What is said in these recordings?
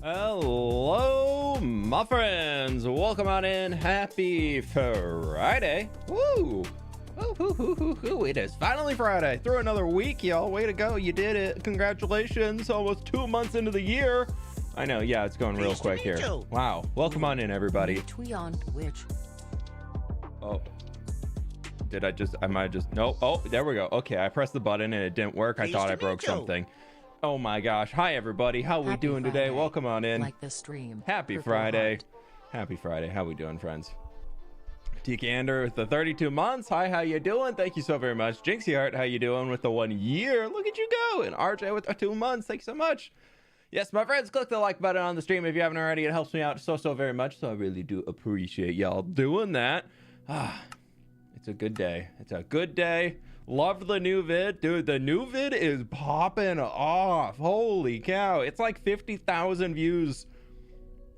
Hello, my friends. Welcome on in. Happy Friday. Woo! It is finally Friday. Through another week, y'all. Way to go. You did it. Congratulations. Almost 2 months into the year. I know. Yeah, it's going real quick here. Wow. Welcome on in, everybody. Oh. Did I just, I might just, no. Oh, there we go. Okay, I pressed the button and it didn't work. I thought I broke something. Oh my gosh. Hi, everybody. How we doing today? Welcome on in. Like the stream. Happy Friday. Happy Friday. How we doing, friends? Tikander with the 32 months. Hi, how you doing? Thank you so very much. Jinxie Heart, how you doing with the 1 year? Look at you go. And RJ with the 2 months. Thanks so much. Yes, my friends, click the like button on the stream if you haven't already. It helps me out so very much. So I really do appreciate y'all doing that. It's a good day. It's a good day. Love the new vid. Dude, the new vid is popping off. Holy cow. It's like 50,000 views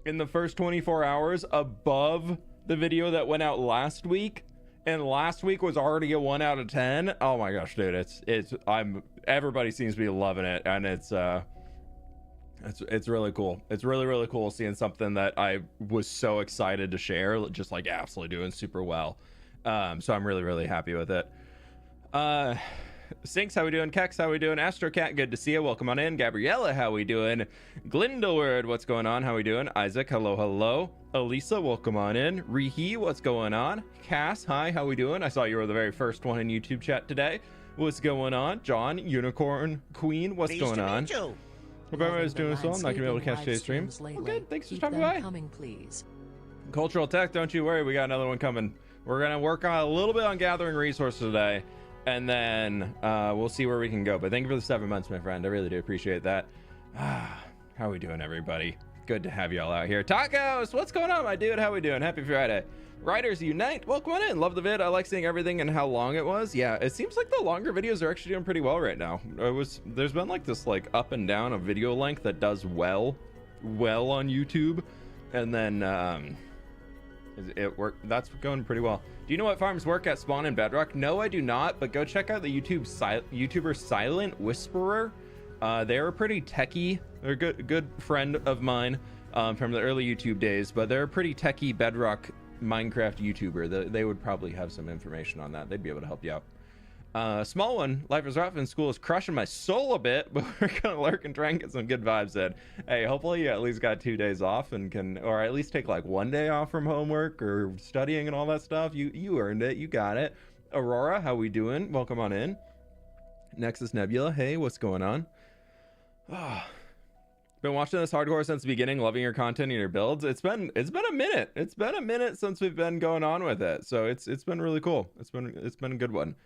in the first 24 hours above the video that went out last week. And last week was already a 1 out of 10. Oh my gosh, dude. Everybody seems to be loving it. And it's really cool. It's really cool seeing something that I was so excited to share, just like absolutely doing super well. So I'm really happy with it. Sinks, how we doing? Kex, how we doing? Astrocat, good to see you. Welcome on in. Gabriella, how we doing? Glindelward, what's going on? How we doing? Isaac, hello. Elisa, welcome on in. Rihi, what's going on? Cass, hi, how we doing? I saw you were the very first one in YouTube chat today. What's going on? John, Unicorn Queen, what's going on? Hope everybody's doing so. I'm not gonna be able to catch today's stream. Okay, thanks for stopping by. Please. Cultural Tech, don't you worry, we got another one coming. We're gonna work on a little bit on gathering resources today, and then we'll see where we can go. But thank you for the 7 months, my friend. I really do appreciate that. How are we doing, everybody? Good to have y'all out here. Tacos, what's going on, my dude? How we doing? Happy Friday. Riders Unite, welcome on in. Love the vid. I like seeing everything and how long it was. Yeah, it seems like the longer videos are actually doing pretty well right now. There's been like this like up and down of video length that does well on YouTube, and then that's going pretty well. Do you know what farms work at Spawn and Bedrock? No, I do not, but go check out the YouTuber Silent Whisperer. They're a pretty techie. They're a good friend of mine from the early YouTube days, but they're a pretty techie Bedrock Minecraft YouTuber. They would probably have some information on that. They'd be able to help you out. Small one, life is rough and school is crushing my soul a bit, but we're gonna lurk and try and get some good vibes in. Hey, hopefully you at least got 2 days off and can, or at least take like 1 day off from homework or studying and all that stuff. You earned it. You got it. Aurora, how we doing? Welcome on in. Nexus Nebula, hey, what's going on? Been watching this hardcore since the beginning, loving your content and your builds. It's been a minute. It's been a minute since we've been going on with it, so it's been really cool. It's been a good one.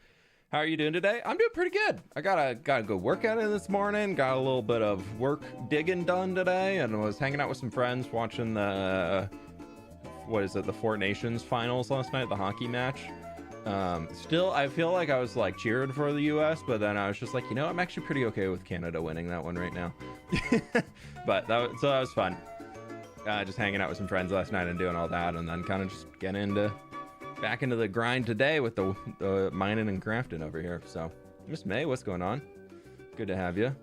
How are you doing today? I'm doing pretty good. I gotta go work out this morning. Got a little bit of work digging done today, and was hanging out with some friends watching the the Four Nations finals last night, the hockey match. Still, I feel like I was like cheering for the US, but then I was just like, I'm actually pretty okay with Canada winning that one right now. But that was fun. Just hanging out with some friends last night and doing all that, and then kind of just getting back into the grind today with the mining and crafting over here. So Miss May, what's going on? Good to have you.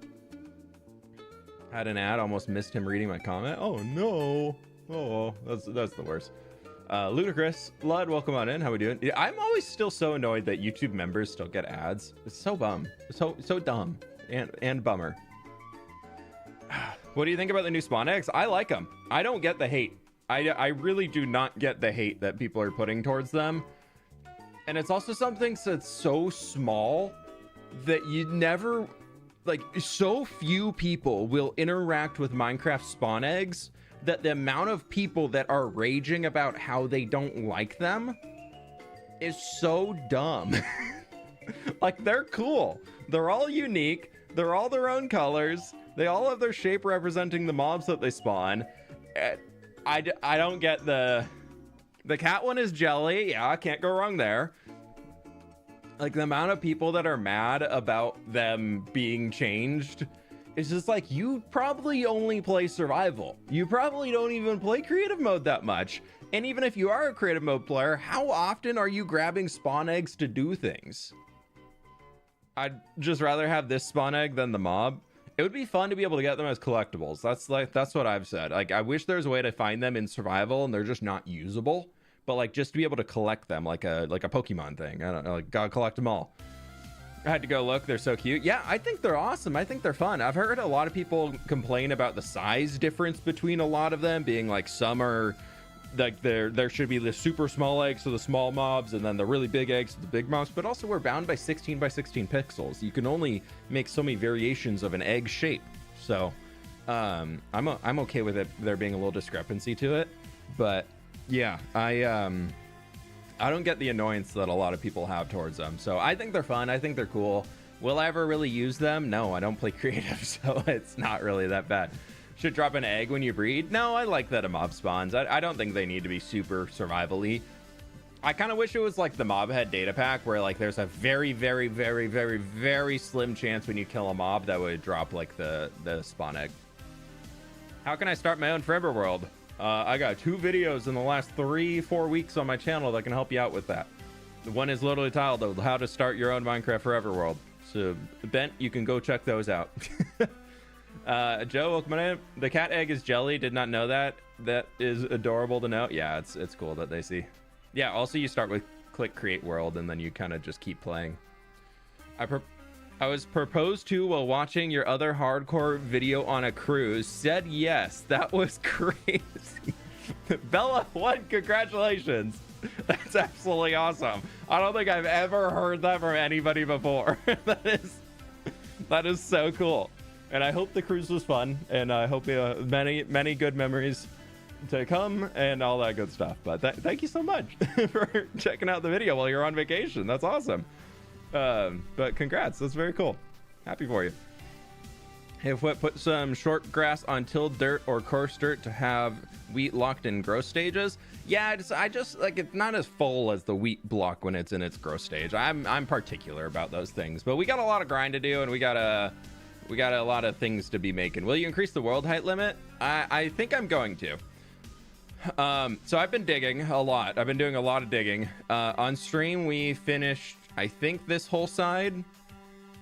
Had an ad, almost missed him reading my comment. Oh no. Oh, that's the worst. Ludicrous Lud, welcome on in. How we doing? I'm always still so annoyed that YouTube members still get ads. It's so bum. It's so dumb and bummer. What do you think about the new spawn eggs? I like them. I don't get the hate. I really do not get the hate that people are putting towards them. And it's also something that's so small that you never, like, so few people will interact with Minecraft spawn eggs that the amount of people that are raging about how they don't like them is so dumb. Like, they're cool. They're all unique. They're all their own colors. They all have their shape representing the mobs that they spawn. I don't get the cat one is jelly. Yeah, I can't go wrong there. Like, the amount of people that are mad about them being changed, it's just like, you probably only play survival. You probably don't even play creative mode that much. And even if you are a creative mode player, how often are you grabbing spawn eggs to do things? I'd just rather have this spawn egg than the mob. It would be fun to be able to get them as collectibles. That's what I've said. Like, I wish there's a way to find them in survival and they're just not usable. But like, just to be able to collect them like a Pokemon thing. I don't know, like, gotta collect them all. I had to go look. They're so cute. Yeah, I think they're awesome. I think they're fun. I've heard a lot of people complain about the size difference between a lot of them, being like some are like there should be the super small eggs for the small mobs and then the really big eggs for the big mobs, but also we're bound by 16 by 16 pixels. You can only make so many variations of an egg shape. So I'm okay with it there being a little discrepancy to it. But yeah, I don't get the annoyance that a lot of people have towards them. So I think they're fun. I think they're cool. Will I ever really use them? No, I don't play creative, so it's not really that bad. Should drop an egg when you breed? No, I like that a mob spawns. I don't think they need to be super survival-y. I kind of wish it was like the mob head data pack where like there's a very, very, very, very, very slim chance when you kill a mob that would drop like the spawn egg. How can I start my own forever world? I got 2 videos in the last 3-4 weeks on my channel that can help you out with that. One is literally titled How to Start Your Own Minecraft Forever World. So, Bent, you can go check those out. Joe, welcome in. The cat egg is jelly. Did not know that. That is adorable to know. Yeah, it's cool that they see. Yeah, also you start with click create world and then you kind of just keep playing. I was proposed to while watching your other hardcore video on a cruise. Said yes. That was crazy. Bella, one, congratulations. That's absolutely awesome. I don't think I've ever heard that from anybody before. That is so cool. And I hope the cruise was fun. And I hope many, many good memories to come and all that good stuff. But thank you so much for checking out the video while you're on vacation. That's awesome. But congrats, that's very cool. Happy for you. Hey, fWhip, put some short grass on tilled dirt or coarse dirt to have wheat locked in growth stages. Yeah, I just like it's not as full as the wheat block when it's in its growth stage. I'm particular about those things, but we got a lot of grind to do and we got a lot of things to be making. Will you increase the world height limit? I think I'm going to. So I've been digging a lot. I've been doing a lot of digging. On stream we finished, I think, this whole side,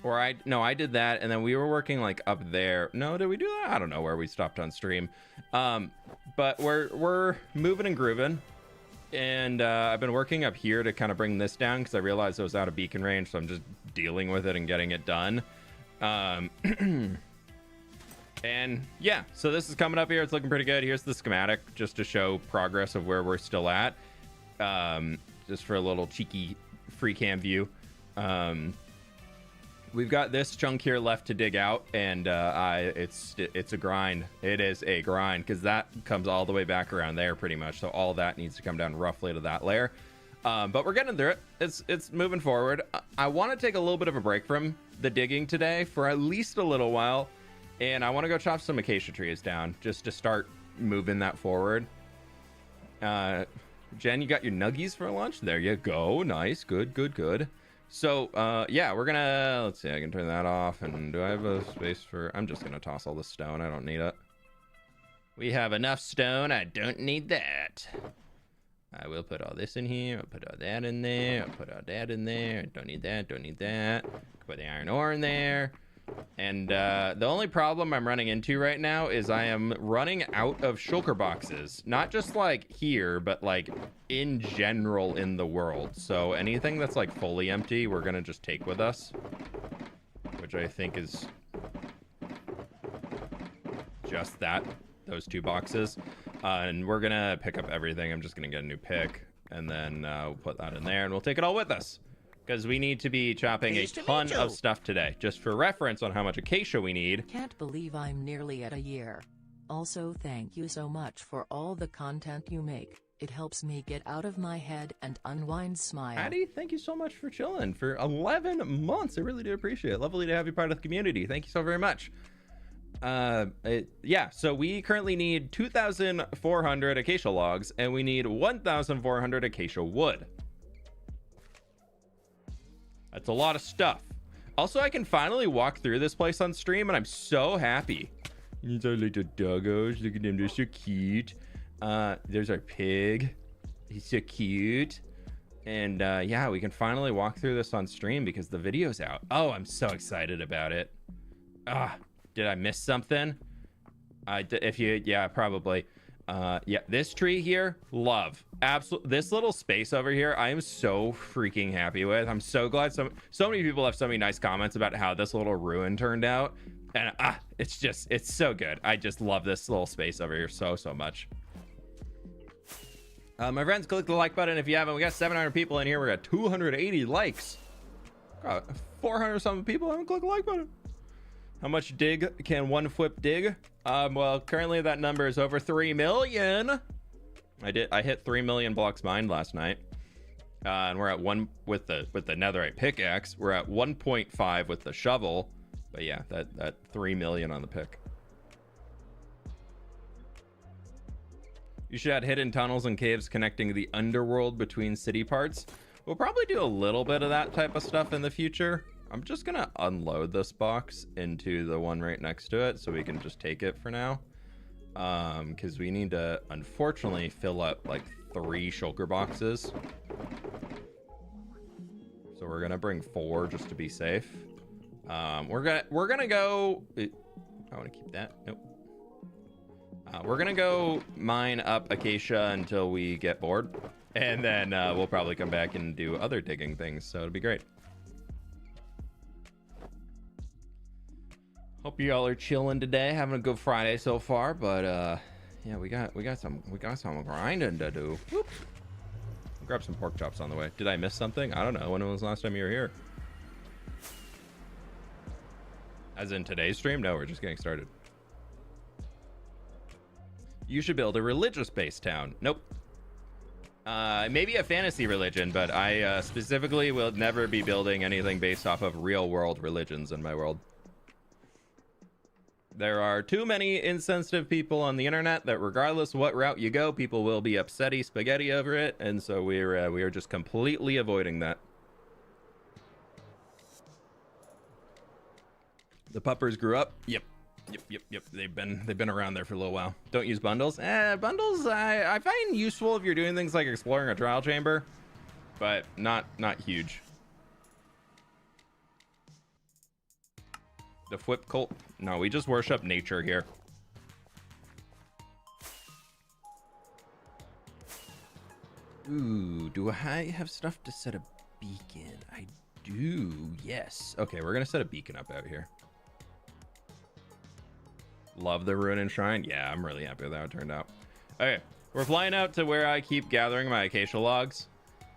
or I did that, and then we were working like up there. No, did we do that? I don't know where we stopped on stream. But we're moving and grooving, and I've been working up here to kind of bring this down because I realized I was out of beacon range, so I'm just dealing with it and getting it done. And yeah, so this is coming up here. It's looking pretty good. Here's the schematic just to show progress of where we're still at, just for a little cheeky free cam view. We've got this chunk here left to dig out, and it's a grind. It is a grind because that comes all the way back around there pretty much, so all that needs to come down roughly to that layer. But we're getting through it. It's moving forward. I want to take a little bit of a break from the digging today for at least a little while, and I want to go chop some acacia trees down just to start moving that forward. Jen, you got your nuggies for lunch? There you go. Nice. Good. So, yeah, we're gonna... Let's see. I can turn that off. And do I have a space for... I'm just gonna toss all this stone. I don't need it. We have enough stone. I don't need that. I will put all this in here. I'll put all that in there. I'll put all that in there. Don't need that. Don't need that. Put the iron ore in there. And the only problem I'm running into right now is I am running out of shulker boxes. Not just like here, but like in general in the world. So anything that's like fully empty, we're gonna just take with us, which I think is just that, those 2 boxes. And we're gonna pick up everything. I'm just gonna get a new pick, and then we'll put that in there, and we'll take it all with us. Because we need to be chopping a ton of stuff today. Just for reference on how much acacia we need. Can't believe I'm nearly at a year. Also, thank you so much for all the content you make. It helps me get out of my head and unwind. Smile. Patty, thank you so much for chilling for 11 months. I really do appreciate it. Lovely to have you part of the community. Thank you so very much. Yeah, so we currently need 2,400 acacia logs, and we need 1,400 acacia wood. That's a lot of stuff. Also, I can finally walk through this place on stream, and I'm so happy. These are little doggos. Look at them. They're so cute. There's our pig. He's so cute. And yeah, we can finally walk through this on stream because the video's out. Oh, I'm so excited about it. Did I miss something? If you, yeah, probably. Yeah, this tree here, love. Absolutely. This little space over here, I am so freaking happy with. I'm so glad so many people have so many nice comments about how this little ruin turned out. And it's so good. I just love this little space over here so much. My friends, click the like button if you haven't. We got 700 people in here. We got 280 likes. Got 400 something people haven't clicked the like button. How much dig can one fWhip dig? Well, currently that number is over 3 million. I hit 3 million blocks mined last night. And we're at 1 with the netherite pickaxe. We're at 1.5 with the shovel. But yeah, that 3 million on the pick. You should add hidden tunnels and caves connecting the underworld between city parts. We'll probably do a little bit of that type of stuff in the future. I'm just gonna unload this box into the one right next to it so we can just take it for now. Because we need to, unfortunately, fill up like 3 shulker boxes. So we're gonna bring 4 just to be safe. We're gonna go. I want to keep that. Nope. We're gonna go mine up Acacia until we get bored, and then we'll probably come back and do other digging things. So it'll be great. Hope y'all are chilling today, having a good Friday so far. But yeah, we got some grinding to do. Whoop. Grab some pork chops on the way. Did I miss something? I don't know. When was the last time you were here? As in today's stream? No, we're just getting started. You should build a religious-based town. Nope. Maybe a fantasy religion, but I specifically will never be building anything based off of real-world religions in my world. There are too many insensitive people on the internet that regardless of what route you go, people will be upsetty spaghetti over it, and so we are just completely avoiding that. The puppers grew up. Yep. They've been around there for a little while. Don't use bundles. Bundles I find useful if you're doing things like exploring a trial chamber, but not huge. The fWhip cult? No, we just worship nature here. Ooh, do I have stuff to set a beacon? I do, yes. Okay, we're gonna set a beacon up out here. Love the ruin and shrine. Yeah, I'm really happy with how it turned out. Okay, we're flying out to where I keep gathering my acacia logs.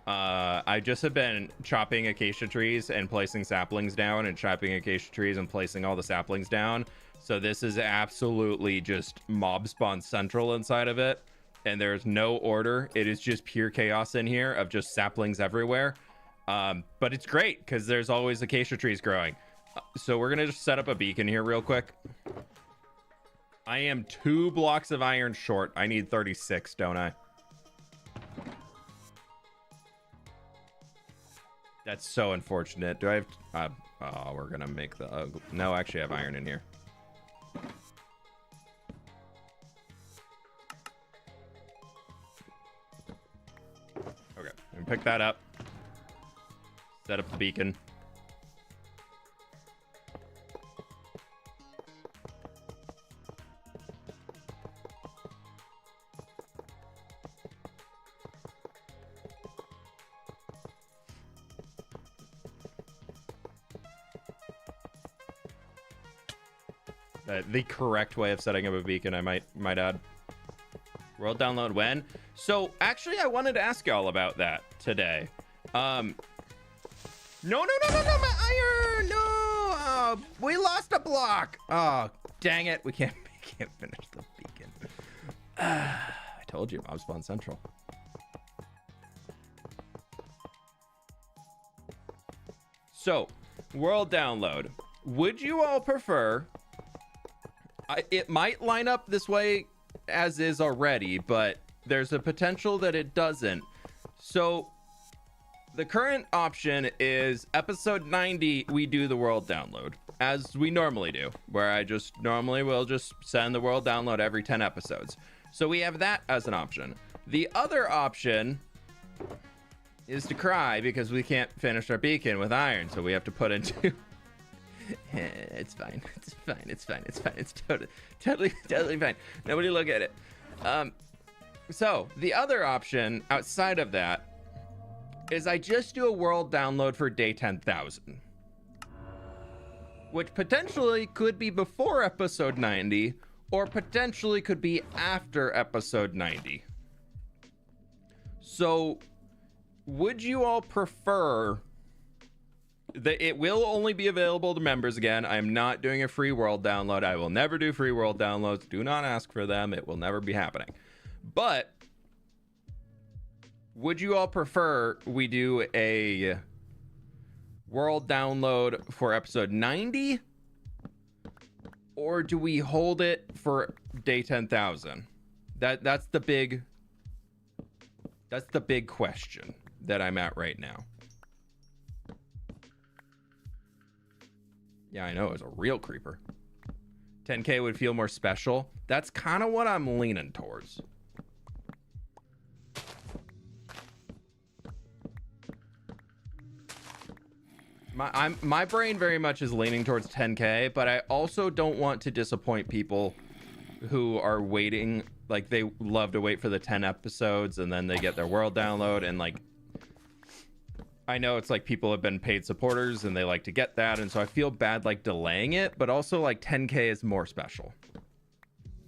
I just have been chopping acacia trees and placing saplings down, and chopping acacia trees and placing all the saplings down. So this is absolutely just mob spawn central inside of it, and there's no order. It is just pure chaos in here of just saplings everywhere. But it's great because there's always acacia trees growing. So we're gonna just set up a beacon here real quick. I am 2 blocks of iron short. I need 36, don't I? That's so unfortunate. Do I have... oh, we're gonna make the... no, actually I have iron in here. Okay, and pick that up. Set up the beacon. The correct way of setting up a beacon, I might add. World download when? So actually I wanted to ask y'all about that today. No, my iron! No! We lost a block! Oh, dang it. We can't finish the beacon. I told you, mob spawn central. So, world download. Would you all prefer... it might line up this way as is already, but there's a potential that it doesn't. So the current option is episode 90, we do the world download as we normally do, where I just normally will just send the world download every 10 episodes. So we have that as an option. The other option is to cry because we can't finish our beacon with iron, so we have to put into It's fine. It's fine. It's fine. It's fine. It's totally fine. Nobody look at it. So the other option outside of that is I just do a world download for day 10,000, which potentially could be before episode 90 or potentially could be after episode 90. So would you all prefer that it will only be available to members again? I am not doing a free world download. I will never do free world downloads. Do not ask for them. It will never be happening. But would you all prefer we do a world download for episode 90? Or do we hold it for day 10,000? That's the big question that I'm at right now. Yeah, I know, it was a real creeper. 10K would feel more special. That's kind of what I'm leaning towards. My brain very much is leaning towards 10K, but I also don't want to disappoint people who are waiting. Like, they love to wait for the 10 episodes and then they get their world download, and like, I know it's like people have been paid supporters and they like to get that, and so I feel bad like delaying it, but also like 10K is more special.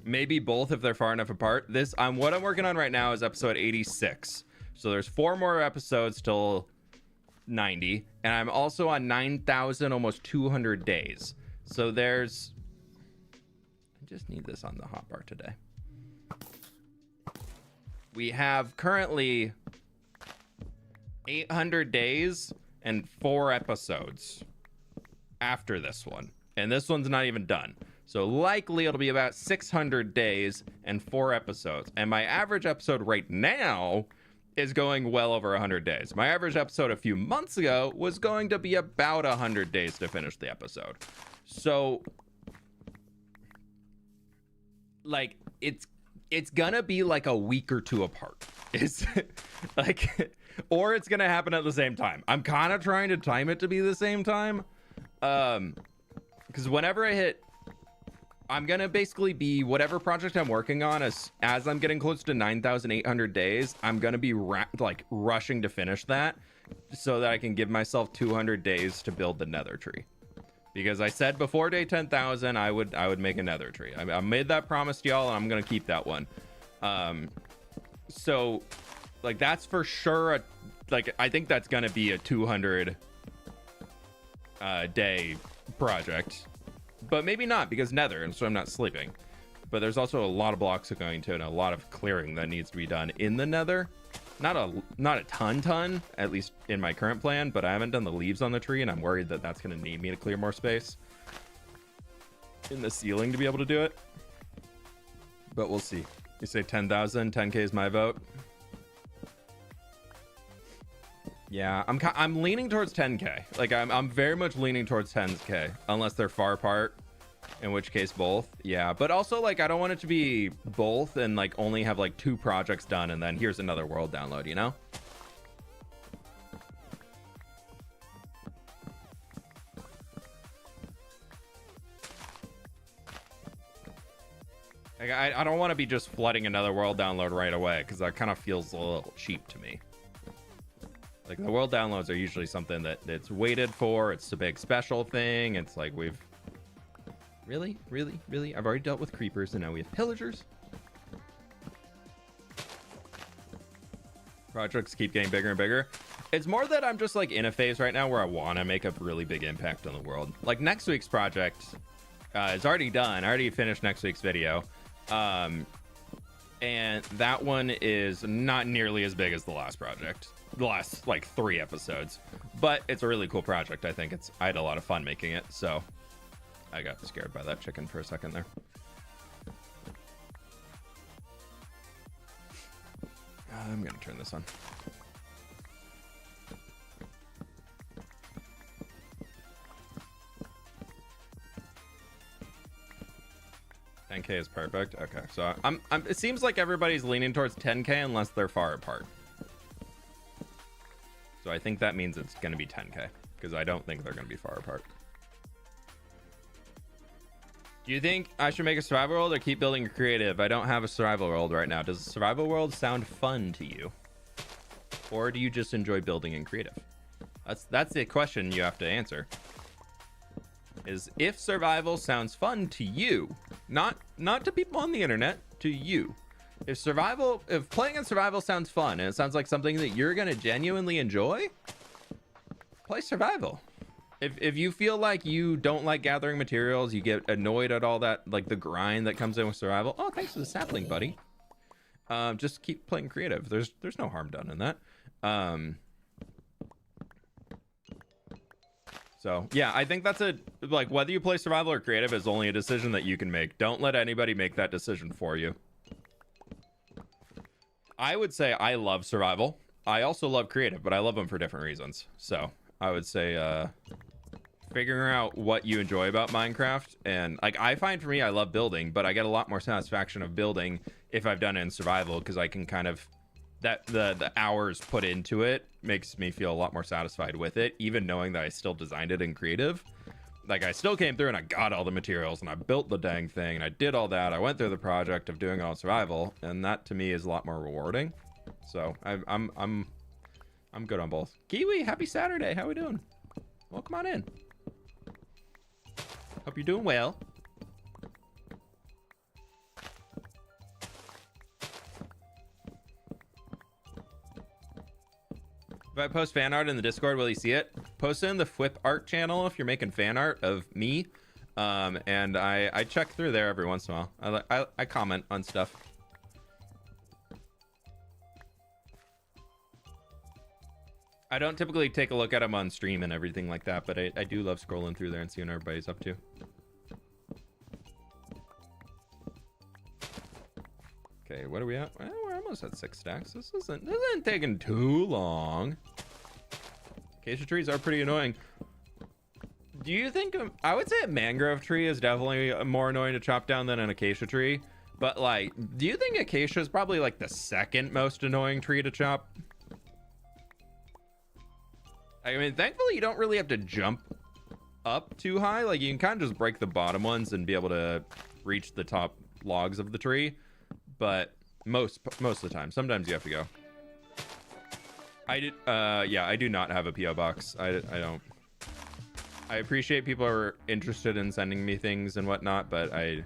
Maybe both if they're far enough apart. What I'm working on right now is episode 86. So there's 4 more episodes till 90, and I'm also on 9,000, almost 200 days. So I just need this on the hotbar today. We have currently 800 days and 4 episodes after this one, and this one's not even done. So likely it'll be about 600 days and 4 episodes, and my average episode right now is going well over 100 days. My average episode a few months ago was going to be about 100 days to finish the episode. So like it's gonna be like a week or 2 apart. It's like, or it's gonna happen at the same time. I'm kind of trying to time it to be the same time, because whenever I hit, I'm gonna basically be whatever project I'm working on as I'm getting close to 9,800 days. I'm gonna be rushing to finish that so that I can give myself 200 days to build the nether tree. Because I said before day 10,000 I would make a nether tree. I made that promise to y'all, and I'm gonna keep that one. So like that's for sure. I think that's gonna be a 200 day project. But maybe not, because nether, and so I'm not sleeping. But there's also a lot of blocks going to, and a lot of clearing that needs to be done in the nether. Not a ton, at least in my current plan, but I haven't done the leaves on the tree, and I'm worried that that's going to need me to clear more space in the ceiling to be able to do it. But we'll see. You say 10,000, 10K is my vote. Yeah, I'm leaning towards 10K. Like I'm very much leaning towards 10K, unless they're far apart, in which case both. Yeah, but also like I don't want it to be both and like only have like 2 projects done and then here's another world download, you know? Like, I don't want to be just flooding another world download right away, because that kind of feels a little cheap to me. Like, the world downloads are usually something that it's waited for. It's a big special thing. It's like we've... Really? I've already dealt with creepers, and now we have pillagers. Projects keep getting bigger and bigger. It's more that I'm just, like, in a phase right now where I want to make a really big impact on the world. Like, next week's project is already done. I already finished next week's video. And that one is not nearly as big as the last project. The last like 3 episodes, but it's a really cool project. I think I had a lot of fun making it, so I got scared by that chicken for a second there. I'm gonna turn this on. $10K is perfect. Okay, so it seems like everybody's leaning towards 10K unless they're far apart. So I think that means it's going to be 10K, because I don't think they're going to be far apart. Do you think I should make a survival world or keep building creative? I don't have a survival world right now. Does a survival world sound fun to you? Or do you just enjoy building in creative? That's the question you have to answer. Is if survival sounds fun to you, not to people on the internet, to you. If playing in survival sounds fun and it sounds like something that you're gonna genuinely enjoy, play survival. If you feel like you don't like gathering materials, you get annoyed at all that, like the grind that comes in with survival. Oh, thanks for the sapling, buddy. Just keep playing creative. There's no harm done in that. So yeah, I think that's like whether you play survival or creative is only a decision that you can make. Don't let anybody make that decision for you. I would say I love survival. I also love creative, but I love them for different reasons. So I would say figuring out what you enjoy about Minecraft. And like I find for me, I love building, but I get a lot more satisfaction of building if I've done it in survival, because I can kind of the hours put into it makes me feel a lot more satisfied with it, even knowing that I still designed it in creative. Like I still came through and I got all the materials and I built the dang thing and I did all that. I went through the project of doing it on survival, and that to me is a lot more rewarding. So I'm good on both. Kiwi, happy Saturday. How we doing? Welcome on in. Hope you're doing well. If I post fan art in the Discord, will you see it? Post it in the fWhip art channel if you're making fan art of me. And I check through there every once in a while. I comment on stuff. I don't typically take a look at them on stream and everything like that, but I do love scrolling through there and seeing what everybody's up to. Okay, what are we at? Well, we're almost at 6 stacks. This isn't taking too long. Acacia trees are pretty annoying. Do you think I would say a mangrove tree is definitely more annoying to chop down than an acacia tree, but like, do you think acacia is probably like the second most annoying tree to chop? I mean, thankfully you don't really have to jump up too high. Like you can kind of just break the bottom ones and be able to reach the top logs of the tree. But most of the time, sometimes you have to go. Yeah, I do not have a PO box. I don't. I appreciate people are interested in sending me things and whatnot, but I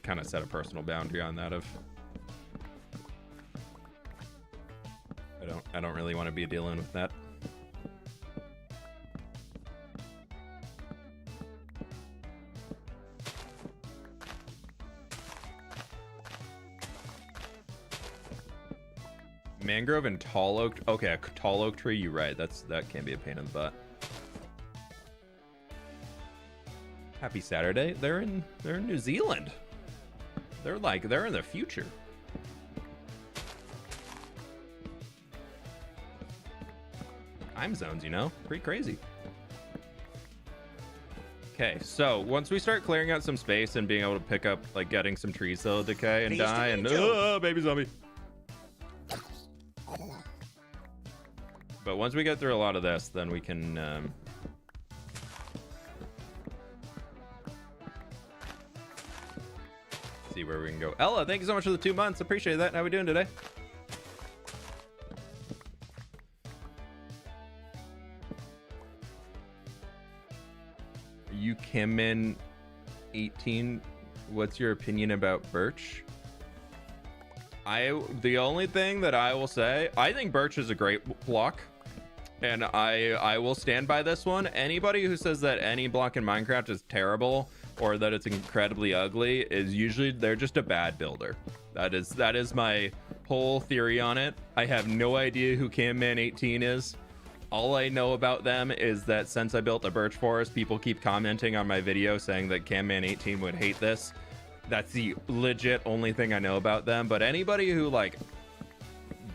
kind of set a personal boundary on that of I don't really want to be dealing with that. Mangrove and tall oak. Okay, a tall oak tree. You're right. That can be a pain in the butt. Happy Saturday. They're in New Zealand. They're in the future. Time zones, you know, pretty crazy. Okay, so once we start clearing out some space and being able to pick up, like, getting some trees that'll decay and die, and baby zombie. But once we get through a lot of this, then we can see where we can go. Ella, thank you so much for the 2 months. Appreciate that. How are we doing today? You Kimmin 18. What's your opinion about birch? The only thing that I will say, I think birch is a great block. And I will stand by this one. Anybody who says that any block in Minecraft is terrible or that it's incredibly ugly is usually they're just a bad builder. That is my whole theory on it. I have no idea who Camman18 is. All I know about them is that since I built a birch forest, people keep commenting on my video saying that Camman18 would hate this. That's the legit only thing I know about them. But anybody who like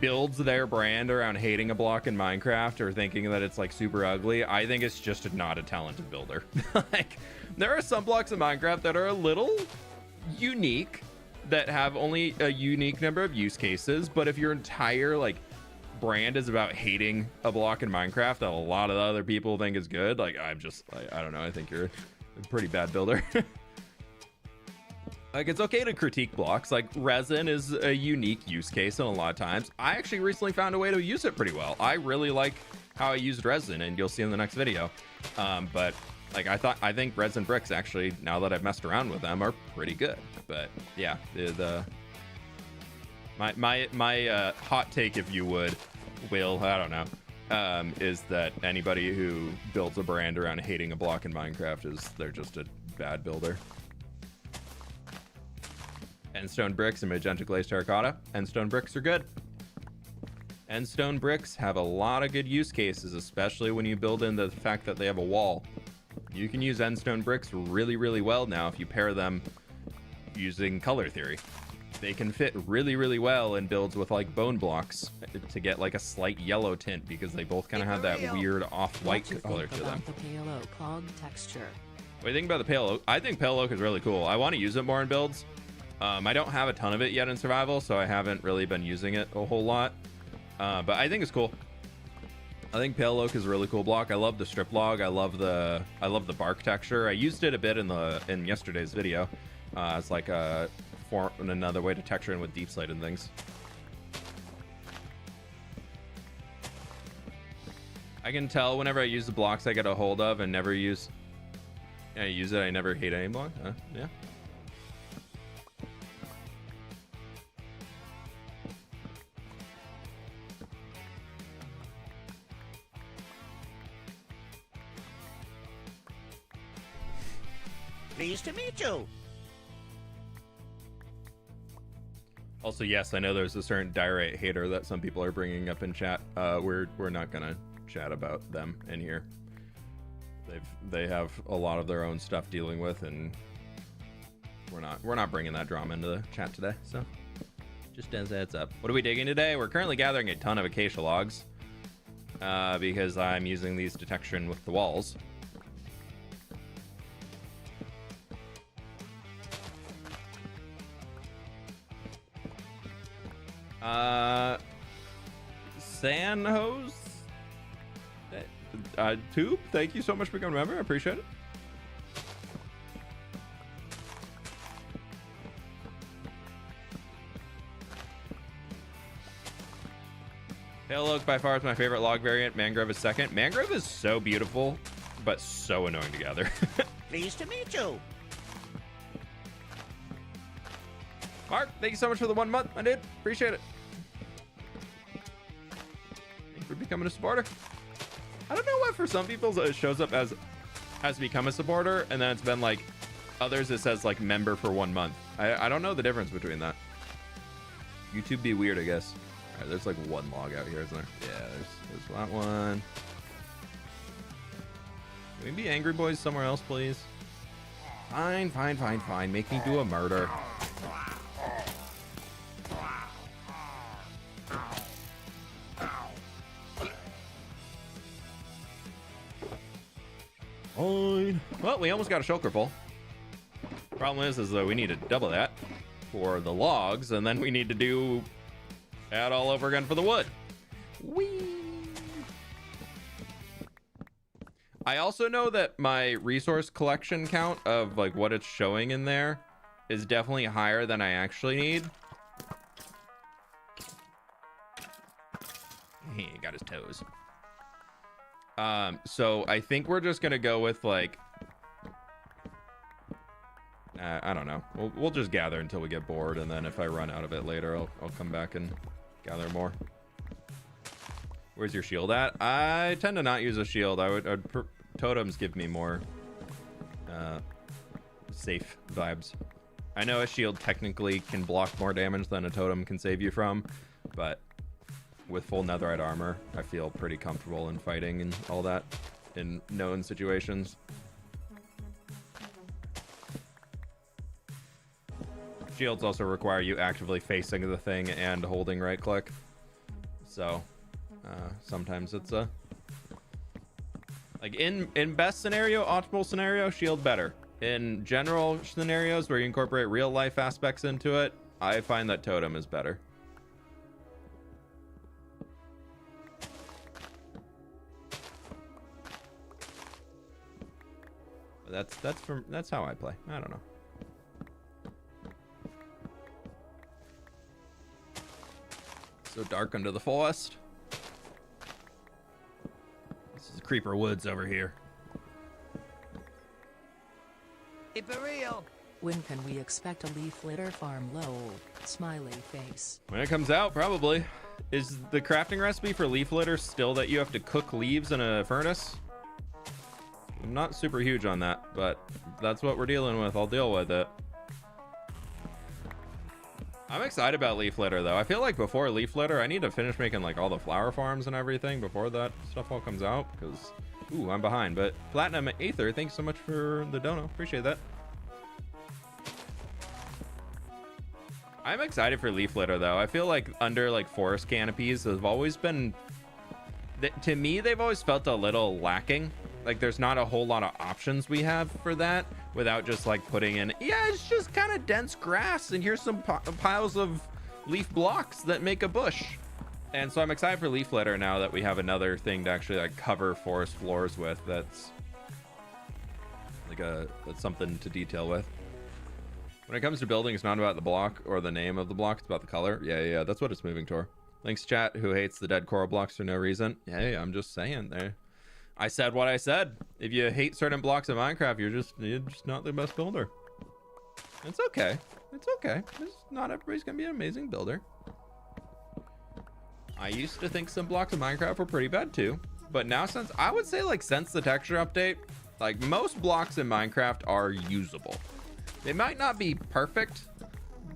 builds their brand around hating a block in Minecraft or thinking that it's like super ugly, I think it's just not a talented builder. Like, there are some blocks in Minecraft that are a little unique, that have only a unique number of use cases, but if your entire like brand is about hating a block in Minecraft that a lot of other people think is good, like I don't know, I think you're a pretty bad builder. Like, it's okay to critique blocks. Like, resin is a unique use case, and a lot of times I actually recently found a way to use it pretty well. I really like how I used resin, and you'll see in the next video. But like, I think resin bricks actually, now that I've messed around with them, are pretty good. But yeah, my hot take, if you would, Will, I don't know, is that anybody who builds a brand around hating a block in Minecraft they're just a bad builder. Endstone bricks and magenta glazed terracotta. Endstone bricks are good. Endstone bricks have a lot of good use cases, especially when you build in the fact that they have a wall. You can use endstone bricks really, really well now if you pair them using color theory. They can fit really, really well in builds with like bone blocks to get like a slight yellow tint, because they both kind of have that weird off-white color to them. The pale oak log texture. What do you think about the pale oak? I think pale oak is really cool. I want to use it more in builds. I don't have a ton of it yet in survival, so I haven't really been using it a whole lot. But I think it's cool. I think pale oak is a really cool block. I love the strip log. I love the bark texture. I used it a bit in yesterday's video. It's like another way to texture in with deep slate and things. I can tell whenever I use the blocks I get a hold of and never use. I use it. I never hate any block. Yeah. Pleased to meet you. Also, yes, I know there's a certain diorite hater that some people are bringing up in chat. We're not gonna chat about them in here. They have a lot of their own stuff dealing with, and we're not bringing that drama into the chat today. So, just as a heads up. What are we digging today? We're currently gathering a ton of acacia logs because I'm using these detection with the walls. Sanhose Tube, thank you so much for becoming a member. I appreciate it. Pale oak by far is my favorite log variant. Mangrove is second. Mangrove is so beautiful, but so annoying to gather. Pleased to meet you. Mark, thank you so much for the 1 month, my dude. Appreciate it. Thanks for becoming a supporter. I don't know what for some people it shows up as become a supporter, and then it's been like others it says like member for 1 month. I don't know the difference between that. YouTube be weird, I guess. All right, there's like one log out here, isn't there? Yeah, there's that one. Can we be angry boys somewhere else, please? Fine. Make me do a murder. Fine. Well, we almost got a shulker full. Problem is though we need to double that for the logs, and then we need to do that all over again for the wood. Whee! I also know that my resource collection count of like what it's showing in there is definitely higher than I actually need. He got his toes. So I think we're just gonna go with like I don't know. We'll just gather until we get bored, and then if I run out of it later, I'll come back and gather more. Where's your shield at? I tend to not use a shield. Totems give me more safe vibes. I know a shield technically can block more damage than a totem can save you from, but with full netherite armor, I feel pretty comfortable in fighting and all that in known situations. Shields also require you actively facing the thing and holding right click. So sometimes it's like in best scenario, optimal scenario, shield better. In general scenarios where you incorporate real life aspects into it, I find that totem is better. That's how I play. I don't know. So dark under the forest. This is Creeper Woods over here. If for real. When can we expect a leaf litter farm? Lol. Smiley face. When it comes out, probably. Is the crafting recipe for leaf litter still that you have to cook leaves in a furnace? I'm not super huge on that, but that's what we're dealing with. I'll deal with it. I'm excited about leaf litter, though. I feel like before leaf litter, I need to finish making like all the flower farms and everything before that stuff all comes out, because, ooh, I'm behind. But Platinum Aether, thanks so much for the dono. Appreciate that. I'm excited for leaf litter, though. I feel like under like forest canopies have always been, to me, they've always felt a little lacking. Like there's not a whole lot of options we have for that without just like putting in, yeah, it's just kind of dense grass and here's some piles of leaf blocks that make a bush. And so I'm excited for leaf litter now that we have another thing to actually like cover forest floors with. That's like that's something to detail with. When it comes to building, it's not about the block or the name of the block, it's about the color. Yeah, that's what it's moving toward. Thanks, chat, who hates the dead coral blocks for no reason. Hey, I'm just saying there. I said what I said. If you hate certain blocks of Minecraft, you're just not the best builder. It's okay. It's okay. Not everybody's gonna be an amazing builder. I used to think some blocks of Minecraft were pretty bad too, but now since the texture update, like most blocks in Minecraft are usable. They might not be perfect,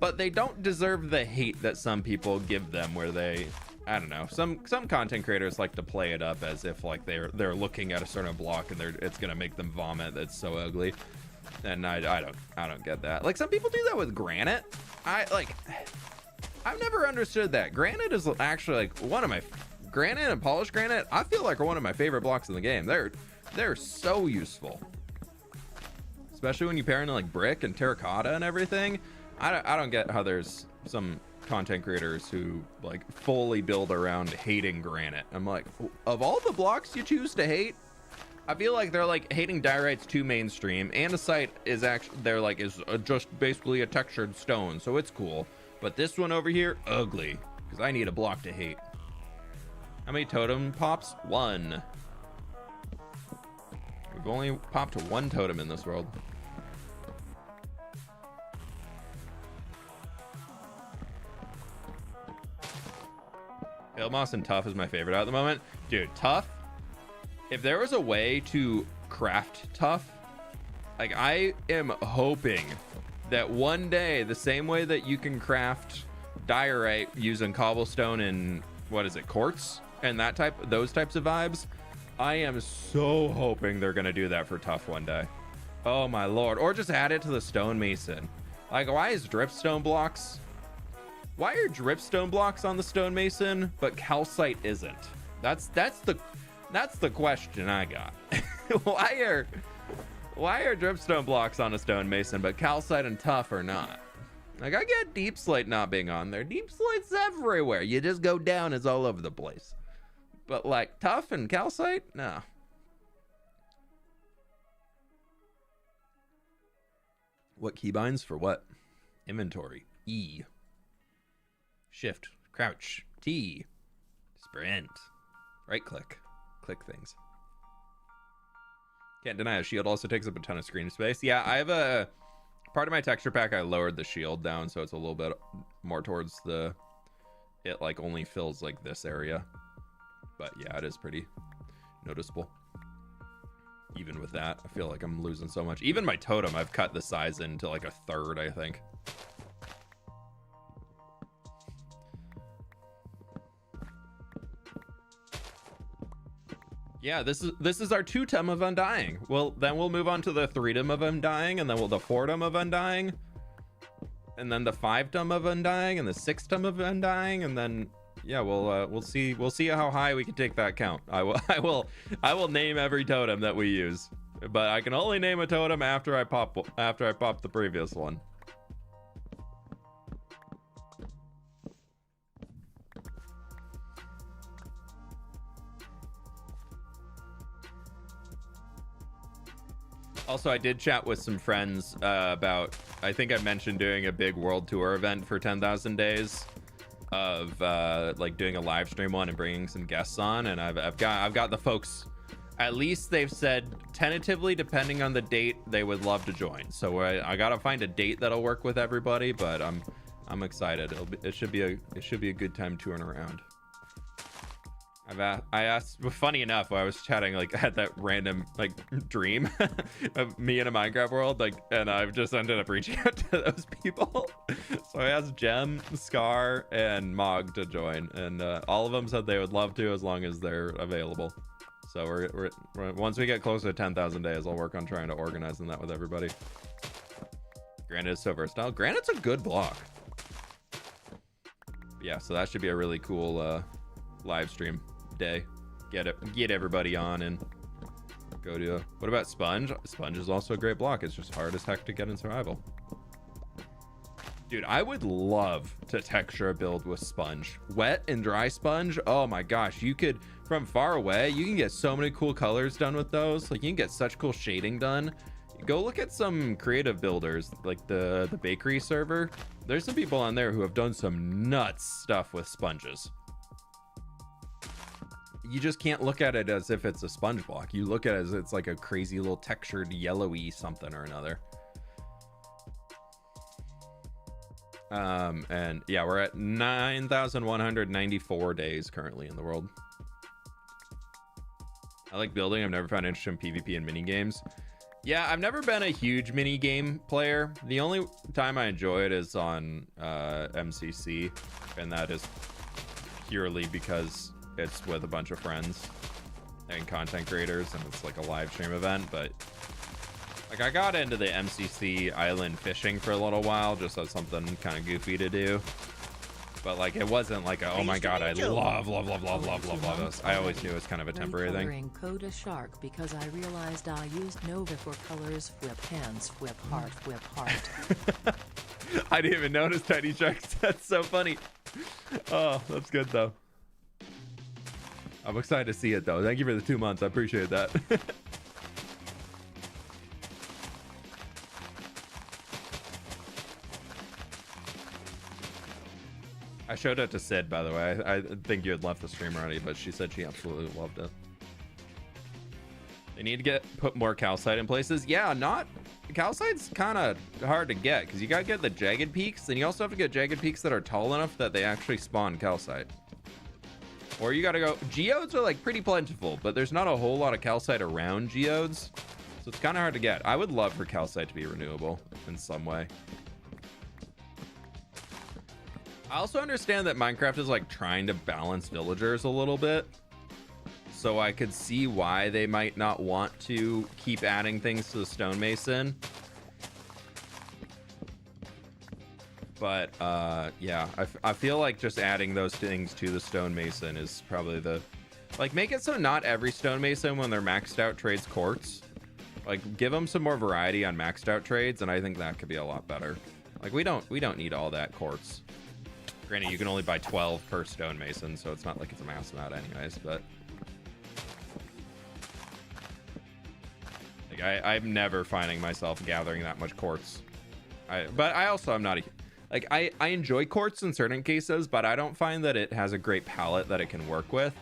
but they don't deserve the hate that some people give them, where they, I don't know, some content creators like to play it up as if like they're looking at a certain block and it's gonna make them vomit. That's so ugly, and I don't get that. Like some people do that with granite. I've never understood that. Granite is actually like one of my granite and polished granite. I feel like are one of my favorite blocks in the game. They're so useful, especially when you pair into like brick and terracotta and everything. I don't get how there's some content creators who like fully build around hating granite. I'm like, of all the blocks you choose to hate, I feel like they're like hating diorite's too mainstream. Andesite is actually is just basically a textured stone, so it's cool. But this one over here, ugly, because I need a block to hate. How many totem pops? 1. We've only popped 1 totem in this world. Pale moss and tough is my favorite at the moment. Dude, tough. If there was a way to craft tough, like I am hoping that one day, the same way that you can craft diorite using cobblestone and what is it, quartz and those types of vibes, I am so hoping they're gonna do that for tough one day. Oh my lord. Or just add it to the stonemason. Like, why is dripstone blocks? Why are dripstone blocks on the stonemason, but calcite isn't? That's the question I got. Why are dripstone blocks on a stonemason, but calcite and tough are not? Like, I get deep slate not being on there. Deep slate's everywhere. You just go down, it's all over the place. But like tough and calcite, no. What keybinds for what? Inventory. E. Shift. Crouch. T. Sprint. Right click. Click things. Can't deny a shield also takes up a ton of screen space. Yeah, I have a part of my texture pack. I lowered the shield down so it's a little bit more towards the, it like only fills like this area. But yeah, it is pretty noticeable. Even with that, I feel like I'm losing so much. Even my totem, I've cut the size into like a third, I think. Yeah, this is our 2-tum of Undying. Well, then we'll move on to the 3-tum of Undying, and then the 4-tum of Undying, and then the 5-tum of Undying, and the 6-tum of Undying, and then yeah, we'll see how high we can take that count. I will name every totem that we use, but I can only name a totem after I pop the previous one. Also, I did chat with some friends about, I think I mentioned doing a big world tour event for 10,000 days. of like doing a live stream one and bringing some guests on, and I've got the folks. At least they've said tentatively, depending on the date, they would love to join. So I gotta find a date that'll work with everybody, but I'm excited. It should be a good time touring around. I asked, funny enough, I was chatting, like, I had that random, like, dream of me in a Minecraft world, like, and I've just ended up reaching out to those people. So I asked Gem, Scar, and Mog to join, and all of them said they would love to as long as they're available. So we're once we get closer to 10,000 days, I'll work on trying to organize that with everybody. Granite is so versatile. Granite's a good block. Yeah, so that should be a really cool live stream day. Get everybody on and go to what about Sponge? Sponge is also a great block. It's just hard as heck to get in survival. Dude, I would love to texture a build with Sponge. Wet and dry Sponge, oh my gosh, you could, from far away, you can get so many cool colors done with those. Like, you can get such cool shading done. Go look at some creative builders, like the bakery server. There's some people on there who have done some nuts stuff with sponges. You just can't look at it as if it's a sponge block. You look at it as it's like a crazy little textured yellowy something or another. And yeah, we're at 9,194 days currently in the world. I like building. I've never found interest in PvP and mini games. Yeah, I've never been a huge mini game player. The only time I enjoy it is on MCC, and that is purely because it's with a bunch of friends and content creators, and it's like a live stream event. But like, I got into the MCC island fishing for a little while just as something kind of goofy to do. But like, it wasn't like a, oh my god, I love this. I always knew it was kind of a temporary thing. Code a shark because I realized I used Nova for colors. Whip hands, whip heart, whip heart. I didn't even notice Tiny Sharks. That's so funny. Oh, that's good though. I'm excited to see it though. Thank you for the 2 months. I appreciate that. I showed it to Sid, by the way. I think you had left the stream already, but she said she absolutely loved it. They need to put more calcite in places. Yeah, calcite's kind of hard to get because you gotta get the jagged peaks, and you also have to get jagged peaks that are tall enough that they actually spawn calcite. Or you gotta go, geodes are like pretty plentiful, but there's not a whole lot of calcite around geodes, so it's kind of hard to get. I would love for calcite to be renewable in some way. I also understand that Minecraft is like trying to balance villagers a little bit, so I could see why they might not want to keep adding things to the stonemason. But yeah, I feel like just adding those things to the stonemason is probably the, like, make it so not every stonemason when they're maxed out trades quartz. Like, give them some more variety on maxed out trades, and I think that could be a lot better. Like, we don't need all that quartz. Granted, you can only buy 12 per stonemason, so it's not like it's a mass amount anyways, but like, I'm never finding myself gathering that much quartz. But I also am not a, like, I enjoy quartz in certain cases, but I don't find that it has a great palette that it can work with.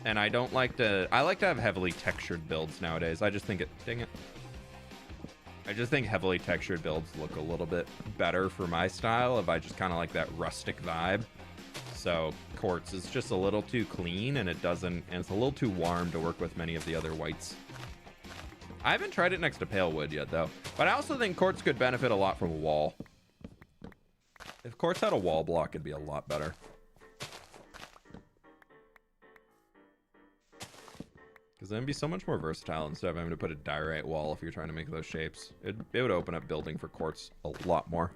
And I like to have heavily textured builds nowadays. I just think dang it. I just think heavily textured builds look a little bit better for my style if I just kind of like that rustic vibe. So quartz is just a little too clean, and it's a little too warm to work with many of the other whites. I haven't tried it next to pale wood yet though, but I also think quartz could benefit a lot from a wall. If quartz had a wall block, it'd be a lot better. Because then it'd be so much more versatile instead of having to put a diorite wall if you're trying to make those shapes. It would open up building for quartz a lot more.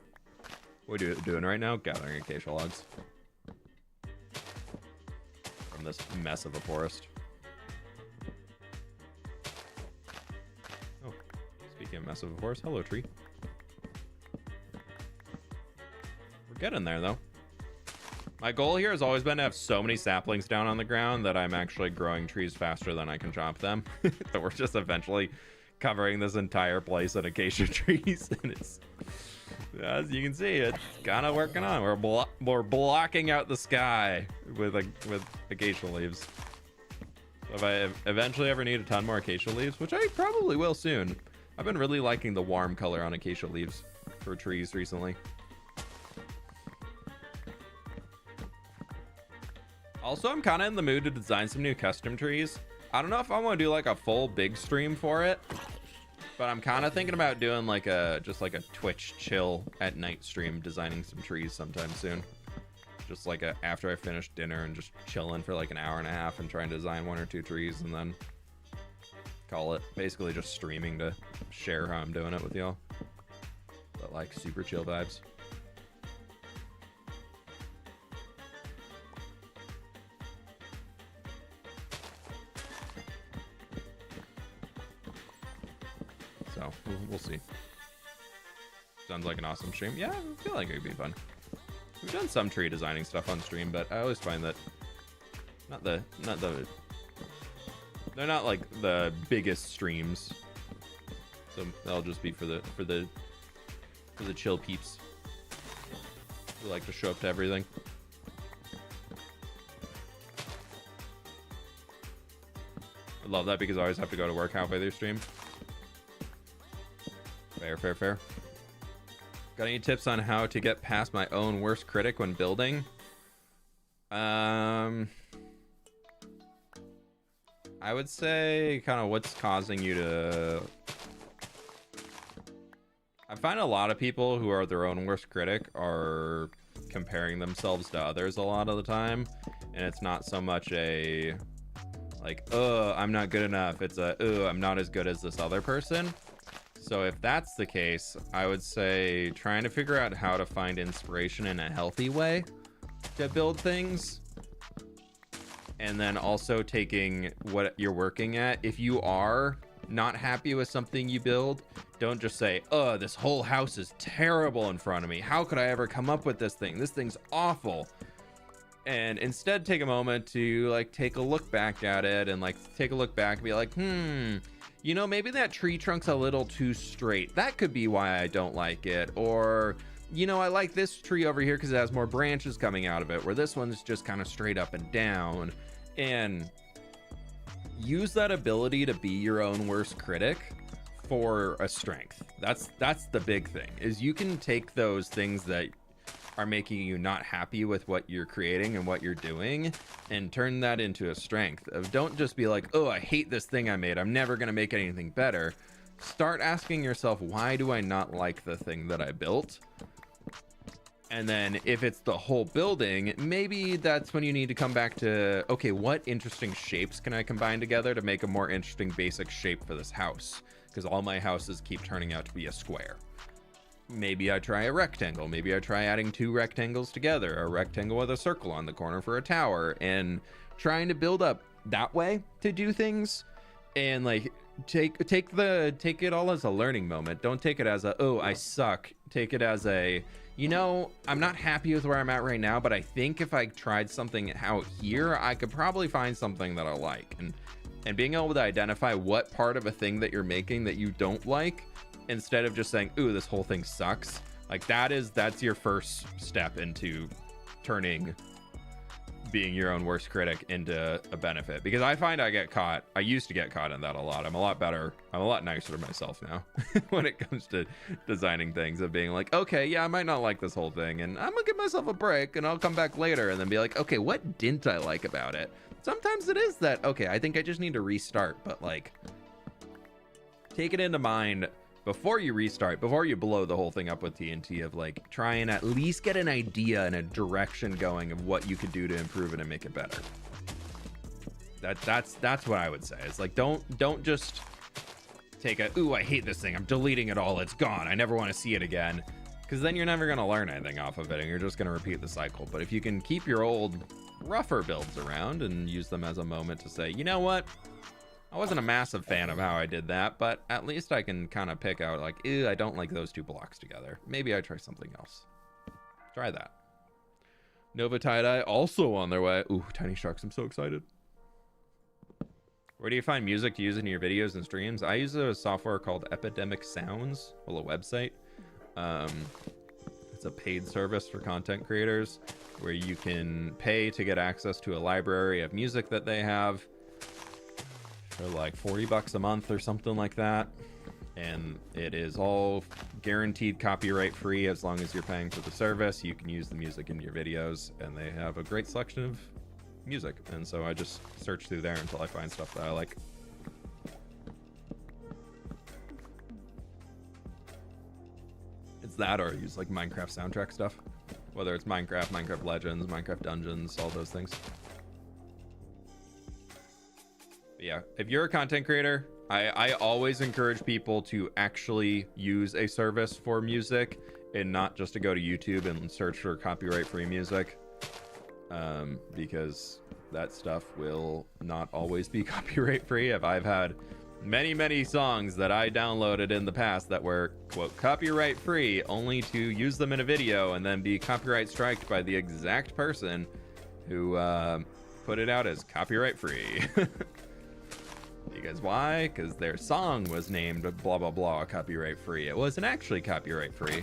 What are you doing right now? Gathering acacia logs. From this mess of a forest. Oh, speaking of mess of a forest, hello tree. We're getting there though. My goal here has always been to have so many saplings down on the ground that I'm actually growing trees faster than I can chop them. That we're just eventually covering this entire place in acacia trees, and As you can see, it's kind of working on. We're blocking out the sky with acacia leaves. So if I eventually ever need a ton more acacia leaves, which I probably will soon, I've been really liking the warm color on acacia leaves for trees recently. Also, I'm kind of in the mood to design some new custom trees. I don't know if I want to do like a full big stream for it, but I'm kind of thinking about doing like just like a Twitch chill at night stream, designing some trees sometime soon. Just like after I finish dinner and just chilling for like an hour and a half and trying to design 1 or 2 trees and then call it. Basically just streaming to share how I'm doing it with y'all. But like super chill vibes. So we'll see. Sounds like an awesome stream. Yeah, I feel like it could be fun. We've done some tree designing stuff on stream, but I always find that they're not like the biggest streams. So they'll just be for the chill peeps who like to show up to everything. I love that because I always have to go to work halfway through stream. Fair. Got any tips on how to get past my own worst critic when building? I would say kind of what's causing you to... I find a lot of people who are their own worst critic are comparing themselves to others a lot of the time. And it's not so much a like, oh, I'm not good enough. It's a, oh, I'm not as good as this other person. So if that's the case, I would say trying to figure out how to find inspiration in a healthy way to build things. And then also taking what you're working at. If you are not happy with something you build, don't just say, oh, this whole house is terrible in front of me. How could I ever come up with this thing? This thing's awful. And instead take a moment to like take a look back at it and like take a look back and be like, you know, maybe that tree trunk's a little too straight. That could be why I don't like it. Or, you know, I like this tree over here because it has more branches coming out of it, where this one's just kind of straight up and down. And use that ability to be your own worst critic for a strength. That's the big thing, is you can take those things that are making you not happy with what you're creating and what you're doing and turn that into a strength. Of don't just be like, oh, I hate this thing I made, I'm never gonna make anything better. Start asking yourself, why do I not like the thing that I built? And then if it's the whole building, maybe that's when you need to come back to, okay, what interesting shapes can I combine together to make a more interesting basic shape for this house? Because all my houses keep turning out to be a square. Maybe I try a rectangle. Maybe I try adding 2 rectangles together, a rectangle with a circle on the corner for a tower, and trying to build up that way to do things. And like take it all as a learning moment. Don't take it as a, oh, I suck. Take it as a, you know, I'm not happy with where I'm at right now, but I think if I tried something out here, I could probably find something that I like. And being able to identify what part of a thing that you're making that you don't like, instead of just saying, ooh, this whole thing sucks. Like that's your first step into turning being your own worst critic into a benefit. Because I find I used to get caught in that a lot. I'm a lot better. I'm a lot nicer to myself now when it comes to designing things, of being like, okay, yeah, I might not like this whole thing, and I'm gonna give myself a break and I'll come back later and then be like, okay, what didn't I like about it? Sometimes it is that, okay, I think I just need to restart, but like, take it into mind before you restart, before you blow the whole thing up with TNT, of like, try and at least get an idea and a direction going of what you could do to improve it and make it better. That's what I would say. It's like, don't just take a, ooh, I hate this thing, I'm deleting it all, it's gone, I never want to see it again. Because then you're never going to learn anything off of it and you're just going to repeat the cycle. But if you can keep your old rougher builds around and use them as a moment to say, you know what, I wasn't a massive fan of how I did that, but at least I can kind of pick out like, ew, I don't like those 2 blocks together. Maybe I try something else. Try that. Nova Tie-Dye also on their way. Ooh, Tiny Sharks, I'm so excited. Where do you find music to use in your videos and streams? I use a software called Epidemic Sounds, well, a website. It's a paid service for content creators where you can pay to get access to a library of music that they have for like $40 a month or something like that. And it is all guaranteed copyright free as long as you're paying for the service. You can use the music in your videos, and they have a great selection of music. And so I just search through there until I find stuff that I like. It's that, or I use like Minecraft soundtrack stuff, whether it's Minecraft, Minecraft Legends, Minecraft Dungeons, all those things. But yeah, if you're a content creator, I always encourage people to actually use a service for music and not just to go to YouTube and search for copyright-free music, because that stuff will not always be copyright-free. I've had many songs that I downloaded in the past that were, quote, copyright-free, only to use them in a video and then be copyright striked by the exact person who put it out as copyright-free. Because why? Because their song was named blah blah blah copyright free. It wasn't actually copyright free.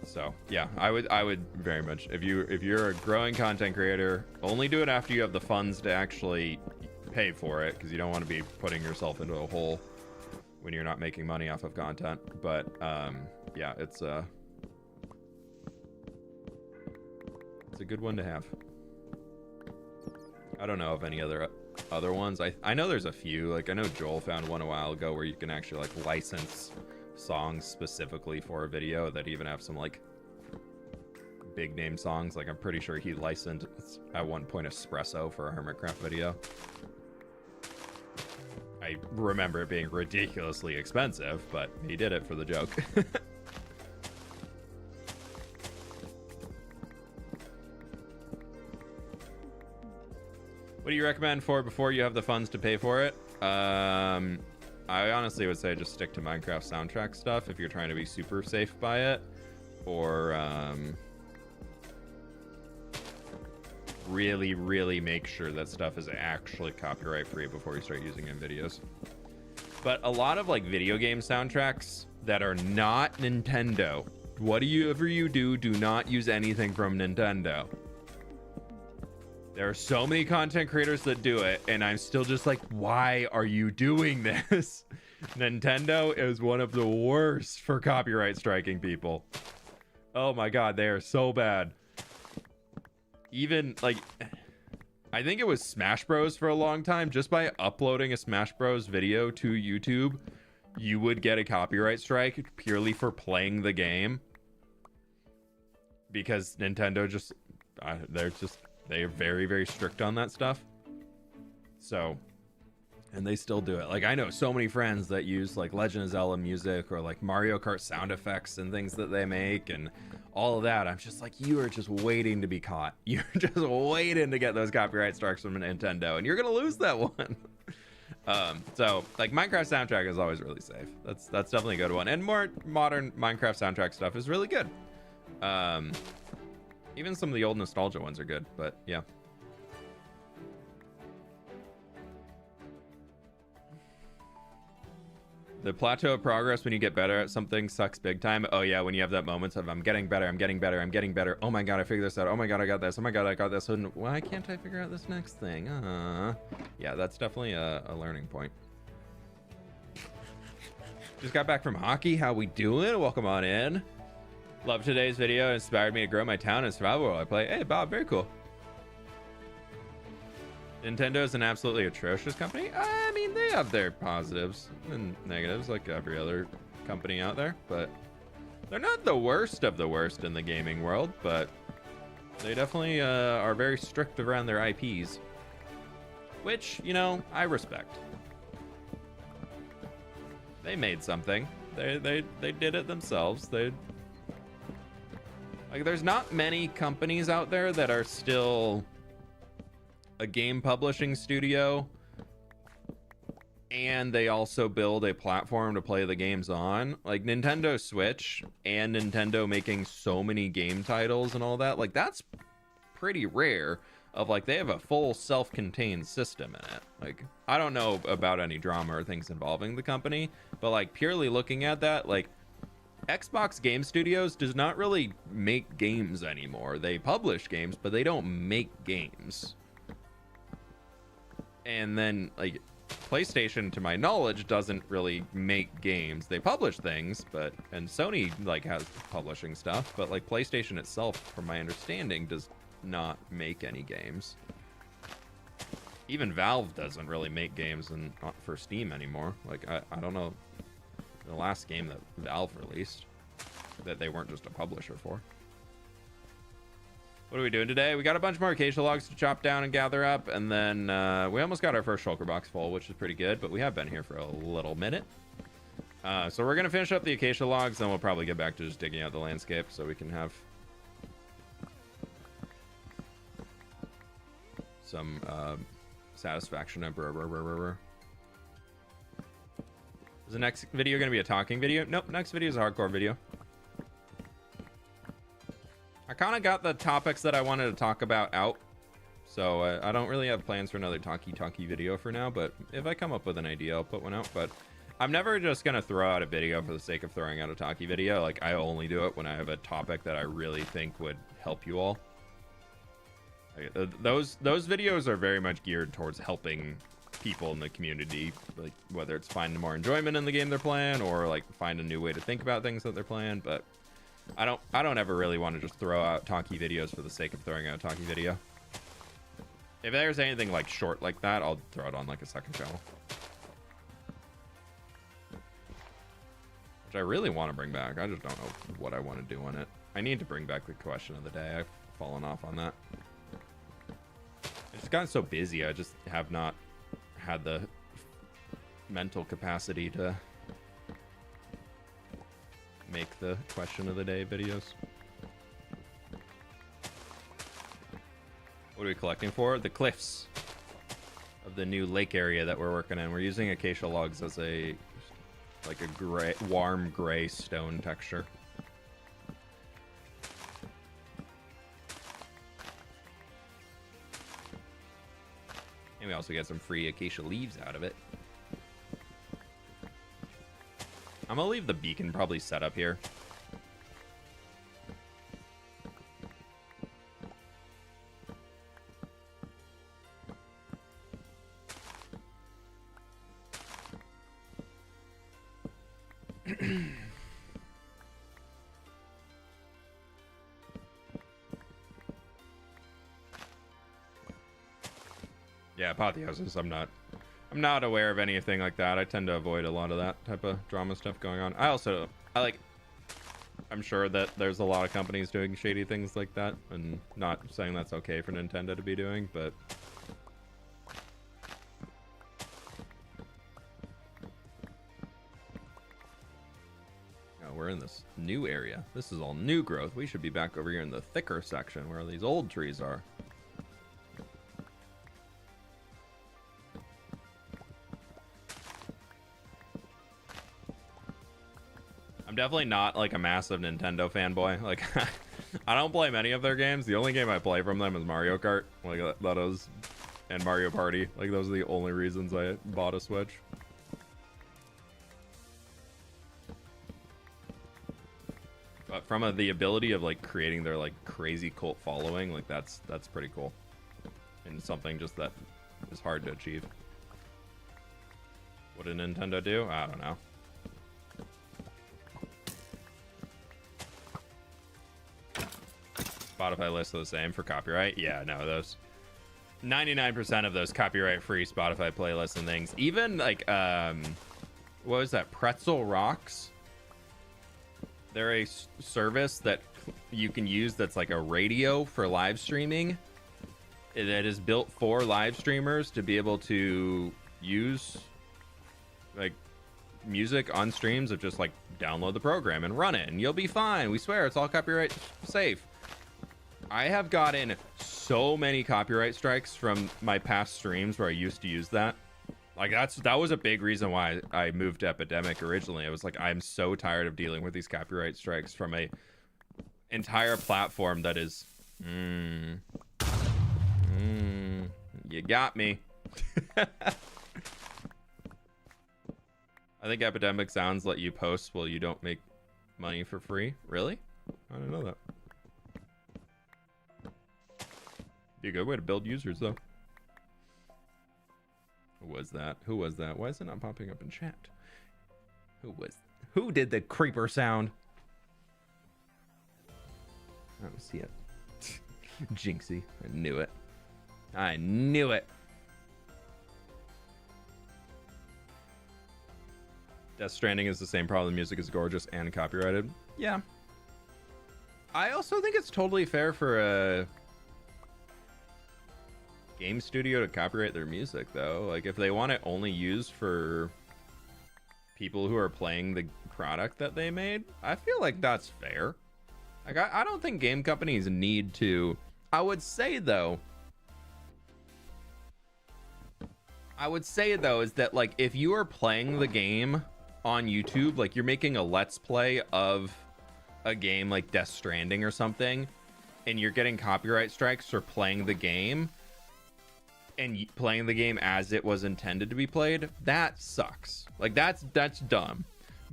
So yeah, I would very much, if you're a growing content creator, only do it after you have the funds to actually pay for it, because you don't want to be putting yourself into a hole when you're not making money off of content. But yeah, it's a good one to have. I don't know of any other ones. I know there's a few. Like I know Joel found one a while ago where you can actually like license songs specifically for a video that even have some like big name songs. Like I'm pretty sure he licensed at one point Espresso for a Hermitcraft video. I remember it being ridiculously expensive, but he did it for the joke. What do you recommend for before you have the funds to pay for it? I honestly would say just stick to Minecraft soundtrack stuff if you're trying to be super safe by it, or really make sure that stuff is actually copyright free before you start using it in videos. But a lot of like video game soundtracks that are not Nintendo, whatever you do not use anything from Nintendo. There are so many content creators that do it, and I'm still just like, why are you doing this? Nintendo is one of the worst for copyright striking people. Oh my god, they are so bad. Even like, I think it was Smash Bros for a long time. Just by uploading a Smash Bros video to YouTube, you would get a copyright strike purely for playing the game, because Nintendo just they're very strict on that stuff. So, and they still do it. Like I know so many friends that use like Legend of Zelda music or like Mario Kart sound effects and things that they make and all of that. I'm just like, you are just waiting to be caught. You're just waiting to get those copyright strikes from Nintendo, and you're gonna lose that one. So like Minecraft soundtrack is always really safe. That's definitely a good one. And more modern Minecraft soundtrack stuff is really good. Even some of the old nostalgia ones are good, but yeah. The plateau of progress when you get better at something sucks big time. Oh yeah, when you have that moment of I'm getting better. Oh my god, I figured this out. Oh my god, I got this. Oh my god, I got this. And why can't I figure out this next thing? Yeah, that's definitely a learning point. Just got back from hockey. How we doing? Welcome on in. Love today's video. It inspired me to grow my town and survival while I play. Hey Bob, very cool. Nintendo is an absolutely atrocious company. I mean, they have their positives and negatives like every other company out there, but they're not the worst of the worst in the gaming world, but they definitely are very strict around their IPs, which, you know, I respect. They made something. They did it themselves. Like, there's not many companies out there that are still a game publishing studio and they also build a platform to play the games on. Like Nintendo Switch and Nintendo making so many game titles and all that, like that's pretty rare. of like they have a full self-contained system in it. Like, I don't know about any drama or things involving the company, but like purely looking at that, like Xbox Game Studios does not really make games anymore. They publish games, but they don't make games. And then like PlayStation, to my knowledge, doesn't really make games. They publish things, but and Sony like has publishing stuff, but like PlayStation itself, from my understanding, does not make any games. Even Valve doesn't really make games for Steam anymore. Like I don't know the last game that Valve released that they weren't just a publisher for. What are we doing today? We got a bunch more acacia logs to chop down and gather up, and then we almost got our first shulker box full, which is pretty good, but we have been here for a little minute. So we're gonna finish up the acacia logs, then we'll probably get back to just digging out the landscape so we can have some satisfaction. Is the next video going to be a talking video? Nope, next video is a hardcore video. I kind of got the topics that I wanted to talk about out, so I don't really have plans for another talky video for now, but if I come up with an idea, I'll put one out. But I'm never just going to throw out a video for the sake of throwing out a talky video. Like, I only do it when I have a topic that I really think would help you all. Those videos are very much geared towards helping people in the community, like whether it's finding more enjoyment in the game they're playing or like find a new way to think about things that they're playing. But I don't ever really want to just throw out talky videos for the sake of throwing out a talky video. If there's anything like short like that, I'll throw it on like a second channel, which I really want to bring back. I just don't know what I want to do on it. I need to bring back the question of the day. I've fallen off on that. It's just gotten so busy. I just have not had the mental capacity to make the question of the day videos. What are we collecting for? The cliffs of the new lake area that we're working in. We're using acacia logs as a gray, warm gray stone texture. And we also get some free acacia leaves out of it. I'm gonna leave the beacon probably set up here. Yeah, apotheosis. I'm not aware of anything like that. I tend to avoid a lot of that type of drama stuff going on. I'm sure that there's a lot of companies doing shady things like that, and not saying that's okay for Nintendo to be doing, but we're in this new area. This is all new growth. We should be back over here in the thicker section where these old trees are. I'm definitely not like a massive Nintendo fanboy. Like, I don't play many of their games. The only game I play from them is Mario Kart. Like, that is, and Mario Party. Like, those are the only reasons I bought a Switch. But from the ability of like creating their like crazy cult following, like that's pretty cool, and something just that is hard to achieve. What did Nintendo do? I don't know. Spotify lists are the same for copyright. Yeah, no, those 99% of those copyright-free Spotify playlists and things. Even like what was that? Pretzel Rocks. They're a service that you can use that's like a radio for live streaming. That is built for live streamers to be able to use like music on streams of just like download the program and run it and you'll be fine. We swear it's all copyright safe. I have gotten so many copyright strikes from my past streams where I used to use that. Like that was a big reason why I moved to Epidemic originally. I was like, I'm so tired of dealing with these copyright strikes from a entire platform that is You got me. I think Epidemic Sounds let you post while you don't make money for free. Really? I didn't know that. Be a good way to build users, though. Who was that? Who was that? Why is it not popping up in chat? Who did the creeper sound? I don't see it. Jinxie. I knew it. I knew it. Death Stranding is the same problem. The music is gorgeous and copyrighted. Yeah. I also think it's totally fair for a game studio to copyright their music, though. Like, if they want it only used for people who are playing the product that they made, I feel like that's fair. Like, I don't think game companies need to. I would say, though, is that, like, if you are playing the game on YouTube, like, you're making a let's play of a game like Death Stranding or something, and you're getting copyright strikes for playing the game, and playing the game as it was intended to be played, that sucks. Like, that's dumb.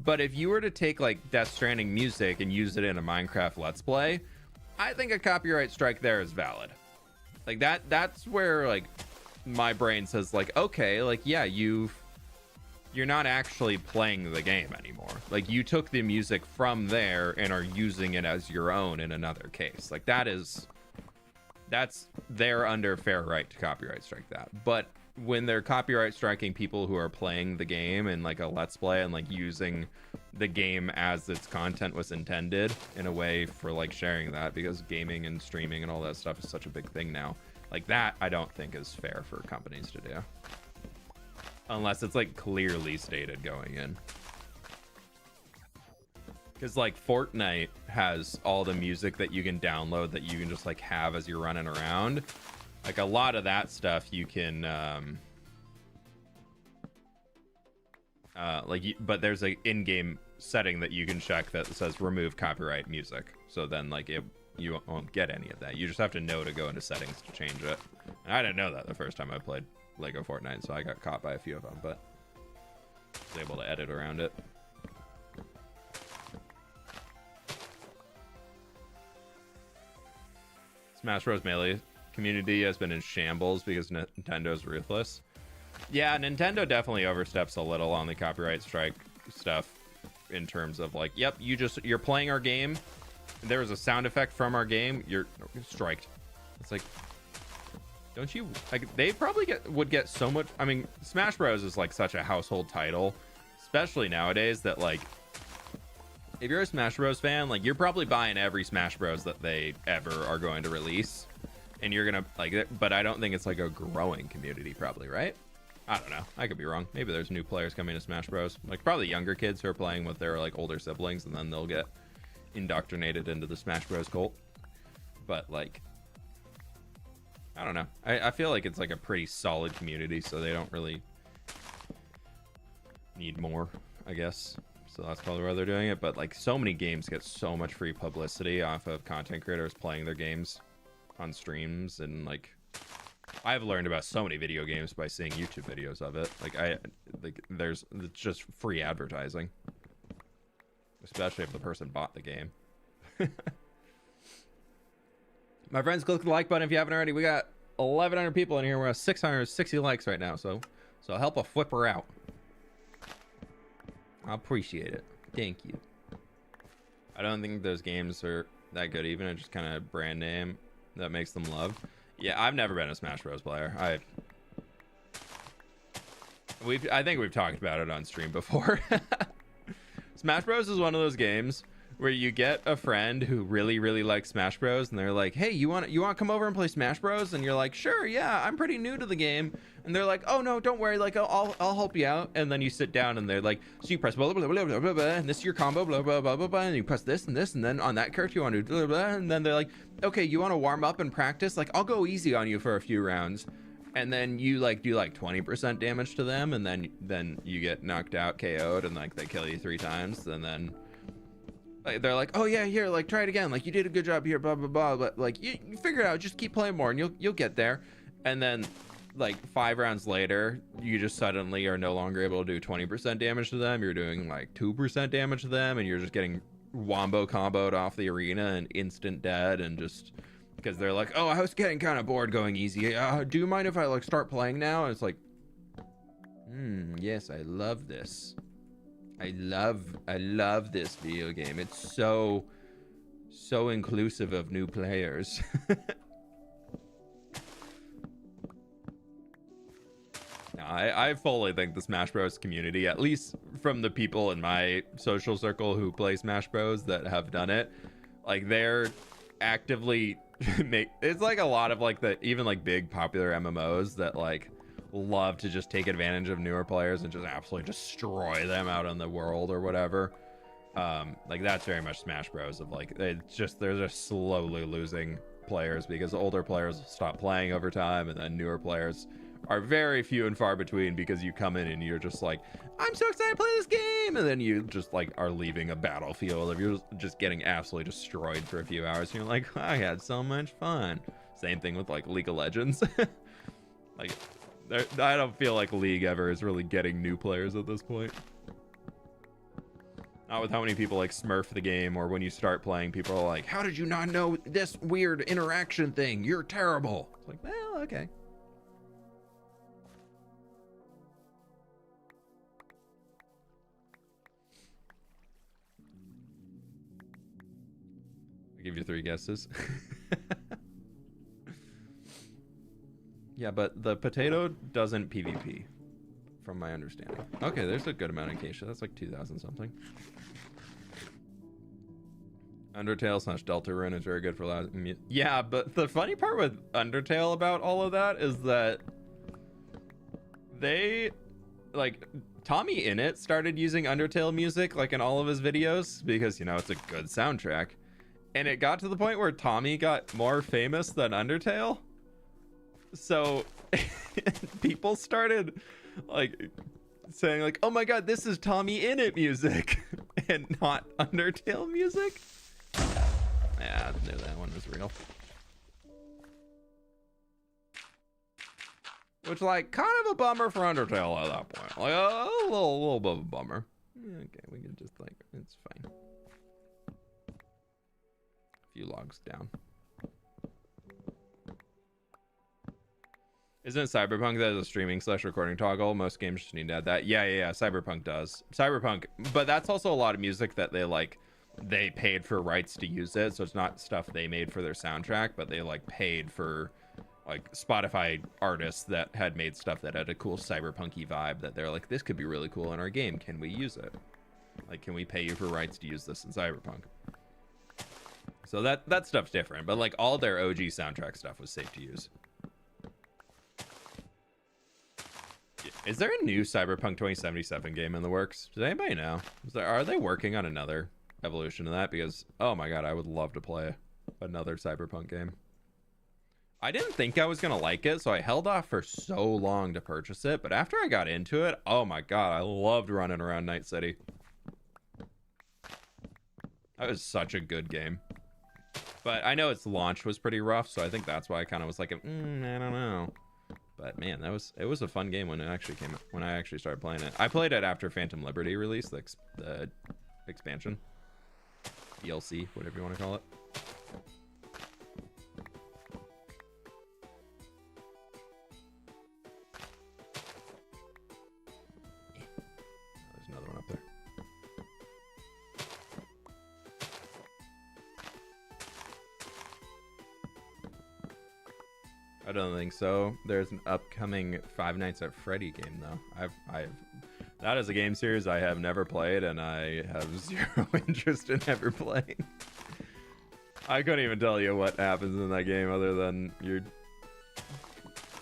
But if you were to take, like, Death Stranding music and use it in a Minecraft let's play, I think a copyright strike there is valid. Like, that's where, like, my brain says, like, okay, like, yeah, you're not actually playing the game anymore. Like, you took the music from there and are using it as your own in another case. Like, they're under fair right to copyright strike that. But when they're copyright striking people who are playing the game in, like, a let's play and, like, using the game as its content was intended in a way for, like, sharing that, because gaming and streaming and all that stuff is such a big thing now. Like, that I don't think is fair for companies to do. Unless it's, like, clearly stated going in. Because, like, Fortnite has all the music that you can download that you can just, like, have as you're running around. Like, a lot of that stuff you can, but there's an in-game setting that you can check that says remove copyright music. So then, like, you won't get any of that. You just have to know to go into settings to change it. And I didn't know that the first time I played Lego Fortnite, so I got caught by a few of them, but I was able to edit around it. Smash Bros. Melee community has been in shambles because Nintendo's ruthless. Yeah, Nintendo definitely oversteps a little on the copyright strike stuff in terms of, like, yep, you're playing our game, there was a sound effect from our game, you're striked. It's like, don't you, like, they probably would get so much. I mean, Smash Bros is, like, such a household title, especially nowadays, that, like, if you're a Smash Bros fan, like, you're probably buying every Smash Bros that they ever are going to release, and you're gonna like it. But I don't think it's, like, a growing community, probably, right? I don't know, I could be wrong. Maybe there's new players coming to Smash Bros, like, probably younger kids who are playing with their, like, older siblings, and then they'll get indoctrinated into the Smash Bros cult. But, like, I don't know, I feel like it's, like, a pretty solid community, so they don't really need more, I guess. So that's probably why they're doing it. But, like, so many games get so much free publicity off of content creators playing their games on streams, and, like, I've learned about so many video games by seeing YouTube videos of it. Like, it's just free advertising, especially if the person bought the game. My friends, click the like button if you haven't already. We got 1,100 people in here. We're at 660 likes right now, so help a flipper out. I appreciate it. Thank you. I don't think those games are that good, even. It's just kind of brand name that makes them loved. Yeah, I've never been a Smash Bros player. I think we've talked about it on stream before. Smash Bros is one of those games where you get a friend who really, really likes Smash Bros, and they're like, hey, you want to come over and play Smash Bros? And you're like, sure, yeah, I'm pretty new to the game. And they're like, oh no, don't worry, like, I'll help you out. And then you sit down and they're like, so you press blah blah blah blah blah blah, and this is your combo, blah blah blah blah blah, and you press this, and then on that character you want to do blah blah, and then they're like, okay, you want to warm up and practice? Like, I'll go easy on you for a few rounds. And then you, like, do, like, 20% damage to them, and then you get knocked out, KO'd, and, like, they kill you 3 times, and then Like, they're like, oh yeah, here, like try it again, like you did a good job here, blah blah blah, but like you figure it out, just keep playing more and you'll get there. And then like 5 rounds later, you just suddenly are no longer able to do 20% damage to them. You're doing like 2% damage to them, and you're just getting wombo comboed off the arena and instant dead. And just because they're like, oh, I was getting kind of bored going easy. Do you mind if I like start playing now? And it's like, yes, I love this. I love this video game. It's so inclusive of new players. I fully think the Smash Bros community, at least from the people in my social circle who play Smash Bros that have done it, like they're actively it's like a lot of like the even like big popular MMOs that like love to just take advantage of newer players and just absolutely destroy them out in the world or whatever. Like that's very much Smash Bros of like they're just slowly losing players because older players stop playing over time, and then newer players are very few and far between because you come in and you're just like, I'm so excited to play this game, and then you just like are leaving a battlefield of you're just getting absolutely destroyed for a few hours and you're like, I had so much fun. Same thing with like League of Legends. Like I don't feel like League ever is really getting new players at this point. Not with how many people like smurf the game, or when you start playing, people are like, how did you not know this weird interaction thing? You're terrible. It's like, well, okay. I'll give you 3 guesses. Yeah, but the potato doesn't PvP, from my understanding. Okay, there's a good amount of Acacia. That's like 2,000 something. Undertale / Deltarune is very good for loud. Yeah, but the funny part with Undertale about all of that is that they, like, Tommy Innit started using Undertale music, like, in all of his videos because, you know, it's a good soundtrack. And it got to the point where Tommy got more famous than Undertale. So people started like saying like, oh my god, this is Tommy Innit music and not Undertale music. Yeah, I knew that one was real. Which, like, kind of a bummer for Undertale at that point. Like a little bit of a bummer. Okay, we can just like, it's fine. A few logs down. Isn't it Cyberpunk that has a streaming / recording toggle? Most games just need to add that. Yeah. Cyberpunk does. Cyberpunk, but that's also a lot of music that they paid for rights to use it. So it's not stuff they made for their soundtrack, but they like paid for like Spotify artists that had made stuff that had a cool cyberpunky vibe that they're like, this could be really cool in our game. Can we use it? Like, can we pay you for rights to use this in Cyberpunk? So that stuff's different, but like all their OG soundtrack stuff was safe to use. Is there a new Cyberpunk 2077 game in the works? Does anybody know? Are they working on another evolution of that? Because, oh my god, I would love to play another Cyberpunk game. I didn't think I was going to like it, so I held off for so long to purchase it. But after I got into it, oh my god, I loved running around Night City. That was such a good game. But I know its launch was pretty rough, so I think that's why I kind of was like, I don't know. But man, it was a fun game when it actually came out, when I actually started playing it. I played it after Phantom Liberty released, the expansion, DLC, whatever you want to call it. There's another one up there. I don't think so. There's an upcoming Five Nights at Freddy game though. That is a game series I have never played, and I have zero interest in ever playing. I couldn't even tell you what happens in that game other than you're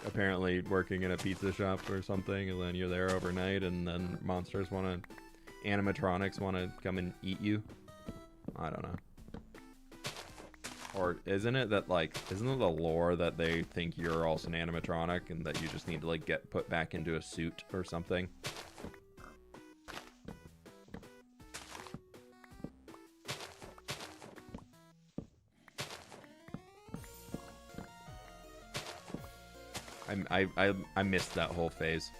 apparently working in a pizza shop or something, and then you're there overnight, and then animatronics want to come and eat you. I don't know. Or isn't it the lore that they think you're also an animatronic and that you just need to like get put back into a suit or something? I missed that whole phase.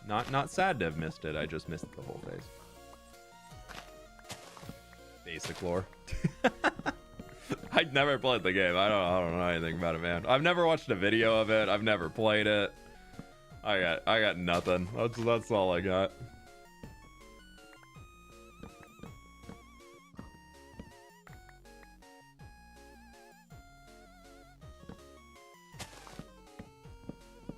Not sad to have missed it. I just missed the whole phase. Basic lore. I'd never played the game. I don't know anything about it, man. I've never watched a video of it. I've never played it. I got nothing. That's all I got.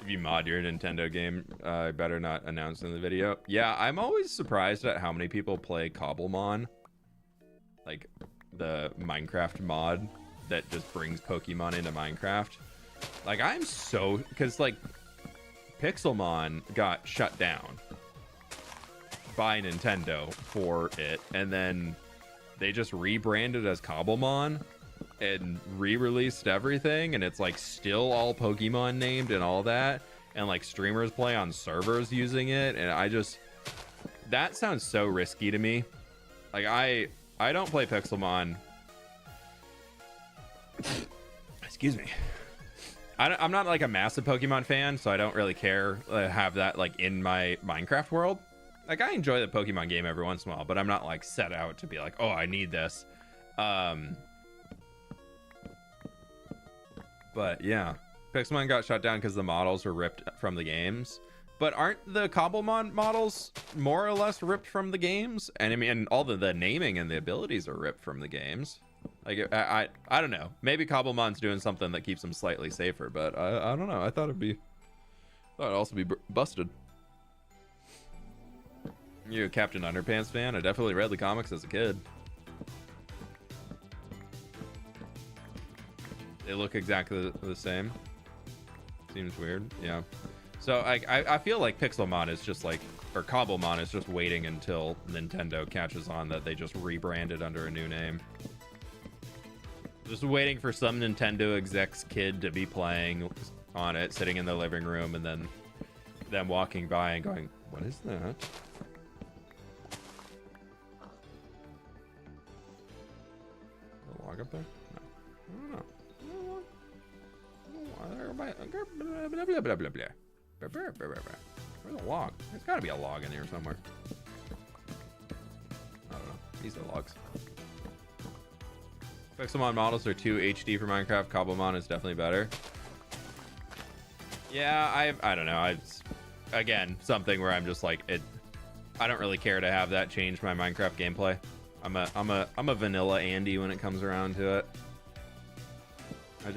If you mod your Nintendo game, better not announce in the video. Yeah, I'm always surprised at how many people play Cobblemon, like the Minecraft mod that just brings Pokemon into Minecraft. Like, I'm so, because like Pixelmon got shut down by Nintendo for it, and then they just rebranded as Cobblemon and re-released everything, and it's like still all Pokemon named and all that, and like streamers play on servers using it, and that sounds so risky to me. Like, I don't play Pixelmon. Excuse me. I'm not like a massive Pokemon fan, so I don't really care to have that like in my Minecraft world. Like, I enjoy the Pokemon game every once in a while, but I'm not like set out to be like, oh, I need this. But yeah, Pixelmon got shut down because the models were ripped from the games. But aren't the Cobblemon models more or less ripped from the games? And I mean, all the naming and the abilities are ripped from the games. Like, I don't know. Maybe Cobblemon's doing something that keeps them slightly safer, but I don't know. I thought it'd also be busted. You a Captain Underpants fan? I definitely read the comics as a kid. They look exactly the same. Seems weird. Yeah. So I feel like Pixelmon is just like, or Cobblemon is just waiting until Nintendo catches on that they just rebranded under a new name. Just waiting for some Nintendo exec's kid to be playing on it, sitting in their living room, and then them walking by and going, what is that? A log up there? No. I don't know. Where's a log? There's got to be a log in here somewhere. I don't know. These are logs. Pixelmon models are too HD for Minecraft. Cobblemon is definitely better. Yeah, I don't know. Again, something where I'm just like, I don't really care to have that change my Minecraft gameplay. I'm a vanilla Andy when it comes around to it.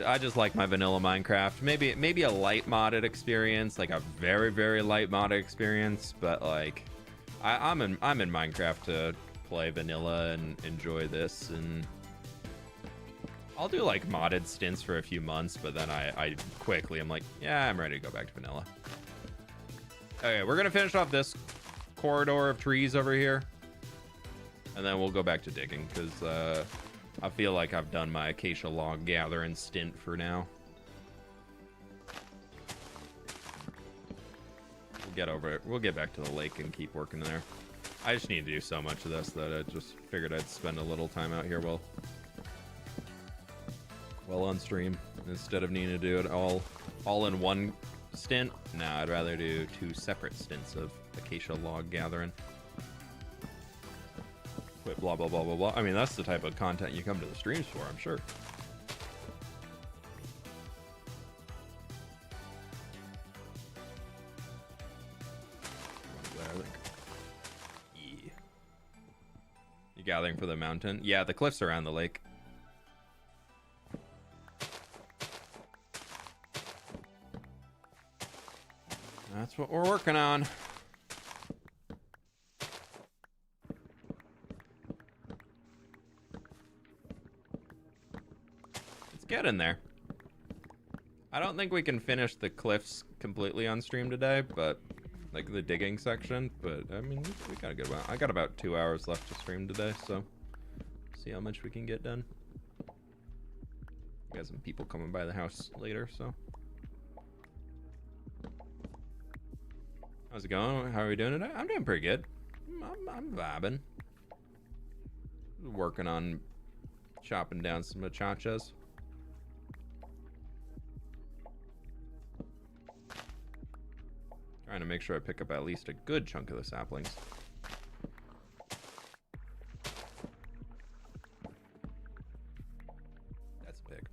I just like my vanilla Minecraft. Maybe a light modded experience, like a very, very light modded experience. But like, I'm in Minecraft to play vanilla and enjoy this, and I'll do like modded stints for a few months. But then I quickly I'm like, yeah, I'm ready to go back to vanilla. Okay, we're gonna finish off this corridor of trees over here, and then we'll go back to digging because I feel like I've done my acacia log gathering stint for now. We'll get over it. We'll get back to the lake and keep working there. I just need to do so much of this that I just figured I'd spend a little time out here while on stream instead of needing to do it all in one stint. Nah, I'd rather do 2 separate stints of acacia log gathering. Wait, blah, blah, blah, blah, blah. I mean, that's the type of content you come to the streams for, I'm sure. Yeah. You gathering for the mountain? Yeah, the cliffs around the lake. That's what we're working on. Get in there. I don't think we can finish the cliffs completely on stream today, but like the digging section, but I mean, we got a good amount. I got about 2 hours left to stream today, so see how much we can get done. Got some people coming by the house later, so. How's it going? How are we doing today? I'm doing pretty good. I'm vibing. Working on chopping down some muchachas. Trying to make sure I pick up at least a good chunk of the saplings. That's a pig.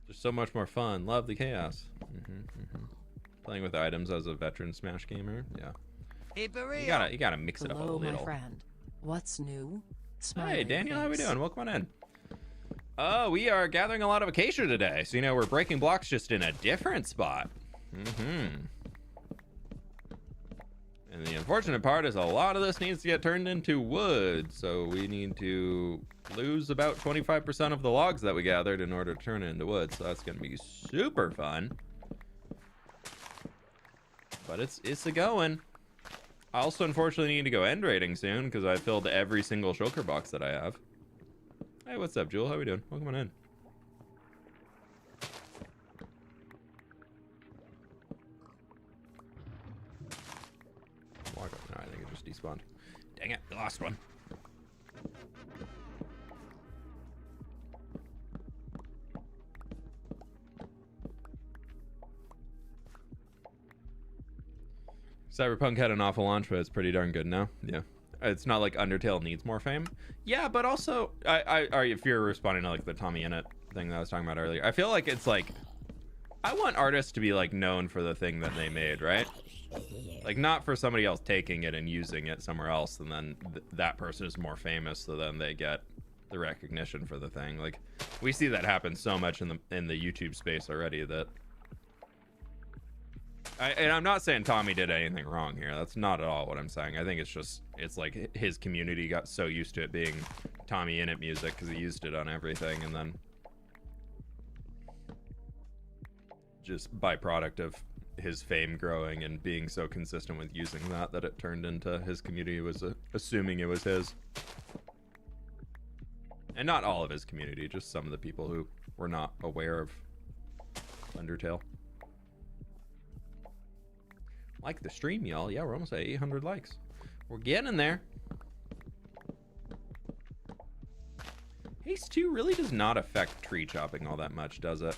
Just so much more fun. Love the chaos. Playing with items as a veteran Smash gamer. Yeah. You gotta mix it up a Hello, little. my friend. What's new? Hey, Daniel, how we doing? Welcome on in. We are gathering a lot of Acacia today. So, you know, we're breaking blocks just in a different spot. And the unfortunate part is a lot of this needs to get turned into wood. So we need to lose about 25% of the logs that we gathered in order to turn it into wood. So that's going to be super fun. But it's a going. I also unfortunately need to go end raiding soon because I filled every single shulker box that I have. Hey, what's up, Jewel? How we doing? Welcome on in. No, I think it just despawned. Dang it, the last one. Cyberpunk had an awful launch, but it's pretty darn good now. Yeah. It's not like Undertale needs more fame. Yeah, but also, if you're responding to like the Tommy Innit thing that I was talking about earlier, I feel like it's like, I want artists to be like known for the thing that they made, right? Like not for somebody else taking it and using it somewhere else, and then that person is more famous, so then they get the recognition for the thing. Like we see that happen so much in the YouTube space already that. And I'm not saying Tommy did anything wrong here. That's not at all what I'm saying. I think it's like his community got so used to it being Tommy Innit music because he used it on everything, and then just byproduct of his fame growing and being so consistent with using that it turned into his community was assuming it was his. And not all of his community, just some of the people who were not aware of Undertale. Like the stream, y'all. Yeah, we're almost at 800 likes. We're getting there. Haste 2 really does not affect tree chopping all that much, does it?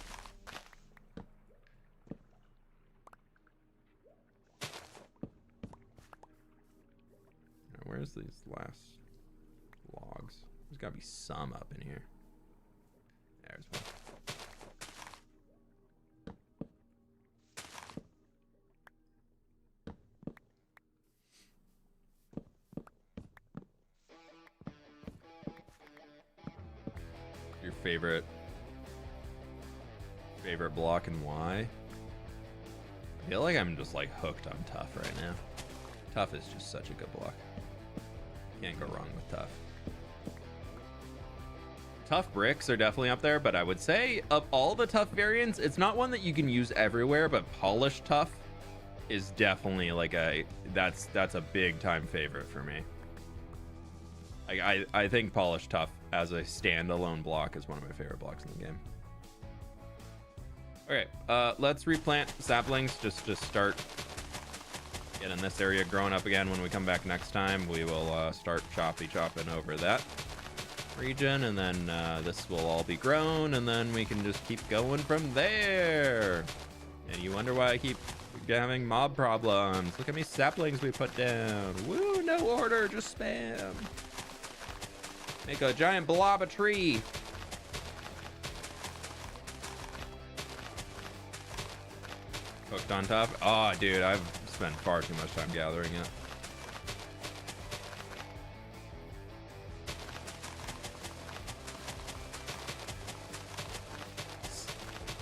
Where's these last logs? There's gotta be some up in here. There's one. Your favorite block and why? I feel like I'm just like hooked on Tough right now. Tough is just such a good block. Can't go wrong with Tough. Tough bricks are definitely up there, but I would say of all the Tough variants, it's not one that you can use everywhere, but polished Tough is definitely like that's a big time favorite for me. I think polished Tough as a standalone block is one of my favorite blocks in the game. Okay, let's replant saplings just to start getting this area growing up again. When we come back next time, we will start chopping over that region, and then this will all be grown, and then we can just keep going from there. And you wonder why I keep having mob problems. Look how many saplings we put down. Woo, no order, just spam. Make a giant blob of tree. Hooked on top. Oh, dude, I've spent far too much time gathering it.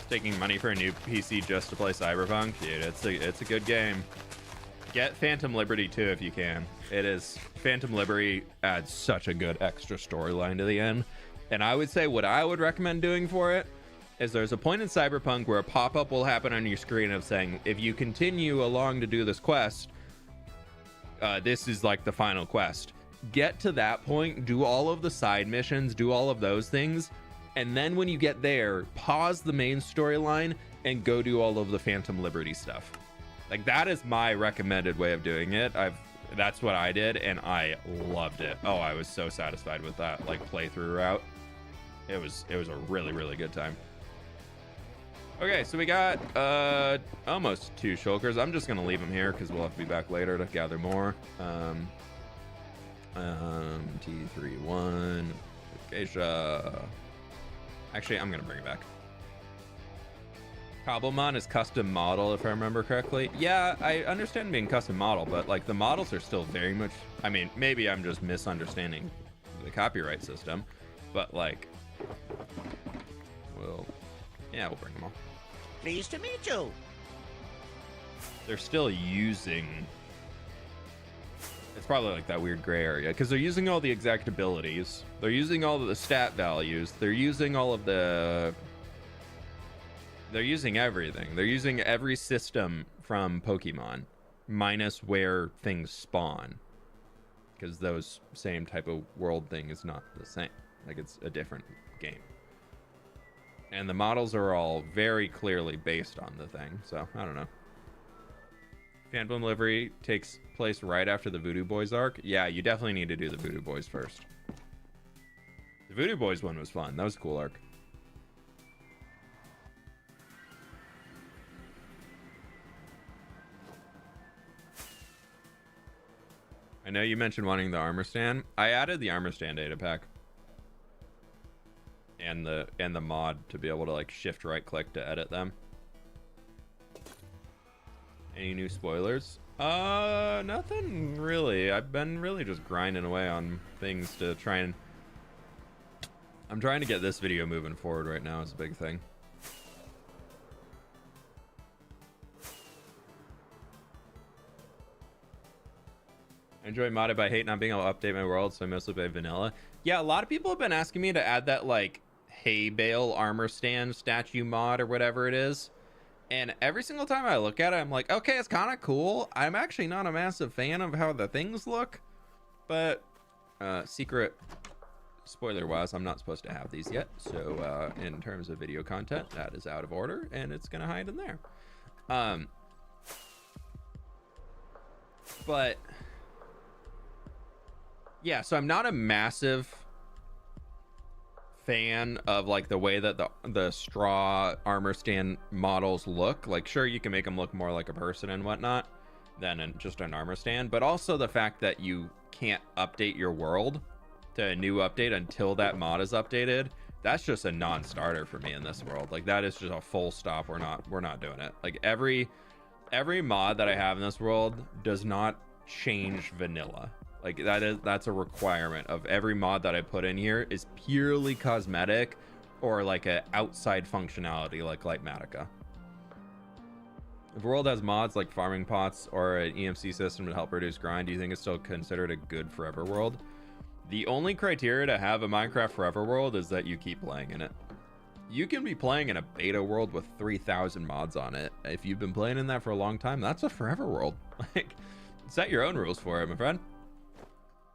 Taking money for a new PC just to play Cyberpunk, dude, it's a good game. Get Phantom Liberty too if you can. It is, Phantom Liberty adds such a good extra storyline to the end. And I would say what I would recommend doing for it is there's a point in Cyberpunk where a pop-up will happen on your screen of saying, if you continue along to do this quest, this is like the final quest. Get to that point, do all of the side missions, do all of those things, and then when you get there, pause the main storyline and go do all of the Phantom Liberty stuff. Like, that is my recommended way of doing it. That's what I did, and I loved it. Oh, I was so satisfied with that, like, playthrough route. It was a really good time. Okay, so we got almost 2 shulkers. I'm just gonna leave them here because we'll have to be back later to gather more. T31 Acacia. Actually, I'm gonna bring it back. Cobblemon is custom model, if I remember correctly. Yeah, I understand being custom model, but like the models are still very much, I mean, maybe I'm just misunderstanding the copyright system, but like, well, yeah, we'll bring them all. Pleased to meet you. They're still using, it's probably like that weird gray area because they're using all the exact abilities, they're using all of the stat values, they're using all of the, they're using everything. They're using every system from Pokemon minus where things spawn, because those same type of world thing is not the same. Like, it's a different game. And the models are all very clearly based on the thing, so I don't know. Phantom Livery takes place right after the Voodoo Boys arc. Yeah, you definitely need to do the Voodoo Boys first. The Voodoo Boys one was fun. That was a cool arc. I know you mentioned wanting the armor stand. I added the armor stand data pack. And the mod to be able to like shift right click to edit them. Any new spoilers? Nothing really. I've been really just grinding away on things to try and, I'm trying to get this video moving forward right now. It's a big thing. I enjoy modded, but I hate not being able to update my world, so I mostly play vanilla. Yeah, a lot of people have been asking me to add that like hay bale armor stand statue mod or whatever it is. And every single time I look at it, I'm like, okay, it's kind of cool. I'm actually not a massive fan of how the things look, but secret spoiler wise, I'm not supposed to have these yet. So in terms of video content, that is out of order and it's gonna hide in there. But yeah, so I'm not a massive fan of like the way that the straw armor stand models look. Like, sure, you can make them look more like a person and whatnot than just an armor stand, but also the fact that you can't update your world to a new update until that mod is updated. That's just a non-starter for me in this world. Like, that is just a full stop. We're not doing it. Like, every mod that I have in this world does not change vanilla. Like, that's a requirement of every mod that I put in here is purely cosmetic or like a outside functionality like Lightmatica. If a world has mods like farming pots or an EMC system to help reduce grind, do you think it's still considered a good forever world? The only criteria to have a Minecraft forever world is that you keep playing in it. You can be playing in a beta world with 3,000 mods on it. If you've been playing in that for a long time, that's a forever world. Like, set your own rules for it, my friend.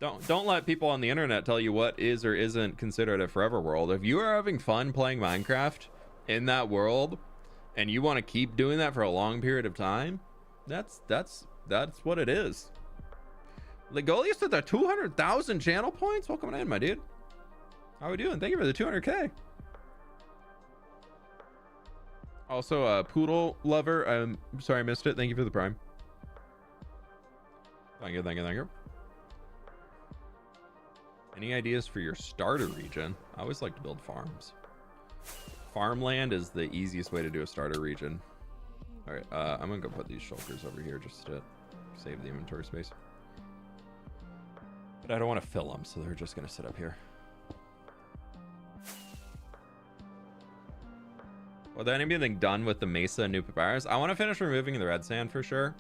Don't let people on the internet tell you what is or isn't considered a forever world. If you are having fun playing Minecraft in that world and you want to keep doing that for a long period of time, that's what it is. Legolius at the 200,000 channel points. Welcome in, my dude. How we doing? Thank you for the 200k. Also, Poodle Lover, I'm sorry I missed it. Thank you for the prime. Thank you. Any ideas for your starter region? I always like to build farms. Farmland is the easiest way to do a starter region. All right, I'm gonna go put these shulkers over here just to save the inventory space. But I don't want to fill them, so they're just gonna sit up here. Was there anything done with the Mesa and New Papyrus? I want to finish removing the red sand for sure.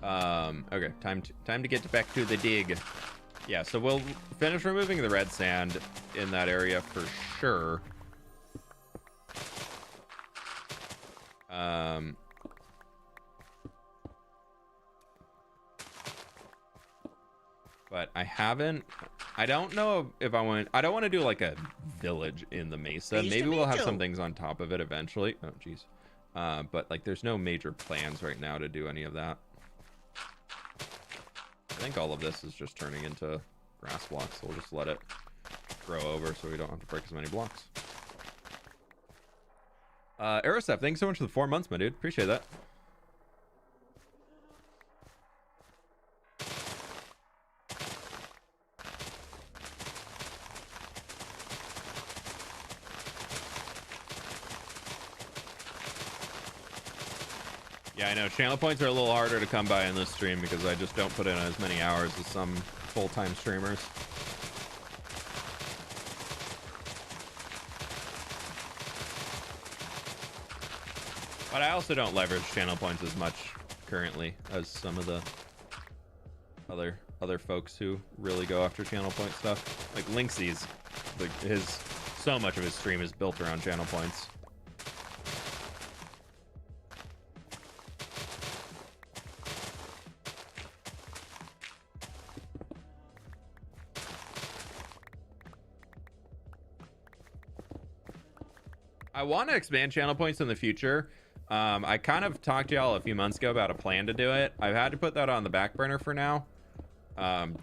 Okay, time to get back to the dig. Yeah, so we'll finish removing the red sand in that area for sure. But I don't know if I don't want to do like a village in the Mesa. Maybe we'll have some things on top of it eventually. Oh, geez. But like there's no major plans right now to do any of that. I think all of this is just turning into grass blocks, so we'll just let it grow over so we don't have to break as many blocks. Aerostep, thanks so much for the 4 months, my dude. Appreciate that. Yeah, I know. Channel points are a little harder to come by in this stream because I just don't put in as many hours as some full-time streamers. But I also don't leverage channel points as much currently as some of the other folks who really go after channel point stuff. Like Linksy's, so much of his stream is built around channel points. I want to expand channel points in the future. I kind of talked to y'all a few months ago about a plan to do it. I've had to put that on the back burner for now,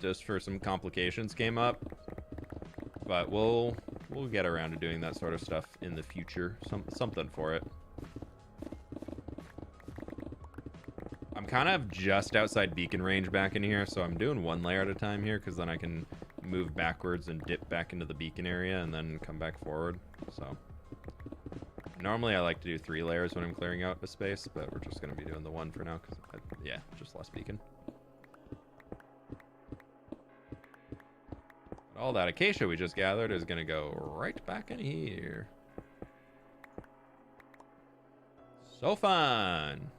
just for some complications came up. But we'll get around to doing that sort of stuff in the future. Something for it. I'm kind of just outside beacon range back in here, so I'm doing 1 layer at a time here because then I can move backwards and dip back into the beacon area and then come back forward. So normally I like to do 3 layers when I'm clearing out a space, but we're just going to be doing the 1 for now because, yeah, just less beacon. But all that acacia we just gathered is going to go right back in here. So fun.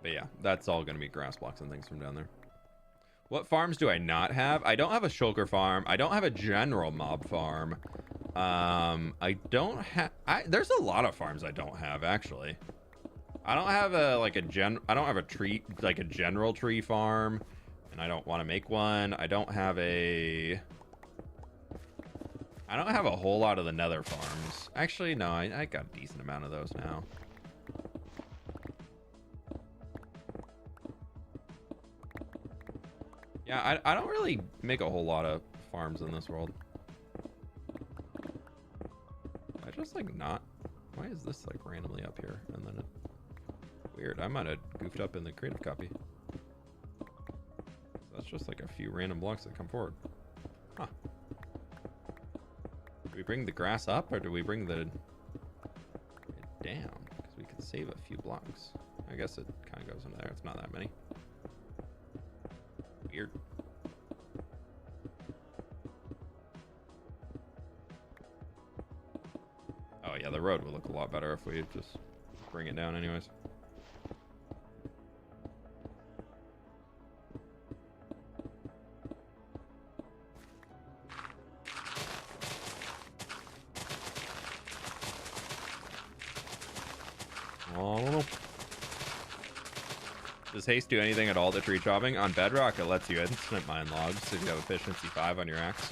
But yeah, that's all going to be grass blocks and things from down there. What farms do I not have? I don't have a shulker farm. I don't have a general mob farm. I don't have... There's a lot of farms I don't have, actually. I don't have I don't have a tree, like a general tree farm, and I don't want to make one. I don't have a whole lot of the nether farms. Actually, no, I got a decent amount of those now. Yeah, I don't really make a whole lot of farms in this world. I just like not... Why is this like randomly up here? And then it... Weird, I might have goofed up in the creative copy. That's just like a few random blocks that come forward. Huh. Do we bring the grass up or do we bring it down? Because we could save a few blocks. I guess it kind of goes into there. It's not that many. Weird. Oh yeah, the road would look a lot better if we just bring it down anyways. I don't know. Does haste do anything at all to tree chopping? On Bedrock, it lets you instant mine logs if you have efficiency 5 on your axe.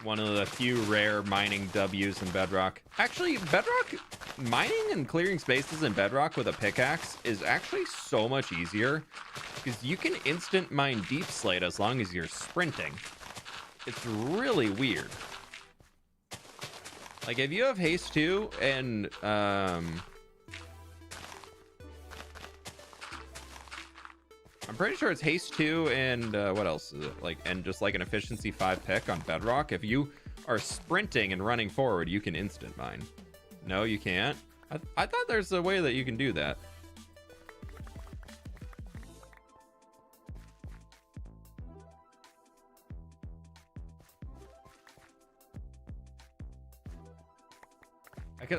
One of the few rare mining W's in Bedrock. Actually, Bedrock, mining and clearing spaces in Bedrock with a pickaxe is actually so much easier because you can instant mine deep slate as long as you're sprinting. It's really weird. Like if you have haste 2 and I'm pretty sure it's haste 2 and what else is it? Like, and just like an efficiency 5 pick on Bedrock. If you are sprinting and running forward, you can instant mine. No, you can't. I thought there's a way that you can do that.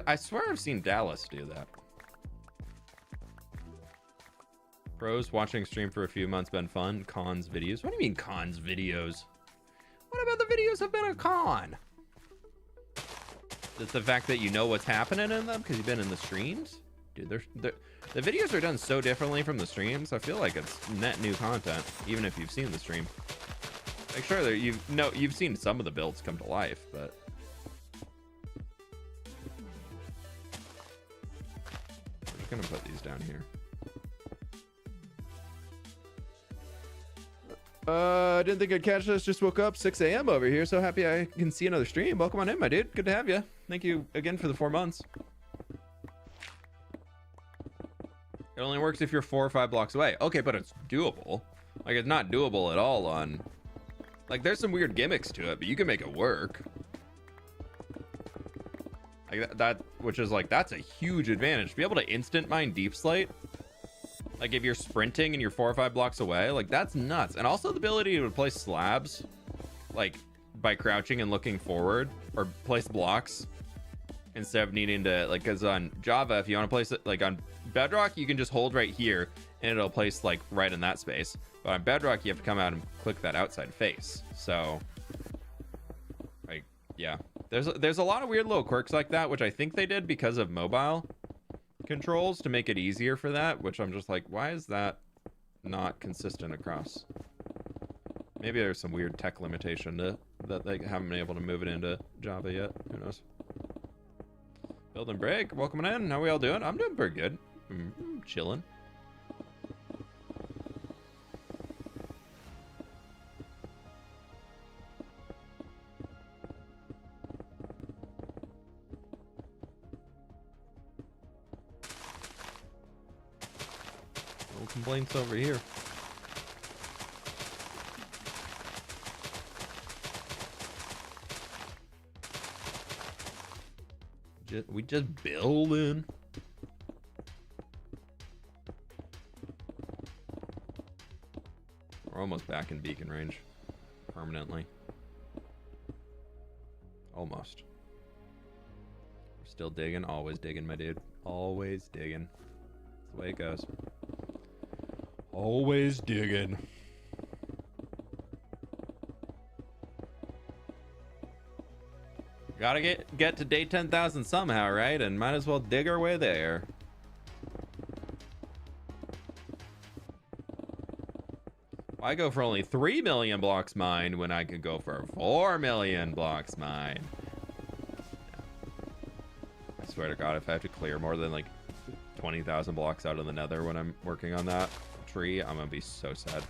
I swear I've seen Dallas do that. Pros, watching stream for a few months been fun. Cons videos. What do you mean cons videos? What about the videos have been a con? Is it the fact that you know what's happening in them because you've been in the streams? Dude, the videos are done so differently from the streams. I feel like it's net new content, even if you've seen the stream. Like sure, you've seen some of the builds come to life, but we're just gonna put these down here. Didn't think I'd catch this. Just woke up 6 a.m. over here. So happy I can see another stream. Welcome on in, my dude. Good to have you. Thank you again for the 4 months. It only works if you're 4 or 5 blocks away. Okay, but it's doable. Like, it's not doable at all on... Like, there's some weird gimmicks to it, but you can make it work. Like, that which is, like, that's a huge advantage. To be able to instant mine deep slate, like, if you're sprinting and you're 4 or 5 blocks away, like, that's nuts. And also the ability to place slabs, like, by crouching and looking forward, or place blocks instead of needing to, like, because on Java, if you want to place it, like, on Bedrock, you can just hold right here and it'll place like right in that space. But on Bedrock, you have to come out and click that outside face. So, like, yeah, there's a lot of weird little quirks like that, which I think they did because of mobile controls to make it easier for that. Which I'm just like, why is that not consistent across? Maybe there's some weird tech limitation that they haven't been able to move it into Java yet. Who knows? Build and break, welcome in. How we all doing? I'm doing pretty good. I'm chilling. No complaints over here. We just building. We're almost back in beacon range permanently. Almost. We're still digging, always digging, my dude. Always digging. That's the way it goes. Always digging. Gotta get to day 10,000 somehow, right? And might as well dig our way there. Why go for only 3 million blocks mined when I could go for 4 million blocks mined? I swear to God, if I have to clear more than like 20,000 blocks out of the nether when I'm working on that tree, I'm gonna be so sad.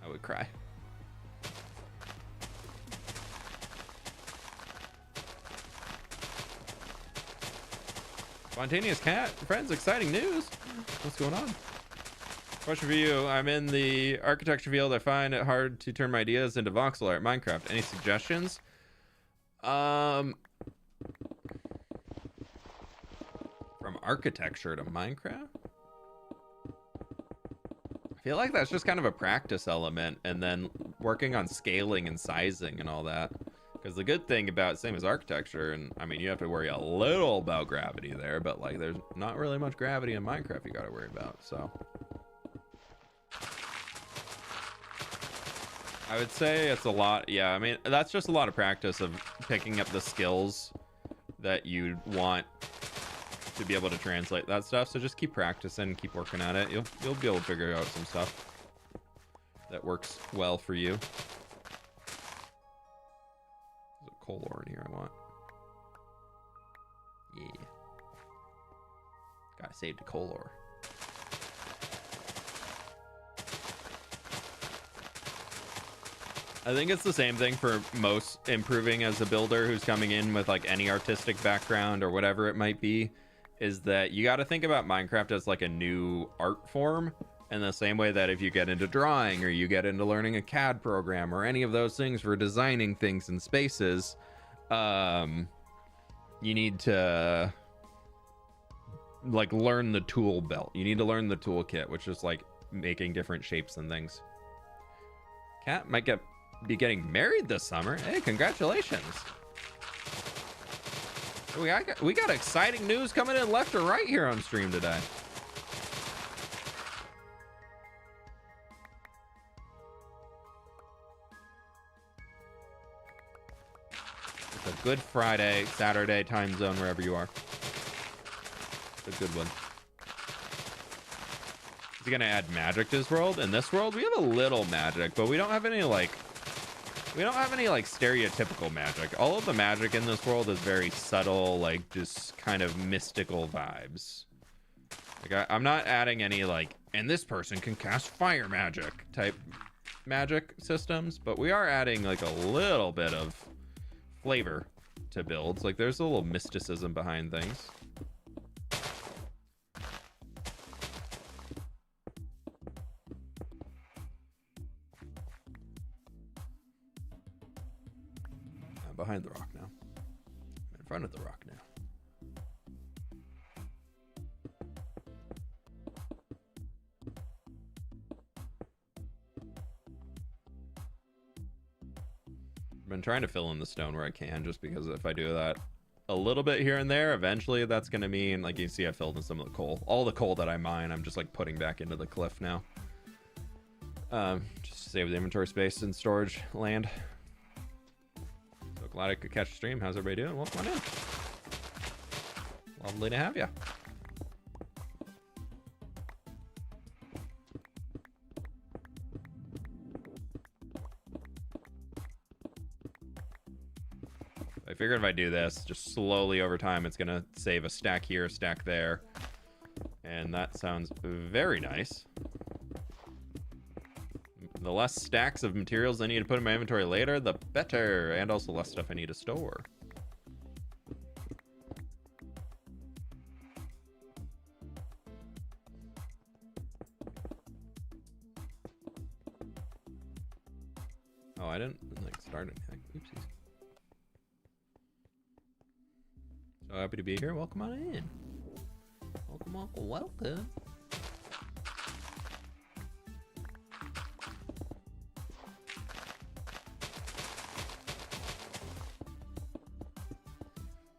I would cry. Spontaneous cat, friends, exciting news. What's going on? Question for you. I'm in the architecture field. I find it hard to turn my ideas into voxel art Minecraft. Any suggestions? From architecture to Minecraft? I feel like that's just kind of a practice element, and then working on scaling and sizing and all that. Because the good thing about, same as architecture, and I mean, you have to worry a little about gravity there, but like there's not really much gravity in Minecraft you got to worry about, so. I would say it's a lot, yeah, I mean, that's just a lot of practice of picking up the skills that you want to be able to translate that stuff, so just keep practicing, keep working at it. You'll be able to figure out some stuff that works well for you. Coal ore in here I want. Yeah. Gotta save the coal ore. I think it's the same thing for most improving as a builder who's coming in with like any artistic background or whatever it might be, is that you got to think about Minecraft as like a new art form. In the same way that if you get into drawing or you get into learning a CAD program or any of those things for designing things in spaces, you need to like learn the tool belt. You need to learn the toolkit, which is like making different shapes and things. Cat might be getting married this summer. Hey, congratulations. We got exciting news coming in left or right here on stream today. A good Friday, Saturday time zone wherever you are. It's a good one. Is he gonna add magic to this world? In this world, we have a little magic, but we don't have any like stereotypical magic. All of the magic in this world is very subtle, like just kind of mystical vibes. Like I'm not adding any like, and this person can cast fire magic type magic systems, but we are adding like a little bit of flavor to builds. Like there's a little mysticism behind things. I'm behind the rock now. I'm in front of the rock now. I've been trying to fill in the stone where I can, just because if I do that a little bit here and there, eventually that's going to mean, like you see, I filled in some of the coal. All the coal that I mine, I'm just like putting back into the cliff now. Just to save the inventory space and storage land. So glad I could catch the stream. How's everybody doing? Welcome on in. Lovely to have you. I figured if I do this just slowly over time, it's gonna save a stack here, a stack there, and that sounds very nice. The less stacks of materials I need to put in my inventory later, the better, and also less stuff I need to store. Oh, I didn't like start anything. Oopsies. So happy to be here. Welcome on in. Welcome, welcome, welcome.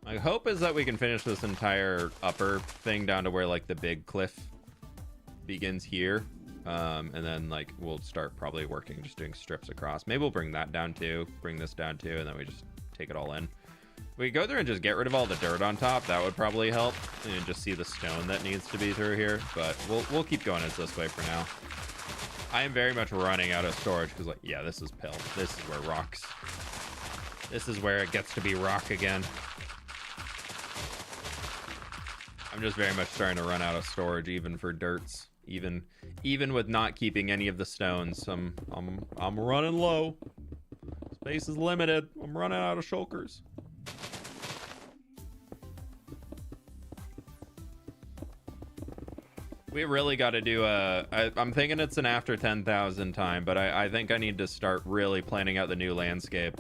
My hope is that we can finish this entire upper thing down to where like the big cliff begins here. And then like we'll start probably working just doing strips across. Maybe we'll bring that down too, bring this down too, and then we just take it all in. We go through and just get rid of all the dirt on top. That would probably help. And just see the stone that needs to be through here. But we'll keep going as this way for now. I am very much running out of storage because, like, yeah, this is pill. This is where rocks. This is where it gets to be rock again. I'm just very much starting to run out of storage, even for dirts. Even with not keeping any of the stones, I'm running low. Space is limited. I'm running out of shulkers. We really got to do I'm thinking it's an after 10,000 time, but I think I need to start really planning out the new landscape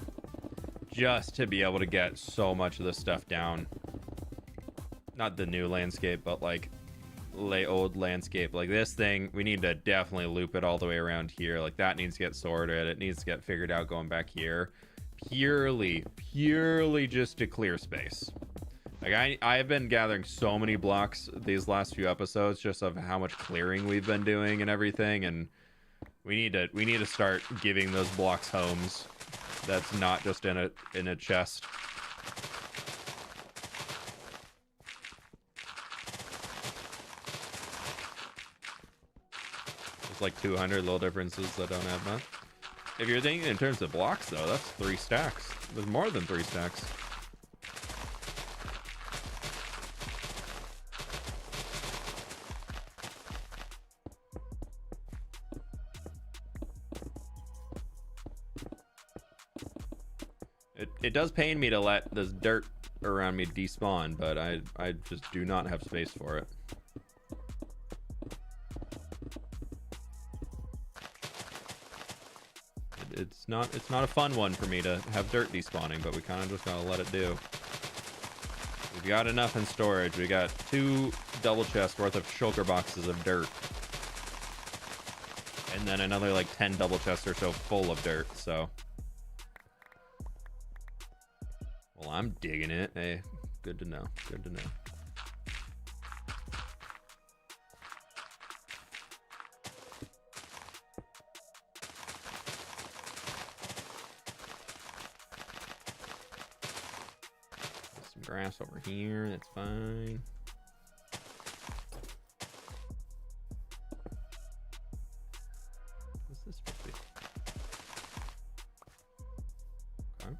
just to be able to get so much of this stuff down. Not the new landscape, but like old landscape. Like this thing, we need to definitely loop it all the way around here. Like that needs to get sorted. It needs to get figured out going back here. Purely just to clear space. Like I've been gathering so many blocks these last few episodes just of how much clearing we've been doing and everything, and we need to start giving those blocks homes. That's not just in a chest. There's like 200 little differences that don't add much. If you're thinking in terms of blocks though, that's 3 stacks. There's more than 3 stacks. It does pain me to let this dirt around me despawn, but I just do not have space for it. It's not a fun one for me to have dirt despawning, but we kind of just gotta let it do. We've got enough in storage. We got 2 double chests worth of shulker boxes of dirt. And then another like 10 double chests or so full of dirt, so. Well, I'm digging it. Hey, good to know. Good to know. Some grass over here. That's fine. What's this supposed to be? Okay.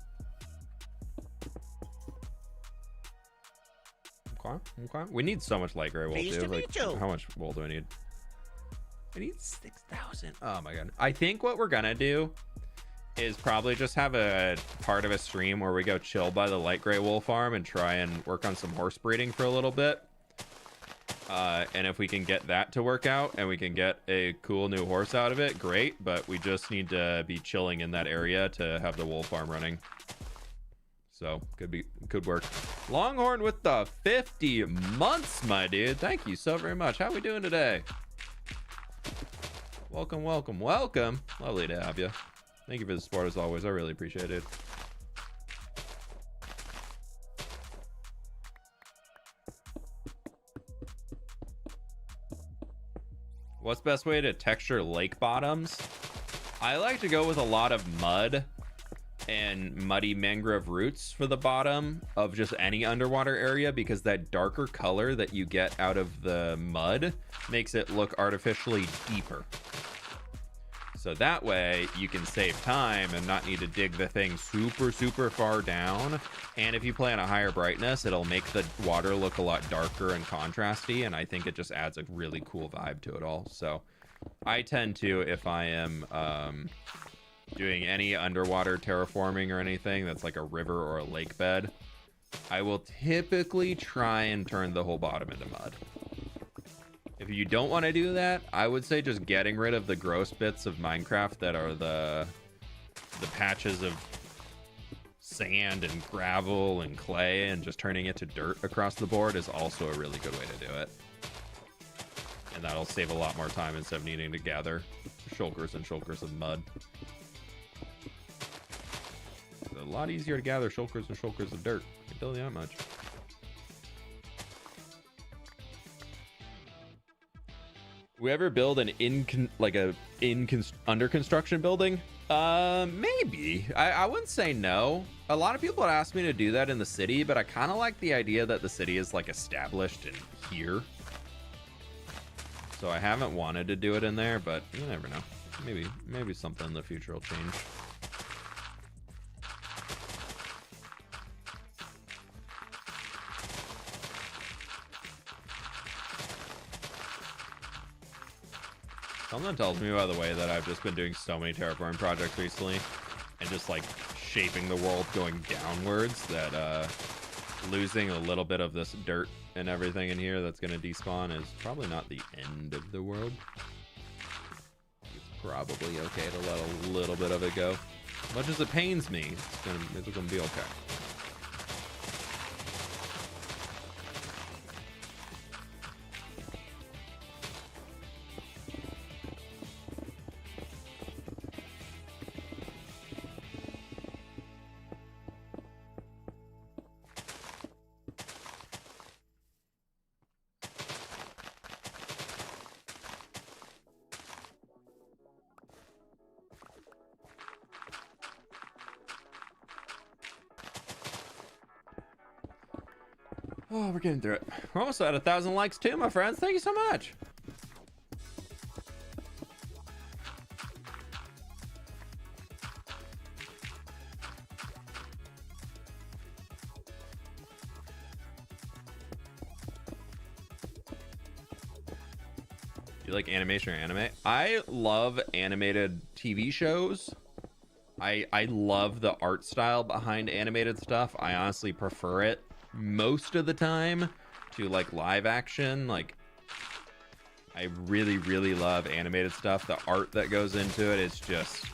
Okay. We need so much light gray wool Pleased too. to meet you. How much wool do I need? I need 6,000. Oh my god. I think what we're gonna do is probably just have a part of a stream where we go chill by the light gray wool farm and try and work on some horse breeding for a little bit. And if we can get that to work out and we can get a cool new horse out of it, great. But we just need to be chilling in that area to have the wool farm running. So could work. Longhorn with the 50 months, my dude. Thank you so very much. How we doing today? Welcome. Lovely to have you. Thank you for the support as always. I really appreciate it. What's the best way to texture lake bottoms? I like to go with a lot of mud and muddy mangrove roots for the bottom of just any underwater area, because that darker color that you get out of the mud makes it look artificially deeper. So that way you can save time and not need to dig the thing super far down. And if you play on a higher brightness, it'll make the water look a lot darker and contrasty, and I think it just adds a really cool vibe to it all. So I tend to, if I am doing any underwater terraforming or anything that's like a river or a lake bed, I will typically try and turn the whole bottom into mud. If you don't want to do that, I would say just getting rid of the gross bits of Minecraft that are the patches of sand and gravel and clay, and just turning it to dirt across the board is also a really good way to do it. And that'll save a lot more time instead of needing to gather shulkers and shulkers of mud. It's a lot easier to gather shulkers and shulkers of dirt. I can tell you that much. We ever build an under construction building? Maybe. I wouldn't say no. A lot of people ask me to do that in the city, but I kind of like the idea that the city is like established in here. So I haven't wanted to do it in there, but you never know. Maybe something in the future will change. Something tells me, by the way, that I've just been doing so many terraforming projects recently and just like shaping the world going downwards that losing a little bit of this dirt and everything in here that's going to despawn is probably not the end of the world. It's probably okay to let a little bit of it go. As much as it pains me, it's gonna be okay. Oh, we're getting through it. We're almost at 1,000 likes too, my friends. Thank you so much. You like animation or anime? I love animated TV shows. I love the art style behind animated stuff. I honestly prefer it most of the time to like live action. Like, I really love animated stuff. The art that goes into it is just,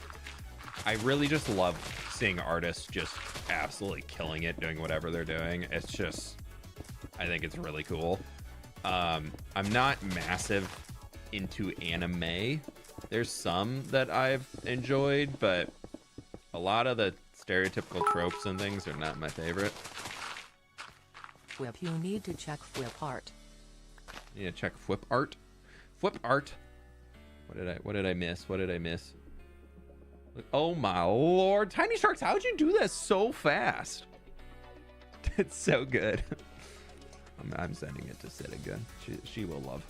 I really just love seeing artists just absolutely killing it doing whatever they're doing. It's just, I think it's really cool. I'm not massive into anime. There's some that I've enjoyed, but a lot of the stereotypical tropes and things are not my favorite. fWhip, you need to check fWhip art. Yeah, check fWhip art. fWhip art. What did I miss? What did I miss? Oh my lord, Tiny Sharks, how'd you do this so fast? It's so good. I'm sending it to Sid again. She will love.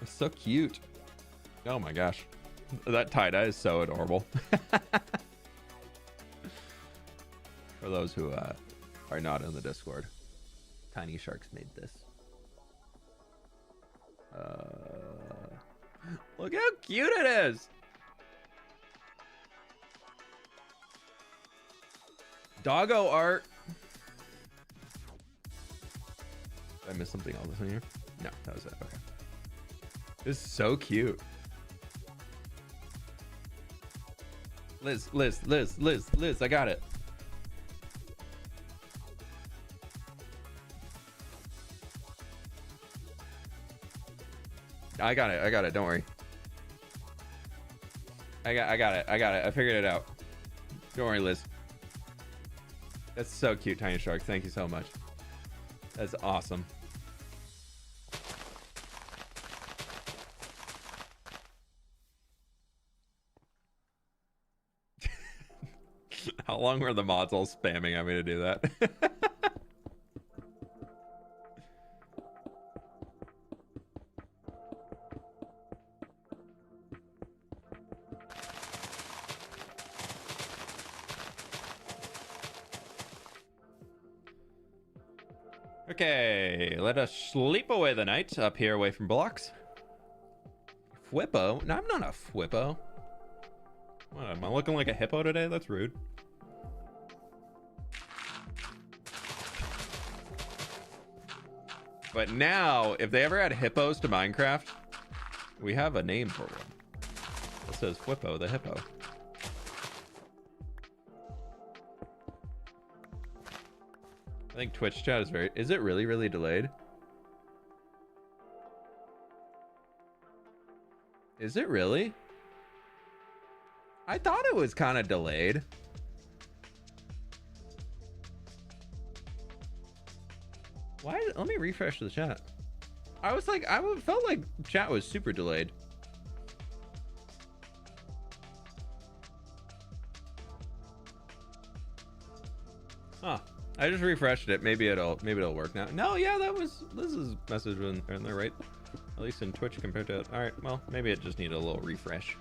It's so cute. Oh my gosh, that tie-dye is so adorable. For those who are not in the Discord, Tiny Sharks made this. Look how cute it is. Doggo art. Did I miss something else in here? No, that was it. Okay. This is so cute. Liz, I got it. I got it. Don't worry. I got it. I figured it out. Don't worry, Liz. That's so cute, Tiny Shark. Thank you so much. That's awesome. How long were the mods all spamming at me to do that? Okay, let us sleep away the night up here away from blocks. fWhippo? No, I'm not a fWhippo. What, am I looking like a hippo today? That's rude. But now, if they ever add hippos to Minecraft, we have a name for one. It says fWhippo the hippo. I think Twitch chat is very... Is it really, really delayed? Is it really? I thought it was kind of delayed. Why? Let me refresh the chat. I was like, I felt like chat was super delayed. Huh. I just refreshed it. Maybe it'll work now. No, yeah, Liz's message was in there, right? At least in Twitch compared to... All right, well, maybe it just needed a little refresh.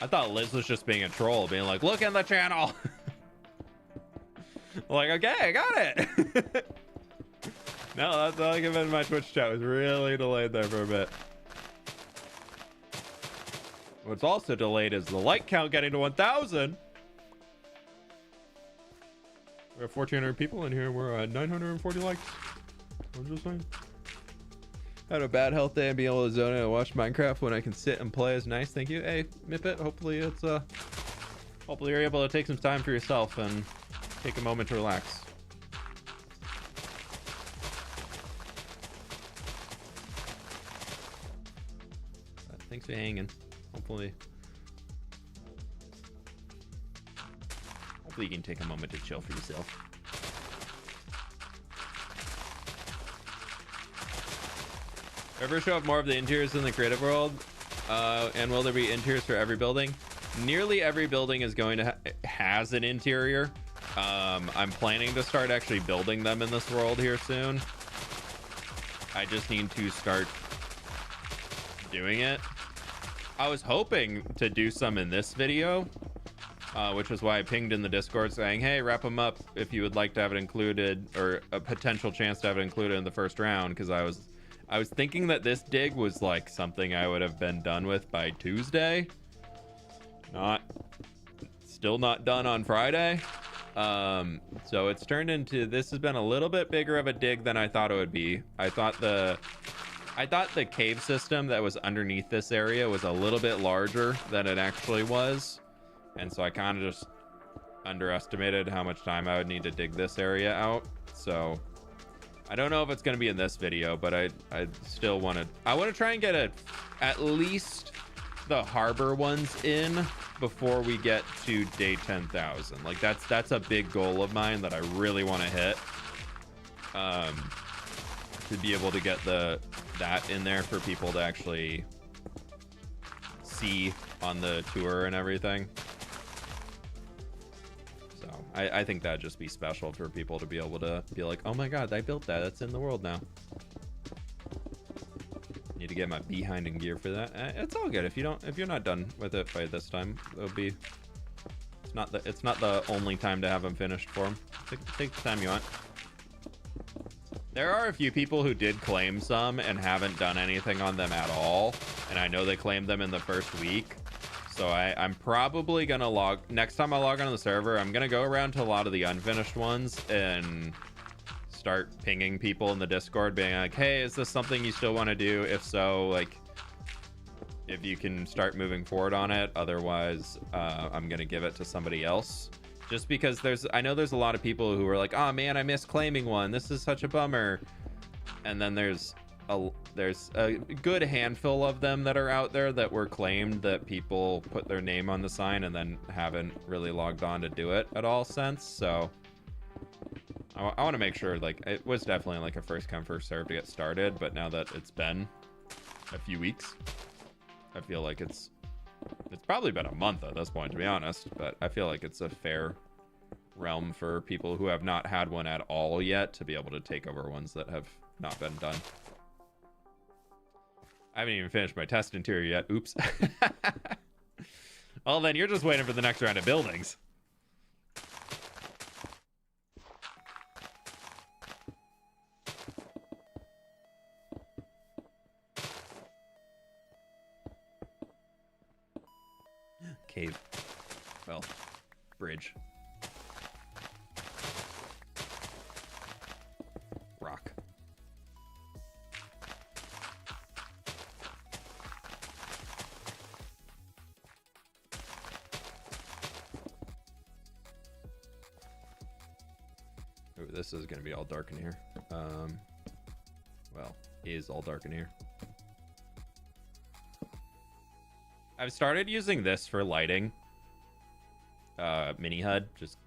I thought Liz was just being a troll, being like, look in the channel. Like, okay, I got it. No, that's all I give in my Twitch chat. Was really delayed there for a bit. What's also delayed is the like count getting to 1,000. We have 1,400 people in here. We're at 940 likes. I'm just saying. Had a bad health day and being able to zone in and watch Minecraft when I can sit and play is nice. Thank you. Hey, Mippet, hopefully it's hopefully you're able to take some time for yourself and take a moment to relax. Thanks for hanging. Hopefully you can take a moment to chill for yourself. Ever show up more of the interiors in the creative world? And will there be interiors for every building? Nearly every building is going to has an interior. I'm planning to start actually building them in this world here soon. I just need to start doing it. I was hoping to do some in this video, which is why I pinged in the Discord saying, hey, wrap them up if you would like to have it included, or a potential chance to have it included in the first round, because I was thinking that this dig was like something I would have been done with by Tuesday. Still not done on Friday. So it's turned into, this has been a little bit bigger of a dig than I thought it would be. I thought the cave system that was underneath this area was a little bit larger than it actually was. And so I kind of just underestimated how much time I would need to dig this area out. So I don't know if it's going to be in this video, but I still want to try and get at least the harbor ones in before we get to day 10,000. Like that's a big goal of mine that I really want to hit. To be able to get that in there for people to actually see on the tour and everything. So I think that'd just be special for people to be able to be like, oh my god, I built that, that's in the world now. Need to get my behind in gear for that. It's all good if you're not done with it by this time. It'll be. It's not the only time to have them finished for them. Take the time you want. There are a few people who did claim some and haven't done anything on them at all, and I know they claimed them in the first week. So I'm probably gonna next time I log on to the server, I'm gonna go around to a lot of the unfinished ones and start pinging people in the Discord, being like, hey, is this something you still want to do? If so, like, if you can start moving forward on it. Otherwise, I'm gonna give it to somebody else. Just because I know there's a lot of people who are like, oh man, I missed claiming one. This is such a bummer. And then there's a good handful of them that are out there that were claimed that people put their name on the sign and then haven't really logged on to do it at all since. So I want to make sure, like, it was definitely like a first come first serve to get started, but now that it's been a few weeks, I feel like it's probably been a month at this point, to be honest, but I feel like it's a fair realm for people who have not had one at all yet to be able to take over ones that have not been done. I haven't even finished my test interior yet. Oops. Well, then you're just waiting for the next round of buildings. Cave. Well, bridge. Rock. Ooh, this is gonna be all dark in here. Well, is all dark in here. I've started using this for lighting, mini HUD, just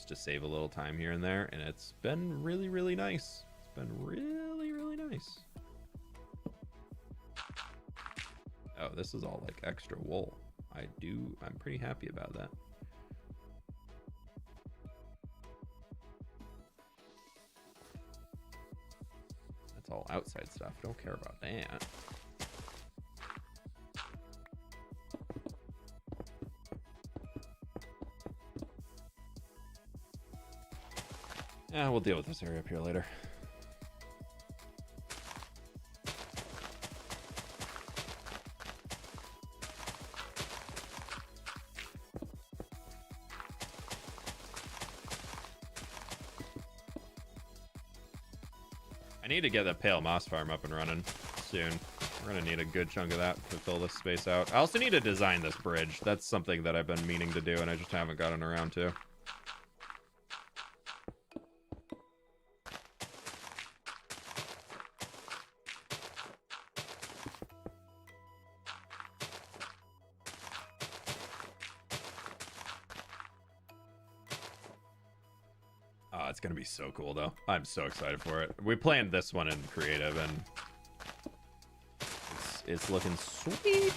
to save a little time here and there, and it's been really, really nice. It's been really, really nice. Oh, this is all like extra wool. I'm pretty happy about that. That's all outside stuff. Don't care about that. Yeah, we'll deal with this area up here later. I need to get that pale moss farm up and running soon. We're gonna need a good chunk of that to fill this space out. I also need to design this bridge. That's something that I've been meaning to do and I just haven't gotten around to. It's gonna be so cool though. I'm so excited for it. We planned this one in creative and it's looking sweet.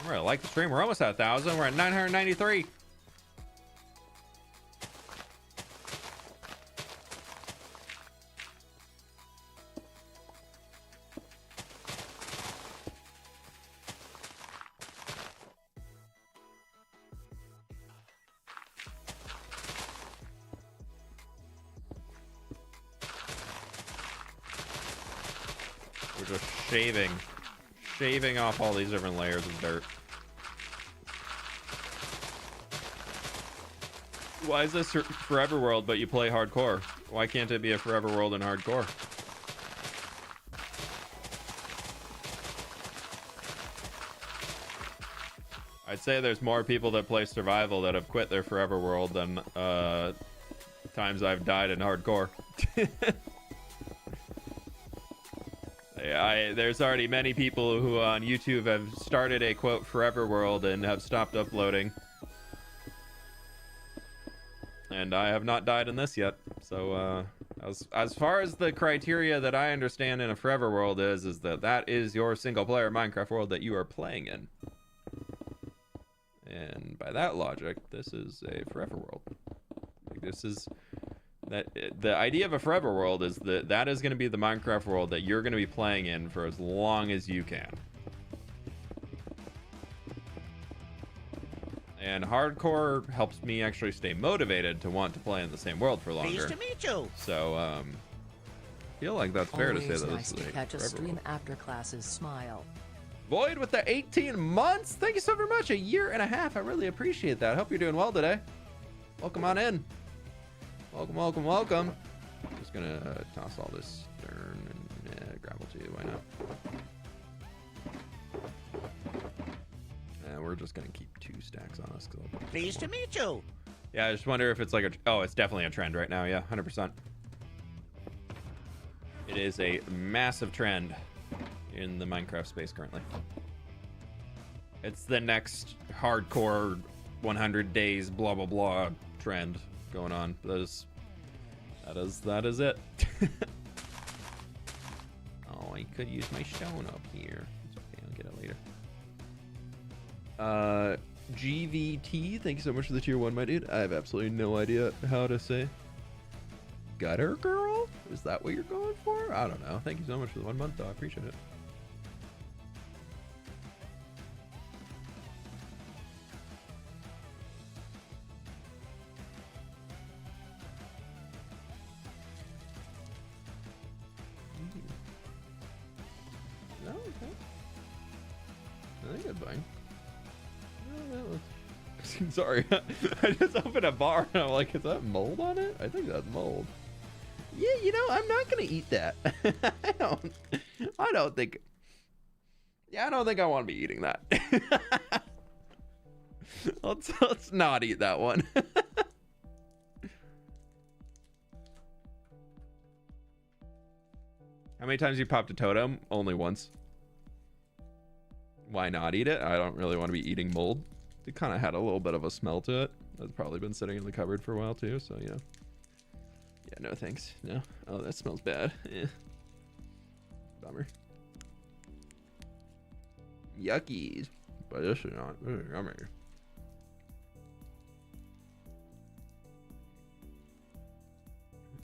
All right, I like the stream. We're almost at 1,000. We're at 993. Shaving off all these different layers of dirt. Why is this Forever World, but you play hardcore? Why can't it be a Forever World in hardcore? I'd say there's more people that play survival that have quit their Forever World than times I've died in hardcore. There's already many people who on YouTube have started a quote Forever World and have stopped uploading. And I have not died in this yet. So as far as the criteria that I understand in a Forever World is that is your single player Minecraft world that you are playing in. And by that logic, this is a Forever World. Like, this is That the idea of a forever world is that is going to be the Minecraft world that you're going to be playing in for as long as you can. And hardcore helps me actually stay motivated to want to play in the same world for longer. Pleased to meet you. So, I feel like that's fair to say that Nice this is to a catch a forever stream world. after classes. Smile. Void with the 18 months. Thank you so very much. A year and a half. I really appreciate that. I hope you're doing well today. Welcome on in. Welcome, welcome, welcome. Just gonna toss all this stern and gravel to you. Why not? And we're just gonna keep 2 stacks on us. Pleased to meet you. Yeah, I just wonder if it's like a... Oh, it's definitely a trend right now. Yeah, 100%. It is a massive trend in the Minecraft space currently. It's the next hardcore 100 days blah blah blah trend going on. That is it. Oh, I could use my stone up here. It's okay, I'll get it later. GVT, thank you so much for the tier 1, my dude. I have absolutely no idea how to say. Gutter girl? Is that what you're going for? I don't know. Thank you so much for the 1 month though. I appreciate it. No, okay. I think it's fine. Sorry, I just opened a bar and I'm like, is that mold on it? I think that's mold. Yeah, you know, I'm not gonna eat that. I don't think I want to be eating that. let's not eat that one. How many times you popped a totem? Only once. Why not eat it? I don't really want to be eating mold. It kind of had a little bit of a smell to it. That's probably been sitting in the cupboard for a while too, so you know. Yeah, no thanks. No. Oh, that smells bad. Yeah. Bummer. Yuckies. But this is not yummy.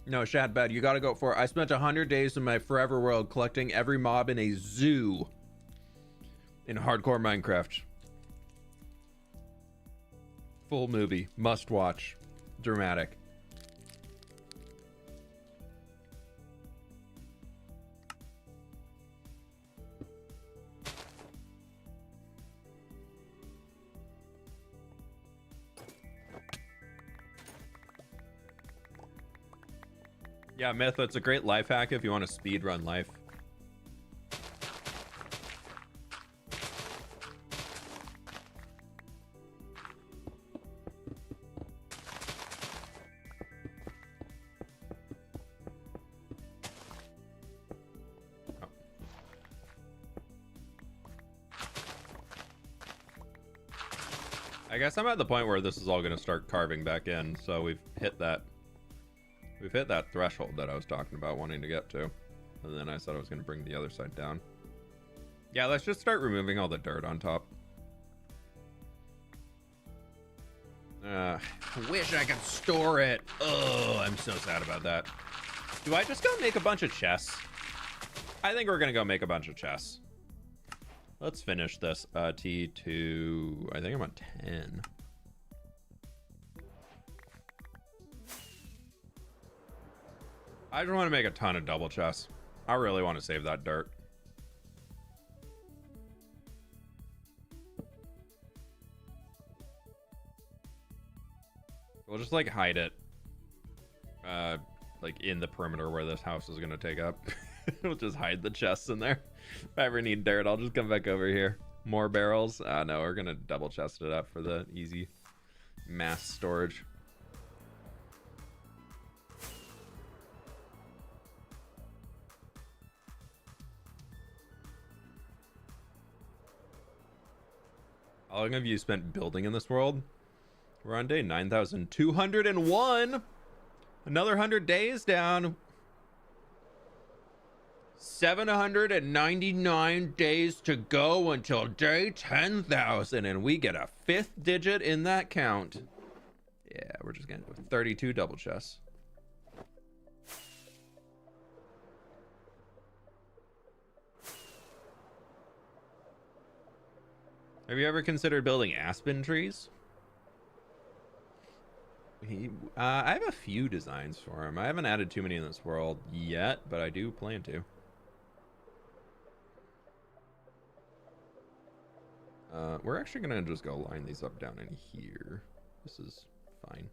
No, Shadbad, you gotta go for it. I spent 100 days in my forever world collecting every mob in a zoo in hardcore Minecraft. Full movie, must watch, dramatic. Yeah, Myth, it's a great life hack if you want to speed run life. I guess I'm at the point where this is all going to start carving back in, so we've hit that threshold that I was talking about wanting to get to. And then I said I was going to bring the other side down. Yeah, let's just start removing all the dirt on top. I wish I could store it. Oh, I'm so sad about that. Do I just go make a bunch of chests? I think we're going to go make a bunch of chests. Let's finish this T2. I think I'm on 10. I just want to make a ton of double chests. I really want to save that dirt. We'll just like hide it like in the perimeter where this house is going to take up. We'll just hide the chests in there. If I ever need dirt, I'll just come back over here. More barrels. No, we're going to double chest it up for the easy mass storage. How long have you spent building in this world? We're on day 9,201. Another 100 days down. 799 days to go until day 10,000, and we get a 5th digit in that count. Yeah, we're just gonna do 32 double chests. Have you ever considered building aspen trees? I have a few designs for him. I haven't added too many in this world yet, but I do plan to. We're actually gonna just go line these up down in here. This is fine.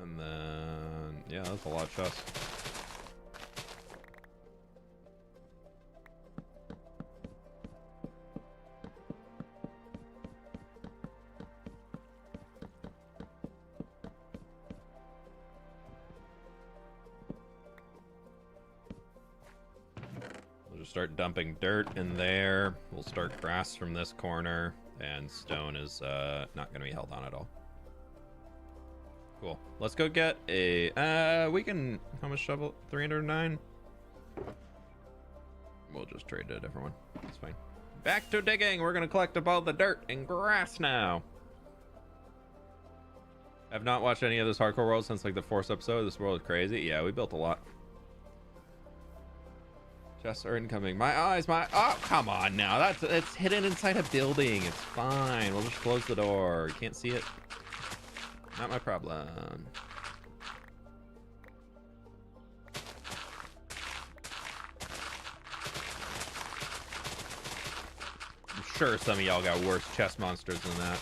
And then, yeah, that's a lot of chests. We'll just start dumping dirt in there. We'll start grass from this corner, and stone is not going to be held on at all. Cool. Let's go get a, we can, how much shovel? 309? We'll just trade to a different one. That's fine. Back to digging. We're going to collect up all the dirt and grass now. I've not watched any of this hardcore world since like the 4th episode. This world is crazy. Yeah, we built a lot. Chests are incoming. My eyes, oh, come on now. It's hidden inside a building. It's fine. We'll just close the door. You can't see it. Not my problem. I'm sure some of y'all got worse chest monsters than that.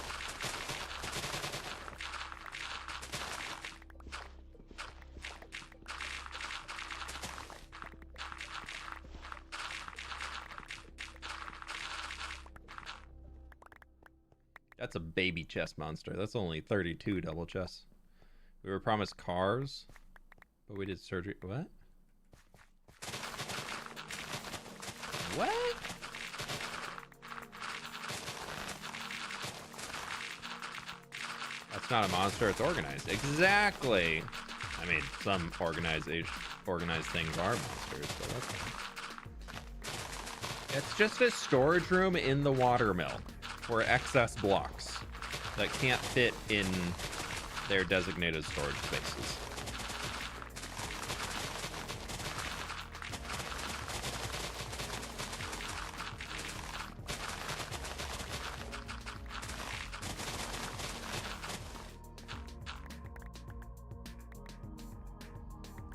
That's a baby chest monster. That's only 32 double chests. We were promised cars, but we did surgery. What? What? That's not a monster. It's organized. Exactly. I mean, some organized things are monsters, but that's fine. It's just a storage room in the watermill for excess blocks that can't fit in their designated storage spaces.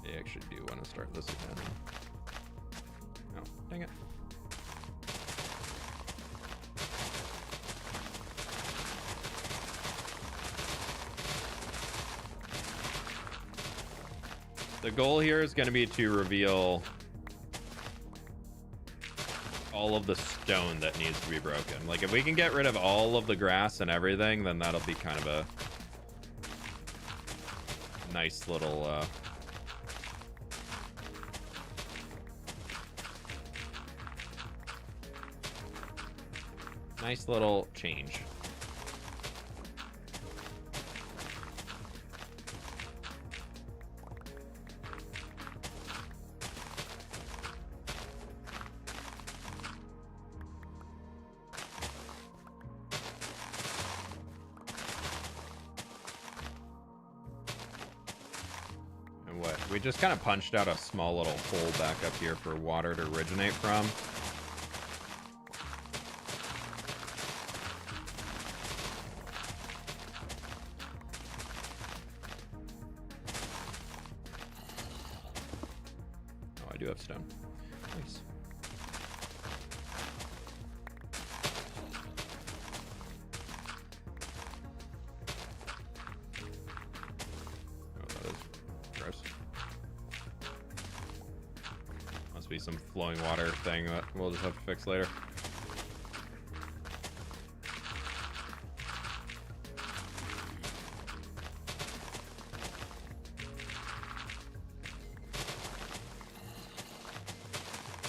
I actually do want to start this again. Oh, dang it. The goal here is going to be to reveal all of the stone that needs to be broken. Like, if we can get rid of all of the grass and everything, then that'll be kind of a nice little nice little change. We just kind of punched out a small little hole back up here for water to originate from. Oh, I do have stone. Nice. Oh, that is gross. Must be some flowing water thing that we'll just have to fix later.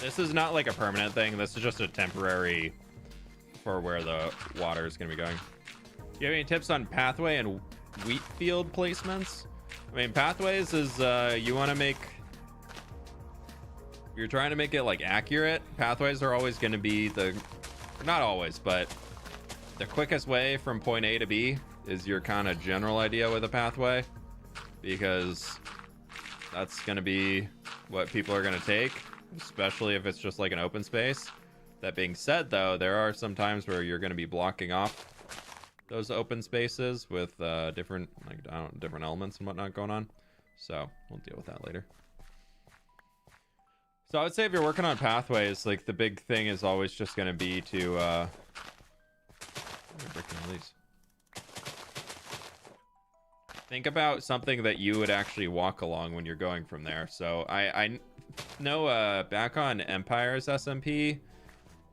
This is not like a permanent thing. This is just a temporary for where the water is going to be going. Do you have any tips on pathway and wheat field placements? I mean, pathways is you want to make, you're trying to make it like accurate. Pathways are always going to be not always, but the quickest way from point A to B is your kind of general idea with a pathway, because that's going to be what people are going to take, especially if it's just like an open space. That being said, though, there are some times where you're going to be blocking off those open spaces with different elements and whatnot going on. So we'll deal with that later. So I would say if you're working on pathways, like the big thing is always just going to be to think about something that you would actually walk along when you're going from there. So I know back on Empire's SMP,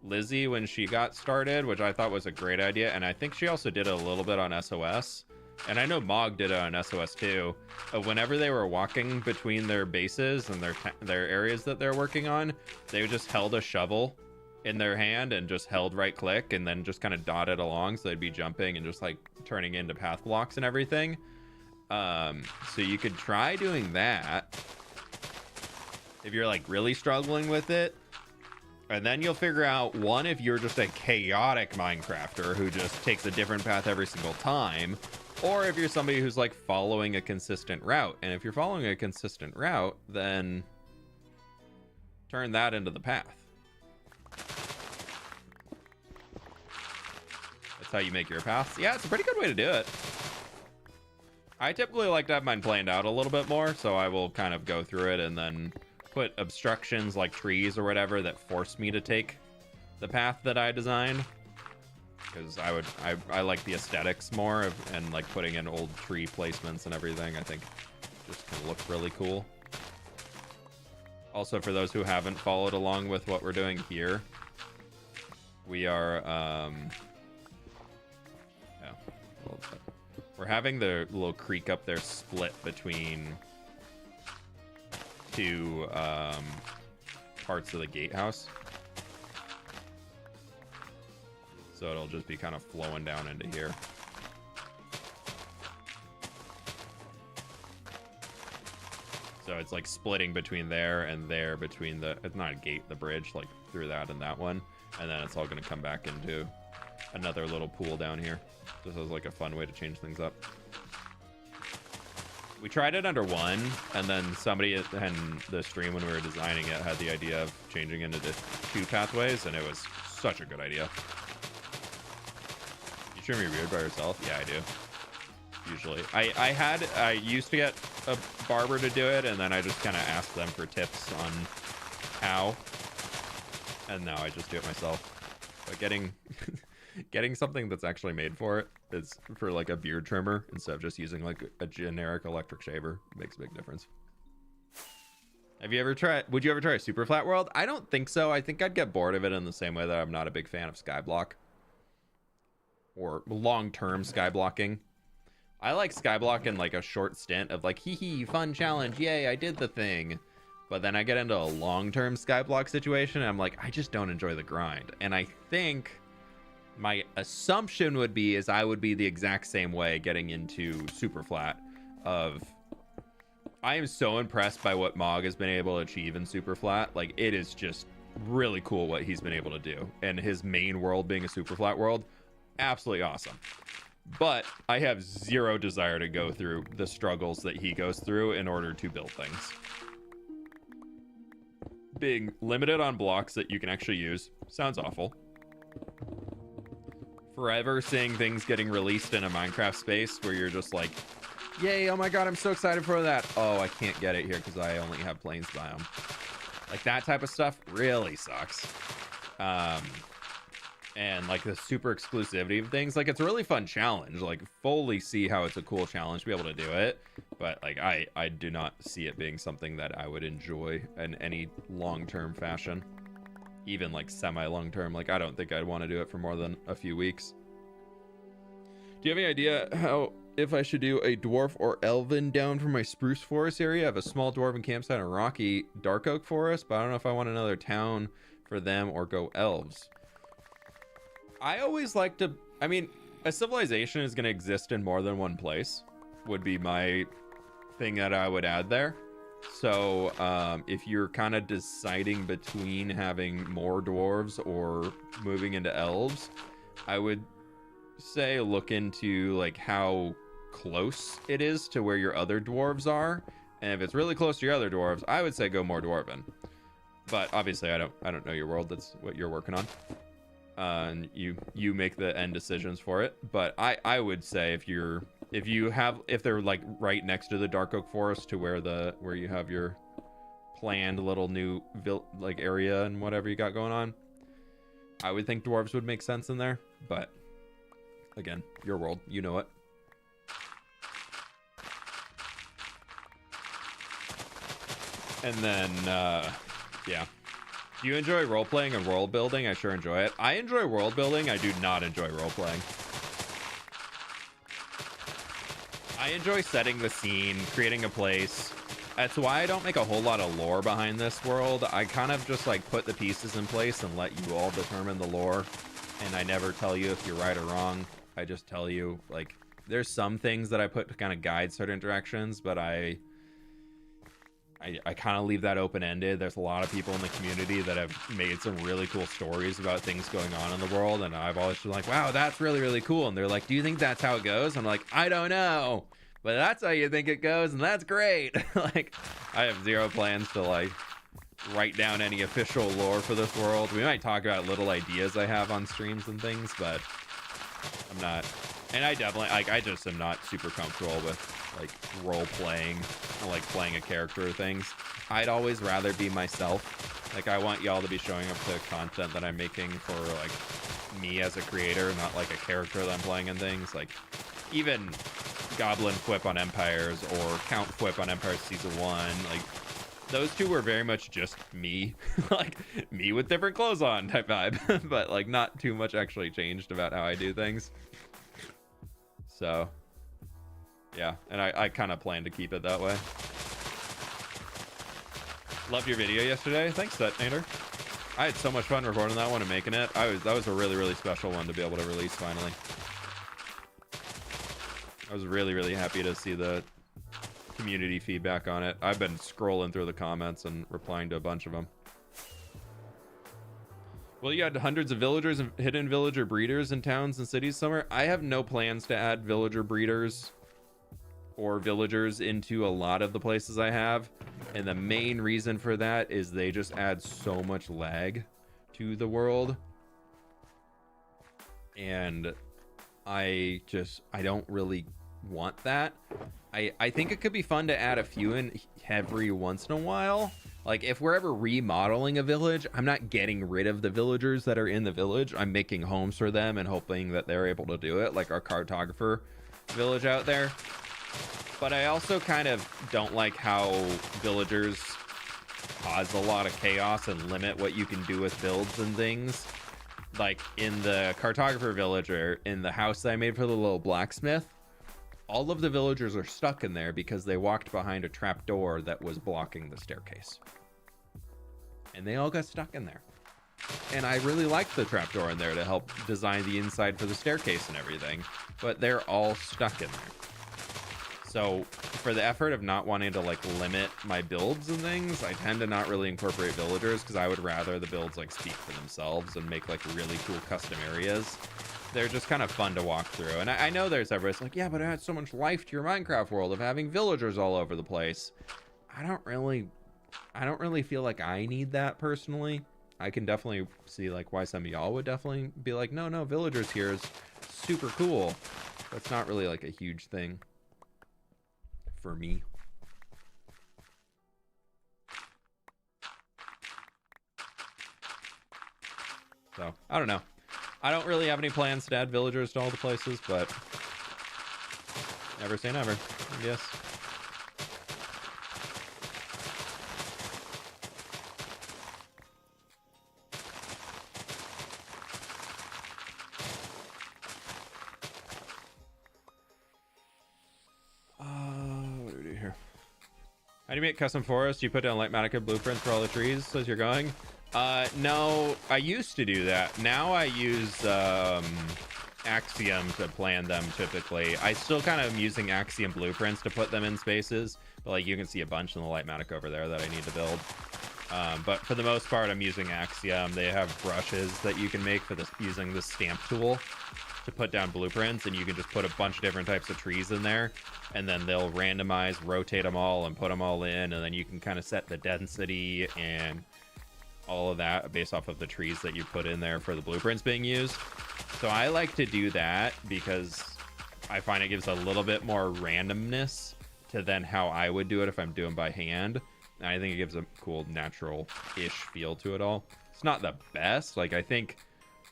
Lizzie, when she got started, which I thought was a great idea, and I think she also did it a little bit on SOS, and I know Mog did it on SOS too. Whenever they were walking between their bases and their areas that they're working on, they just held a shovel in their hand and just held right click and then just kind of dotted along, so they'd be jumping and just like turning into path blocks and everything. So you could try doing that if you're like really struggling with it. And then you'll figure out, one, if you're just a chaotic Minecrafter who just takes a different path every single time, or if you're somebody who's like following a consistent route. And if you're following a consistent route, then turn that into the path. That's how you make your paths. Yeah, it's a pretty good way to do it. I typically like to have mine planned out a little bit more, so I will kind of go through it and then put obstructions like trees or whatever that force me to take the path that I designed, because I like the aesthetics more of, and like putting in old tree placements and everything, I think just can look really cool. Also, for those who haven't followed along with what we're doing here, we are we're having the little creek up there split between two parts of the gatehouse, so it'll just be kind of flowing down into here. So it's like splitting between there and there, between the, it's not a gate, the bridge, like through that and that one, and then it's all going to come back into another little pool down here. This is like a fun way to change things up. We tried it under one, and then somebody in the stream when we were designing it had the idea of changing it into two pathways, and it was such a good idea. You trim your beard by yourself? Yeah, I do. Usually. I used to get a barber to do it, and then I just kind of asked them for tips on how, and now I just do it myself. But getting something that's actually made for it is for like a beard trimmer instead of just using like a generic electric shaver. It makes a big difference. Would you ever try a super flat world? I don't think so. I think I'd get bored of it in the same way that I'm not a big fan of skyblock or long-term skyblocking. I like skyblock in like a short stint of like, hee hee, fun challenge, yay, I did the thing. But then I get into a long-term skyblock situation and I'm like, I just don't enjoy the grind. And I think my assumption would be is I would be the exact same way getting into super flat. I am so impressed by what Mog has been able to achieve in super flat. Like, it is just really cool what he's been able to do, and his main world being a super flat world, absolutely awesome. But I have zero desire to go through the struggles that he goes through in order to build things. Being limited on blocks that you can actually use sounds awful. Forever seeing things getting released in a Minecraft space where you're just like, yay, oh my god, I'm so excited for that. Oh, I can't get it here because I only have plains biome. Like, that type of stuff really sucks. And like the super exclusivity of things, like, it's a really fun challenge. Like, fully see how it's a cool challenge to be able to do it, but like I do not see it being something that I would enjoy in any long-term fashion. Even like semi-long-term, like I don't think I'd want to do it for more than a few weeks. Do you have any idea how, if I should do a dwarf or elven down from my spruce forest area? I have a small dwarven campsite and a rocky dark oak forest, but I don't know if I want another town for them or go elves. I always like to, I mean, a civilization is going to exist in more than one place, would be my thing that I would add there. So if you're kind of deciding between having more dwarves or moving into elves, I would say look into like how close it is to where your other dwarves are. And if it's really close to your other dwarves, I would say go more dwarven. But obviously I don't know your world. That's what you're working on. And you make the end decisions for it. But I would say if they're like right next to the Dark Oak Forest to where you have your planned little new like area and whatever you got going on, I would think dwarves would make sense in there. But again, your world, you know it. And then yeah. Do you enjoy role-playing and world building? I sure enjoy it. I enjoy world building. I do not enjoy role-playing. I enjoy setting the scene, creating a place. That's why I don't make a whole lot of lore behind this world. I kind of just like put the pieces in place and let you all determine the lore. And I never tell you if you're right or wrong. I just tell you, like, there's some things that I put to kind of guide certain directions, but I kind of leave that open-ended. There's a lot of people in the community that have made some really cool stories about things going on in the world, and I've always been like, wow, that's really, really cool. And they're like, do you think that's how it goes? I'm like, I don't know, but that's how you think it goes, and that's great. Like, I have zero plans to like write down any official lore for this world. We might talk about little ideas I have on streams and things, but I'm not. And I definitely, like, I just am not super comfortable with like role playing or like playing a character or things. I'd always rather be myself. Like, I want y'all to be showing up to content that I'm making for like me as a creator, not like a character that I'm playing and things. Like, even Goblin fWhip on Empires or Count fWhip on Empires Season 1, like, those two were very much just me. Like, me with different clothes on type vibe. But like, not too much actually changed about how I do things. So yeah, and I kind of plan to keep it that way. Loved your video yesterday. Thanks, Detonator. I had so much fun recording that one and making it. That was a really, really special one to be able to release finally. I was really, really happy to see the community feedback on it. I've been scrolling through the comments and replying to a bunch of them. Well, you had hundreds of villagers and hidden villager breeders in towns and cities somewhere. I have no plans to add villager breeders or villagers into a lot of the places I have. And the main reason for that is they just add so much lag to the world. And I don't really want that. I think it could be fun to add a few in every once in a while. Like, if we're ever remodeling a village, I'm not getting rid of the villagers that are in the village. I'm making homes for them and hoping that they're able to do it, like our cartographer village out there. But I also kind of don't like how villagers cause a lot of chaos and limit what you can do with builds and things. Like, in the cartographer village, or in the house that I made for the little blacksmith, all of the villagers are stuck in there because they walked behind a trap door that was blocking the staircase. And they all got stuck in there. And I really liked the trapdoor in there to help design the inside for the staircase and everything. But they're all stuck in there. So for the effort of not wanting to like limit my builds and things, I tend to not really incorporate villagers because I would rather the builds like speak for themselves and make like really cool custom areas. They're just kind of fun to walk through. And I know there's everybody's like, yeah, but it adds so much life to your Minecraft world of having villagers all over the place. I don't really feel like I need that personally. I can definitely see like why some of y'all would definitely be like, no, villagers here is super cool. That's not really like a huge thing for me. So I don't know. I don't really have any plans to add villagers to all the places, but never say never, I guess. What do we do here? How do you make custom forests? You put down Lightmatica blueprints for all the trees as you're going? No, I used to do that. Now I use Axiom to plan them typically. I still kind of am using Axiom blueprints to put them in spaces, but like you can see a bunch in the Lightmatic over there that I need to build. But for the most part, I'm using Axiom. They have brushes that you can make for this using the stamp tool to put down blueprints, and you can just put a bunch of different types of trees in there, and then they'll randomize, rotate them all, and put them all in, and then you can kind of set the density and all of that based off of the trees that you put in there for the blueprints being used. So I like to do that because I find it gives a little bit more randomness to then how I would do it if I'm doing by hand. And I think it gives a cool natural-ish feel to it all. It's not the best. Like, I think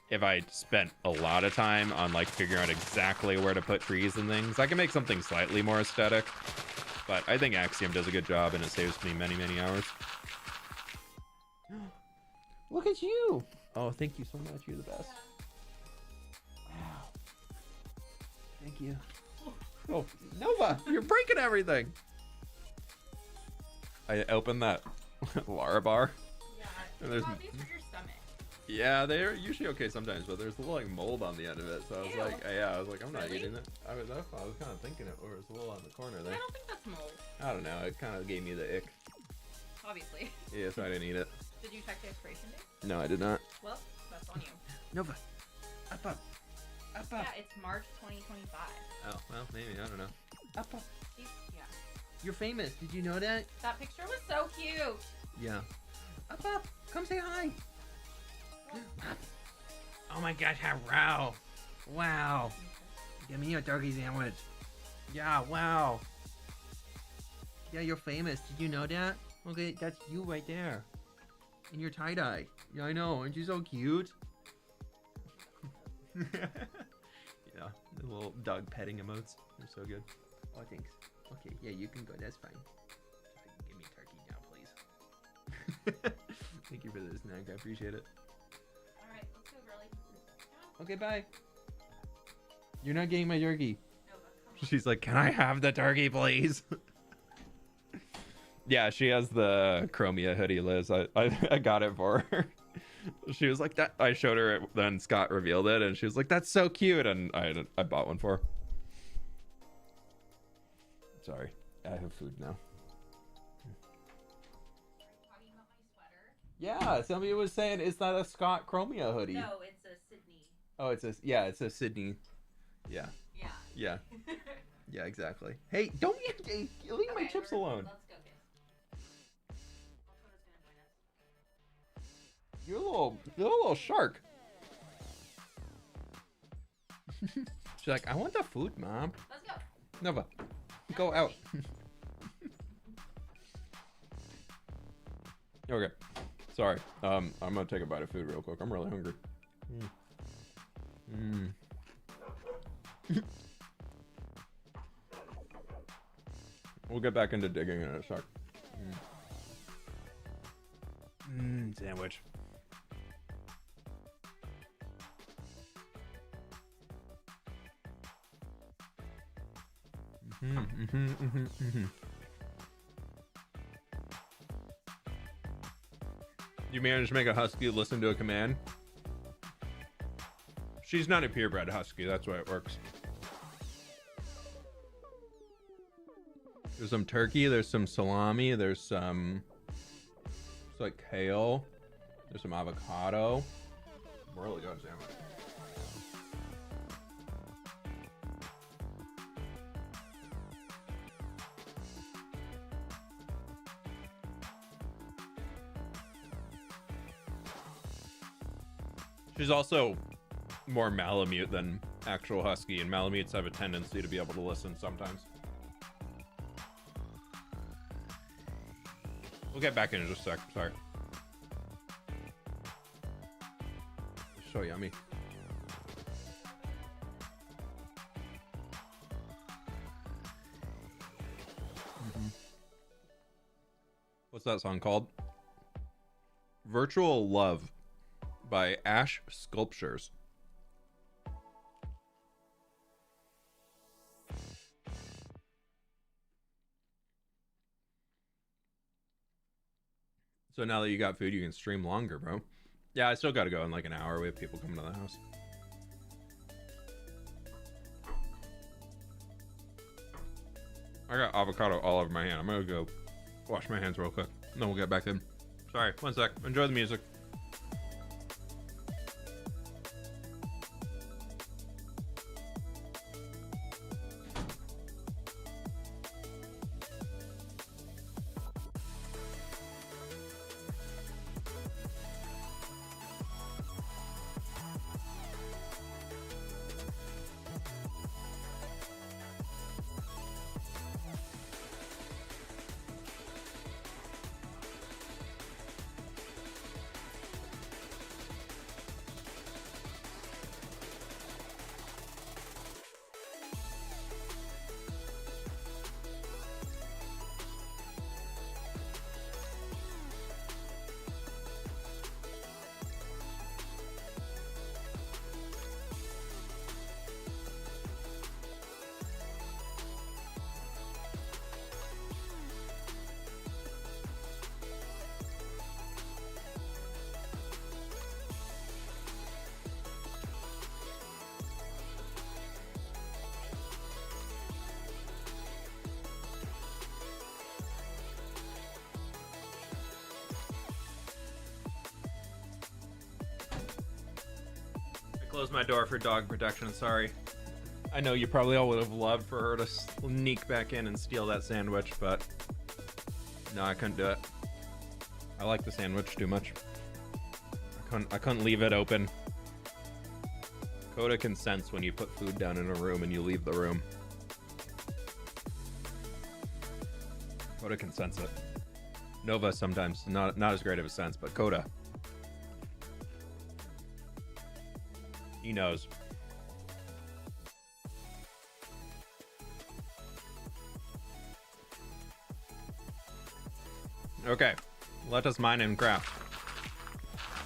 if I spent a lot of time on like figuring out exactly where to put trees and things, I can make something slightly more aesthetic. But I think Axiom does a good job, and it saves me many, many hours. Look at you! Oh, thank you so much. You're the best. Wow. Thank you. Oh, Nova, you're breaking everything. I opened that Lara bar. Yeah, And there's... these for your stomach. Yeah, they're usually okay sometimes, but there's a little like mold on the end of it. So I was like, yeah, I was like, I'm not eating that. I was kind of thinking it was a little on the corner there. I don't think that's mold. I don't know. It kind of gave me the ick. Obviously. Yeah, so I didn't eat it. Did you check the expiration date? No, I did not. Well, that's on you. Nova, up, up, up. Yeah, it's March 2025. Oh, well, maybe. I don't know. Up. Yeah. You're famous. Did you know that? That picture was so cute. Yeah. Up. Come say hi. Oh my gosh, how wow. Give me a turkey sandwich. Yeah, wow. Yeah, you're famous. Did you know that? Okay, that's you right there. In your tie-dye. Yeah, I know. Aren't you so cute? Yeah, the little dog petting emotes. They're so good. Oh, thanks. Okay, yeah, you can go. That's fine. Give me turkey now, please. Thank you for the snack. I appreciate it. Alright, let's go, girly. Okay, bye. You're not getting my turkey. No, but come She's like, can I have the turkey, please? Yeah, she has the Chromia hoodie, Liz. I got it for her. She was like that. I showed her it, then Scott revealed it, and she was like, that's so cute. And I bought one for her. Sorry, I have food now. talking about my sweater. Yeah, somebody was saying, is that a Scott Chromia hoodie? No, it's a Sydney. Oh, it's a Sydney. Yeah. Yeah. Yeah. Yeah, exactly. Hey, don't leave my chips alone. Let's go, kids. Dakota's gonna join us. You're a little shark. She's like, I want the food, Mom. Let's go. Nova, go out. Okay. Sorry. I'm gonna take a bite of food real quick. I'm really hungry. We'll get back into digging in a sec. Sandwich. You managed to make a husky listen to a command? She's not a purebred husky, that's why it works. There's some turkey, there's some salami, there's some... It's like kale. There's some avocado. Really good sandwich. She's also more Malamute than actual husky, and Malamutes have a tendency to be able to listen sometimes. We'll get back in just a sec. Sorry. It's so yummy. What's that song called? Virtual Love by Ash Sculptures. So now that you got food, you can stream longer, bro. Yeah, I still got to go in like an hour. We have people coming to the house. I got avocado all over my hand. I'm gonna go wash my hands real quick, and then we'll get back in. Sorry, one sec. Enjoy the music. Close my door for dog protection, sorry. I know you probably all would have loved for her to sneak back in and steal that sandwich, but no, I couldn't do it. I like the sandwich too much. I couldn't leave it open. Coda can sense when you put food down in a room and you leave the room. Coda can sense it. Nova sometimes not as great of a sense, but Coda, he knows. Okay, let us mine and craft.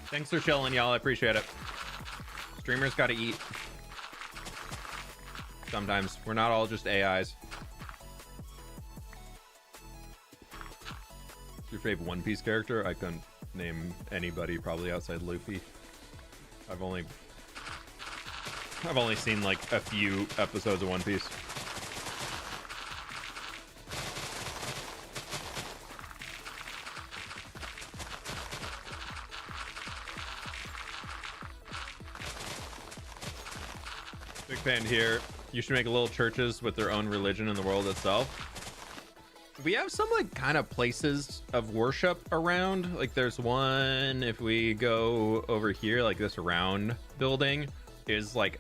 Thanks for chilling, y'all. I appreciate it. Streamers gotta eat. Sometimes. We're not all just AIs. What's your favorite One Piece character? I couldn't name anybody probably outside Luffy. I've only seen like a few episodes of One Piece. Big fan here. You should make little churches with their own religion in the world itself. We have some like kind of places of worship around. Like there's one, if we go over here, like this round building is like,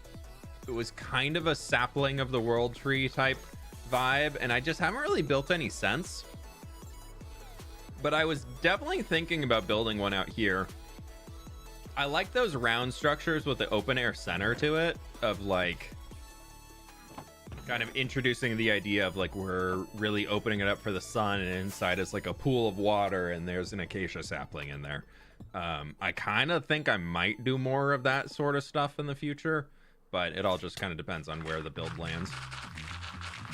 it was kind of a sapling of the world tree type vibe, and I just haven't really built any since. But I was definitely thinking about building one out here. I like those round structures with the open air center to it, of like kind of introducing the idea of like we're really opening it up for the sun, and inside is like a pool of water and there's an acacia sapling in there. I kind of think I might do more of that sort of stuff in the future, but it all just kind of depends on where the build lands.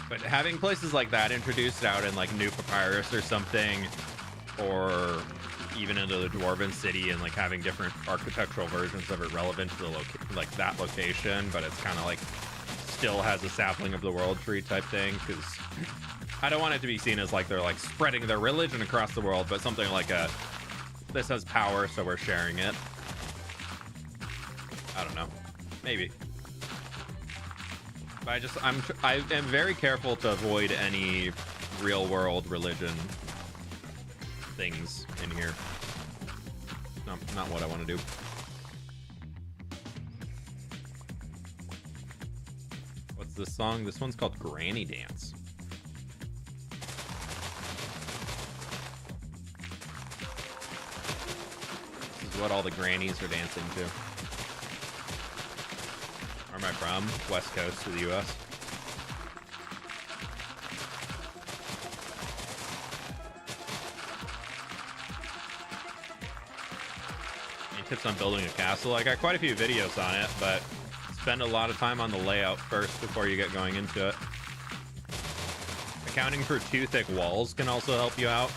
But having places like that introduced out in like New Papyrus or something, or even into the Dwarven City, and like having different architectural versions of it relevant to the like that location, but it's kind of like still has a sapling of the world tree type thing, because I don't want it to be seen as like they're like spreading their religion across the world, but something like a, this has power, so we're sharing it. I don't know, maybe. But I am very careful to avoid any real world religion things in here. Not what I want to do. What's this song? This one's called Granny Dance. This is what all the grannies are dancing to. Where am I from? West Coast of the US. Any tips on building a castle? I got quite a few videos on it, but spend a lot of time on the layout first before you get going into it. Accounting for too thick walls can also help you out.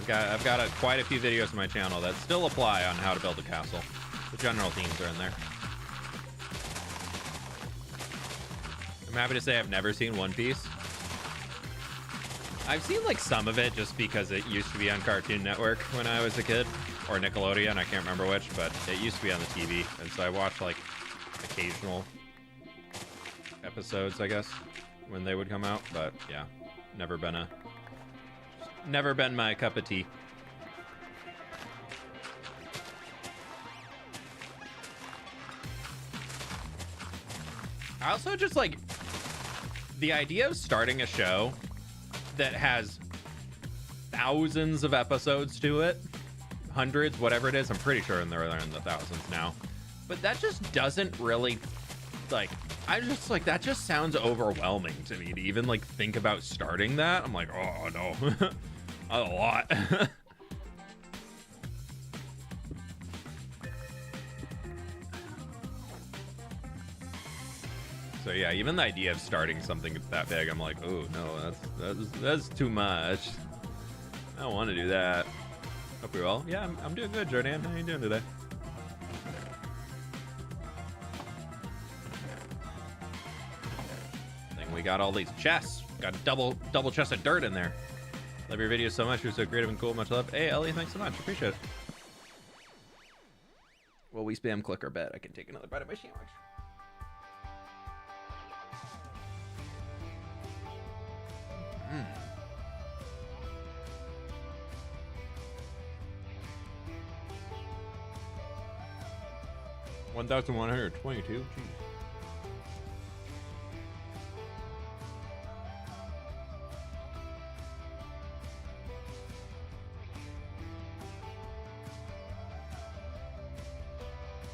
I've got quite a few videos on my channel that still apply on how to build a castle. The general themes are in there. I'm happy to say I've never seen One Piece. I've seen like some of it just because it used to be on Cartoon Network when I was a kid, or Nickelodeon, I can't remember which, but it used to be on the TV, and so I watched like occasional episodes, I guess, when they would come out. But yeah, never been my cup of tea. I also just like the idea of starting a show that has thousands of episodes to it, hundreds, whatever it is. I'm pretty sure they're in the thousands now, but that just doesn't really like, I just like, that just sounds overwhelming to me to even like think about starting that. I'm like, oh no. A lot. So yeah, even the idea of starting something that big, I'm like, oh no, that's too much. I don't want to do that. Hope you're well. Yeah, I'm doing good, Jordan. How you doing today? We got all these chests. Got double chest of dirt in there. Love your videos so much. You're so creative and cool. Much love. Hey, Ellie, thanks so much. Appreciate it. Well, we spam click or bet. I can take another bite of my sandwich. 1,122. Jeez.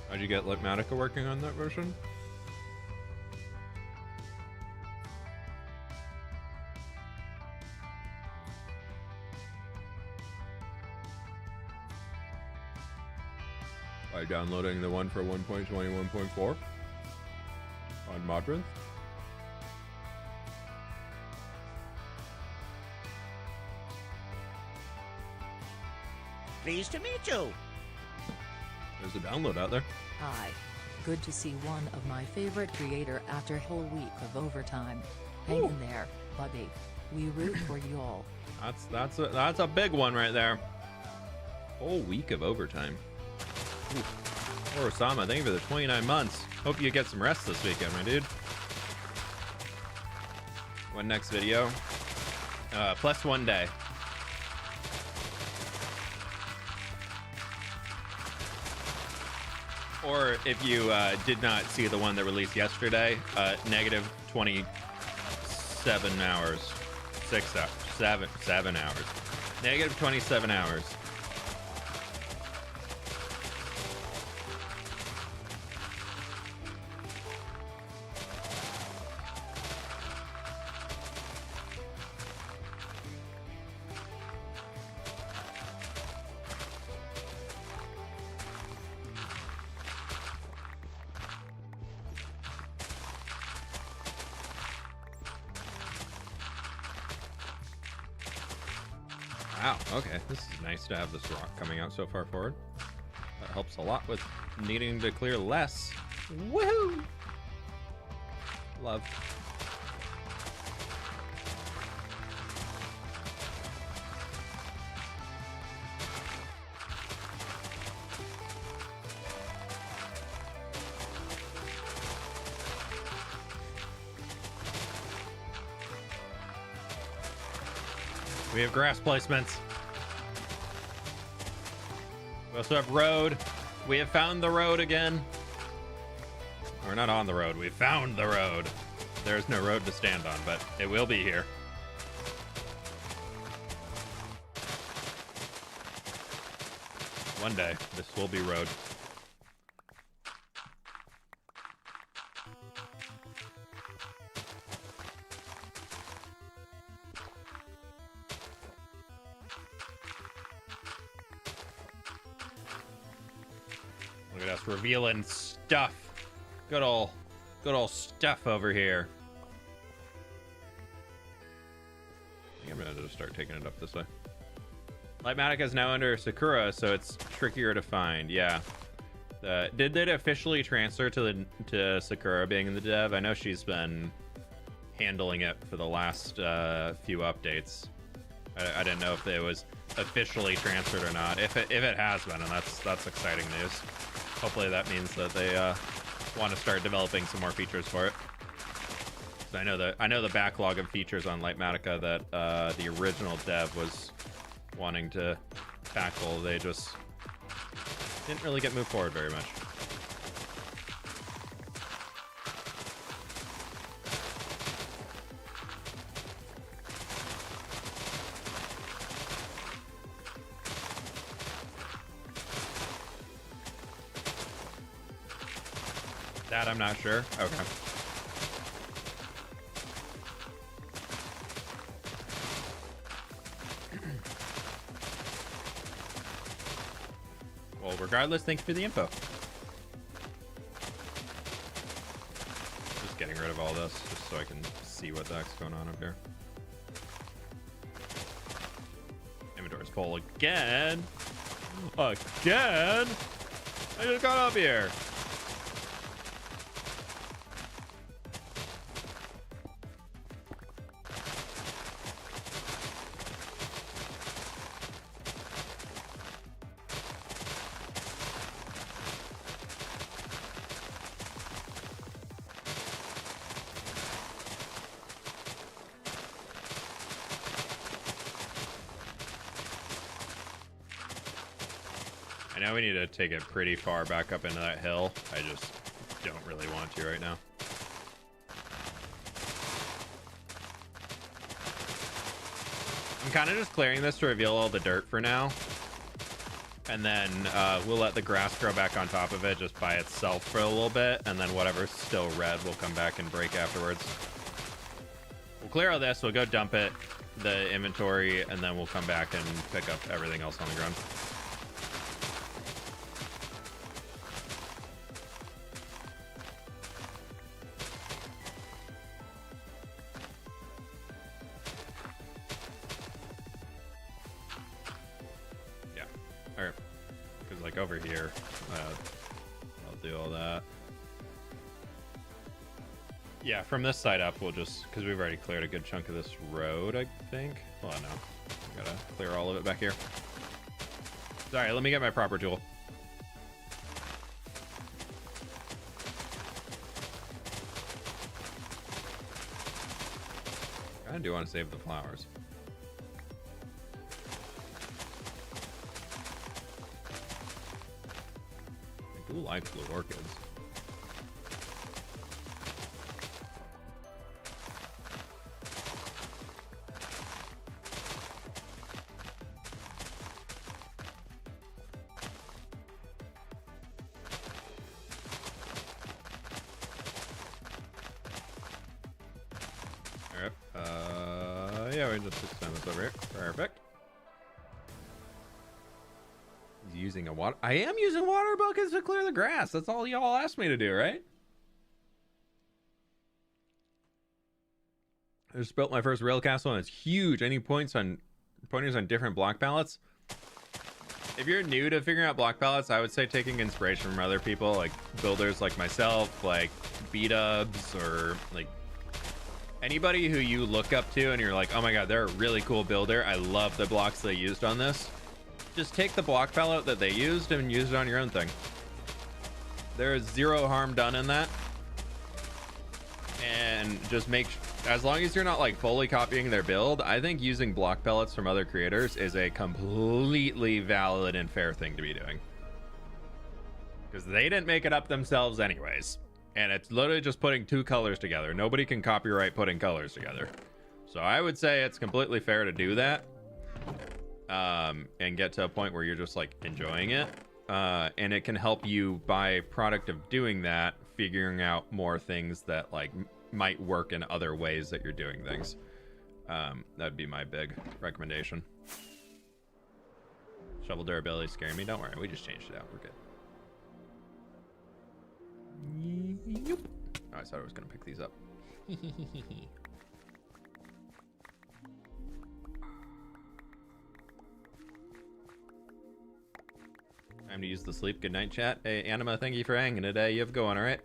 How'd you get Litmatica working on that version? By downloading the one for 1.21.4 on Modrin. Pleased to meet you. There's a download out there. Hi. Good to see one of my favorite creator after a whole week of overtime. Hang in there, buddy. We root for you all. That's a big one right there. Whole week of overtime. Ooh. Or Osama, thank you for the 29 months. Hope you get some rest this weekend, my dude. What next video? Plus 1 day. Or if you did not see the one that released yesterday, negative 27 hours. 7 hours. Negative 27 hours. Wow, okay, this is nice to have this rock coming out so far forward. That helps a lot with needing to clear less. Woohoo! Love. We have grass placements. We also have road. We have found the road again. We're not on the road. We found the road. There's no road to stand on, but it will be here. One day, this will be road. Look at us revealing stuff. Good old stuff over here. I think I'm gonna just start taking it up this way. Lightmatic is now under Sakura, so it's trickier to find. Yeah. Did it officially transfer to Sakura being in the dev? I know she's been handling it for the last few updates. I didn't know if it was officially transferred or not. If it has been, and that's exciting news. Hopefully that means that they want to start developing some more features for it. I know the backlog of features on Lightmatica that the original dev was wanting to tackle. They just didn't really get moved forward very much. That I'm not sure. Okay. Well, regardless, thank you for the info. Just getting rid of all this, just so I can see what the heck's going on up here. Inventory's full again. Again? I just got up here. I know we need to take it pretty far back up into that hill. I just don't really want to right now. I'm kind of just clearing this to reveal all the dirt for now. And then we'll let the grass grow back on top of it just by itself for a little bit. And then whatever's still red will come back and break afterwards. We'll clear all this. We'll go dump it, the inventory, and then we'll come back and pick up everything else on the ground. Over here, I'll do all that. Yeah, from this side up, we'll just, because we've already cleared a good chunk of this road, I think. Well, no, I gotta clear all of it back here. Sorry, let me get my proper tool. I do want to save the flowers. I do like blue orchids. Alright, yeah, we just extend this over here. Perfect. Using a water. I am using water buckets to clear the grass. That's all y'all asked me to do, right? I just built my first rail castle and it's huge. Any pointers on different block palettes? If you're new to figuring out block palettes, I would say taking inspiration from other people, like builders like myself, like B-dubs, or like anybody who you look up to and you're like, oh my god, they're a really cool builder. I love the blocks they used on this. Just take the block palette that they used and use it on your own thing. There is zero harm done in that. And just make, as long as you're not like fully copying their build, I think using block pellets from other creators is a completely valid and fair thing to be doing. Because they didn't make it up themselves anyways. And it's literally just putting two colors together. Nobody can copyright putting colors together. So I would say it's completely fair to do that. And get to a point where you're just like enjoying it. And it can help you, by product of doing that, figuring out more things that like might work in other ways that you're doing things. That'd be my big recommendation. Shovel durability scaring me. Don't worry, we just changed it out. We're good. Yep. Oh, I thought I was gonna pick these up. Time to use the sleep. Good night, chat. Hey, Anima, thank you for hanging today. You have a good one, all right?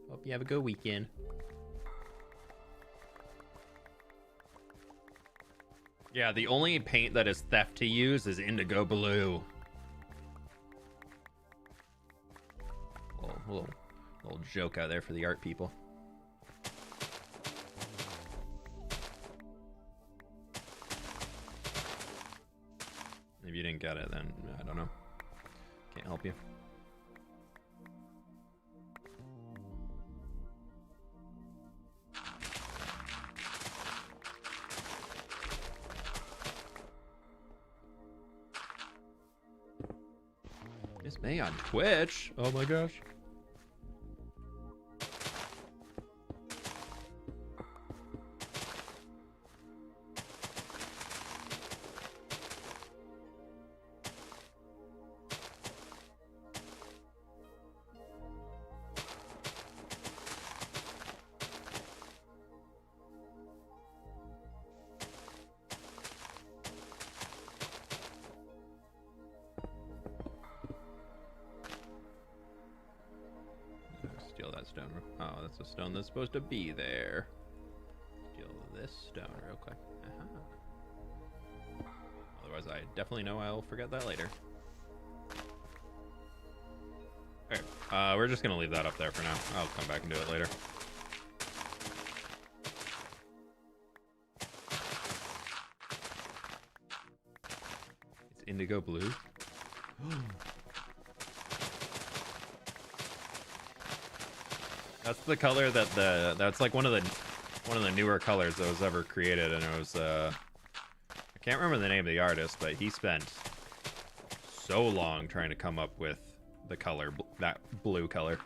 Hope you have a good weekend. Yeah, the only paint that is theft to use is indigo blue. Little joke out there for the art people. If you didn't get it, then I don't know. Can't help you. Miss May on Twitch? Oh my gosh. Steal that stone. Oh, that's a stone that's supposed to be there. Steal this stone real quick. Otherwise, I definitely know I'll forget that later. Okay, we're just gonna leave that up there for now. I'll come back and do it later. It's indigo blue. That's the color that that's like one of the newer colors that was ever created, and it was I can't remember the name of the artist, but he spent so long trying to come up with the color, that blue color.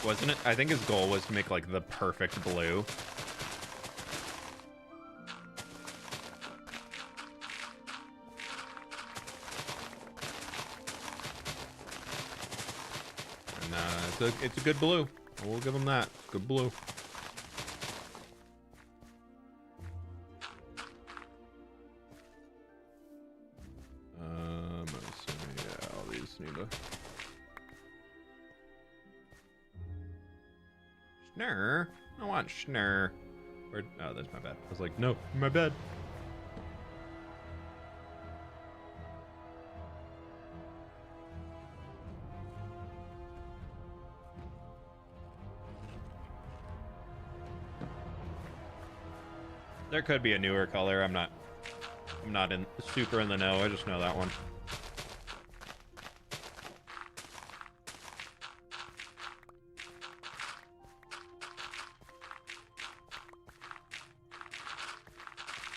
Wasn't it? I think his goal was to make like the perfect blue. It's a good blue. We'll give him that. It's good blue. Yeah, all these need to. Schnurr. I want Schnurr. Where? Oh, that's my bad. I was like, no, my bad. There could be a newer color. I'm not super in the know. I just know that one.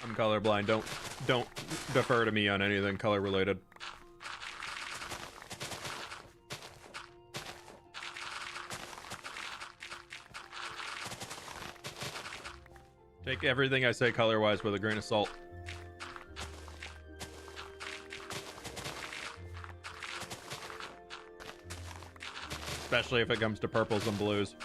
I'm colorblind. Don't defer to me on anything color related. Take everything I say color-wise with a grain of salt. Especially if it comes to purples and blues.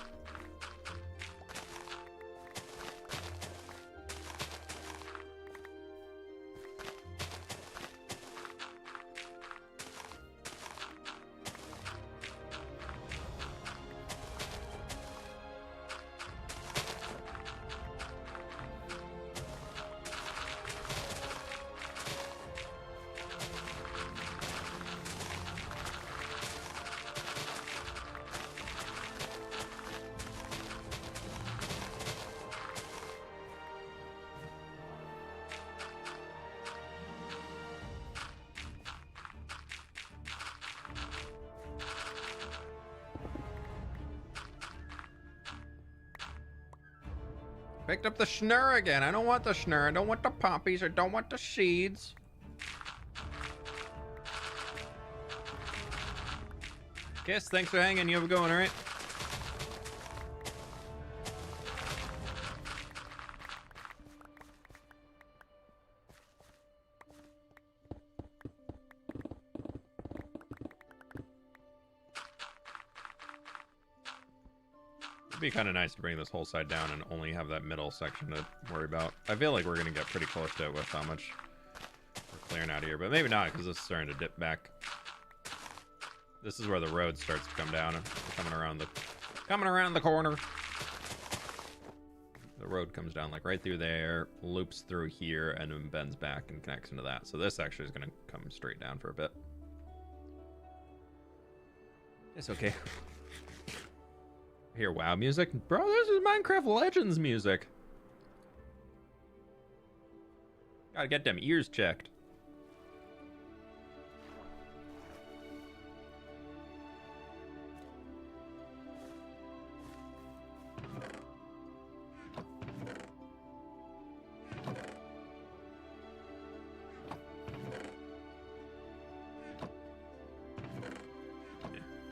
Picked up the Schnurr again. I don't want the Schnurr. I don't want the poppies. I don't want the seeds. Kiss, thanks for hanging. You have a good one, all right? be kind of nice to bring this whole side down and only have that middle section to worry about. I feel like we're going to get pretty close to it with how much we're clearing out of here, but maybe not because this is starting to dip back. This is where the road starts to come down and coming around the corner. The road comes down like right through there, loops through here, and then bends back and connects into that. So this actually is going to come straight down for a bit. It's okay. I hear WoW music. Bro, this is Minecraft Legends music. Gotta get them ears checked.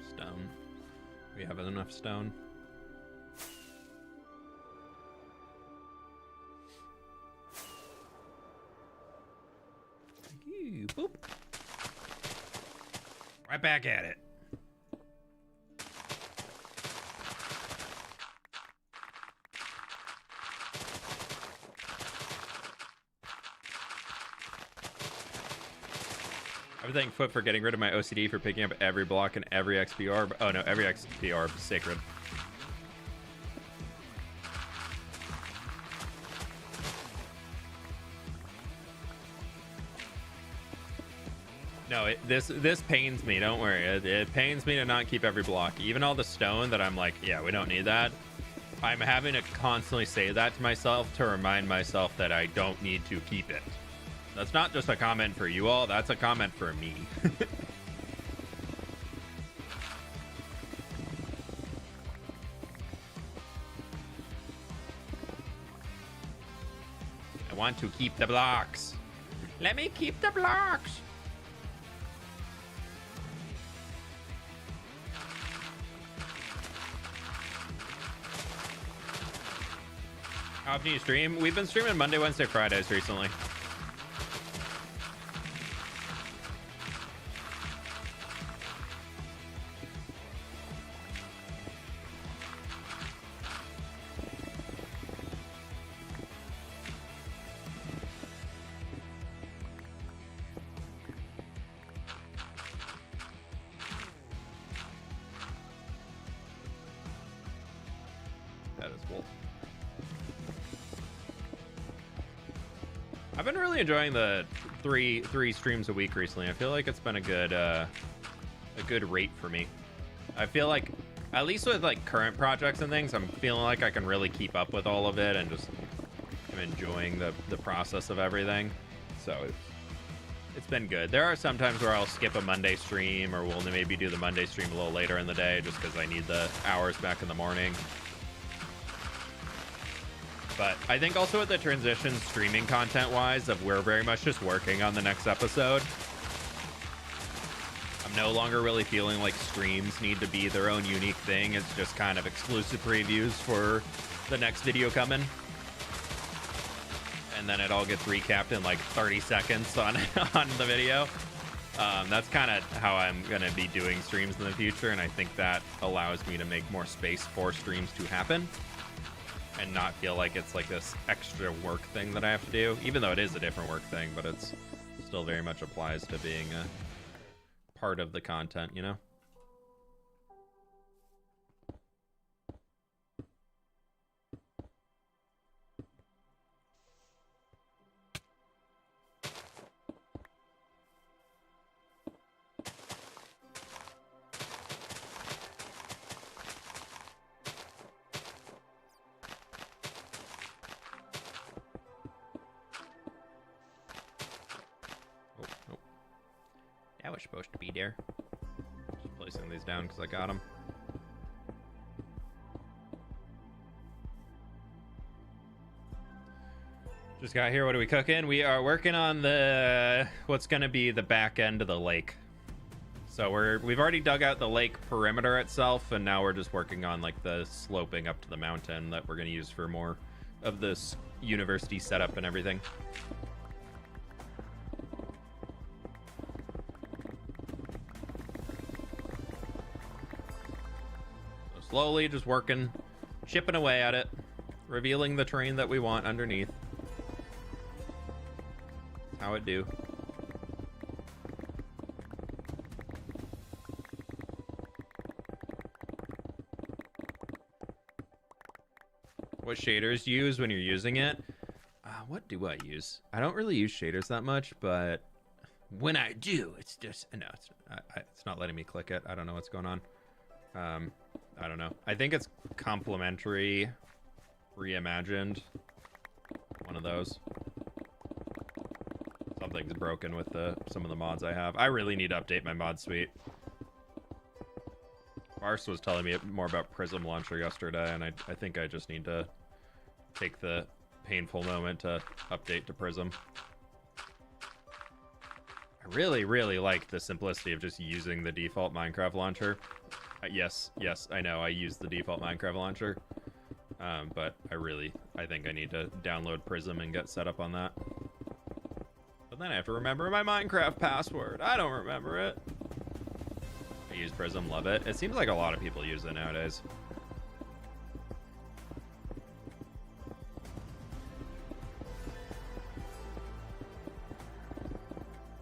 Stone. We have enough stone. Boop. Right back at it. I would thank fWhip for getting rid of my OCD for picking up every block and every XP orb. Oh no, every XP orb is sacred. No, this pains me. Don't worry. It pains me to not keep every block. Even all the stone that I'm like, yeah, we don't need that. I'm having to constantly say that to myself to remind myself that I don't need to keep it. That's not just a comment for you all. That's a comment for me. I want to keep the blocks. Let me keep the blocks. How often do you stream? We've been streaming Monday, Wednesday, Fridays recently. That is cool. I've been really enjoying the three streams a week recently. I feel like it's been a good rate for me. I feel like, at least with like current projects and things, I'm feeling like I can really keep up with all of it and just I'm enjoying the process of everything. So it's been good. There are some times where I'll skip a Monday stream, or we'll maybe do the Monday stream a little later in the day just because I need the hours back in the morning. But I think also with the transition streaming content-wise, of we're very much just working on the next episode. I'm no longer really feeling like streams need to be their own unique thing. It's just kind of exclusive previews for the next video coming. And then it all gets recapped in like 30 seconds on the video. That's kind of how I'm going to be doing streams in the future, and I think that allows me to make more space for streams to happen and not feel like it's like this extra work thing that I have to do, even though it is a different work thing, but it's still very much applies to being a part of the content, you know? That was supposed to be there. Just placing these down because I got them. Just got here. What are we cooking? We are working on the what's going to be the back end of the lake. So we've already dug out the lake perimeter itself, and now we're just working on like the sloping up to the mountain that we're going to use for more of this university setup and everything. Slowly just working, chipping away at it, revealing the terrain that we want underneath. How it do. What shaders do you use when you're using it? What do I use? I don't really use shaders that much, but when I do, it's just no. It's not letting me click it. I don't know what's going on. I don't know. I think it's complementary, reimagined. One of those. Something's broken with some of the mods I have. I really need to update my mod suite. Mars was telling me more about Prism Launcher yesterday, and I think I just need to take the painful moment to update to Prism. I really, really like the simplicity of just using the default Minecraft launcher. Yes, I know I use the default Minecraft launcher, but I think I need to download Prism and get set up on that. But then I have to remember my Minecraft password. I don't remember it. I use Prism, love it. It seems like a lot of people use it nowadays.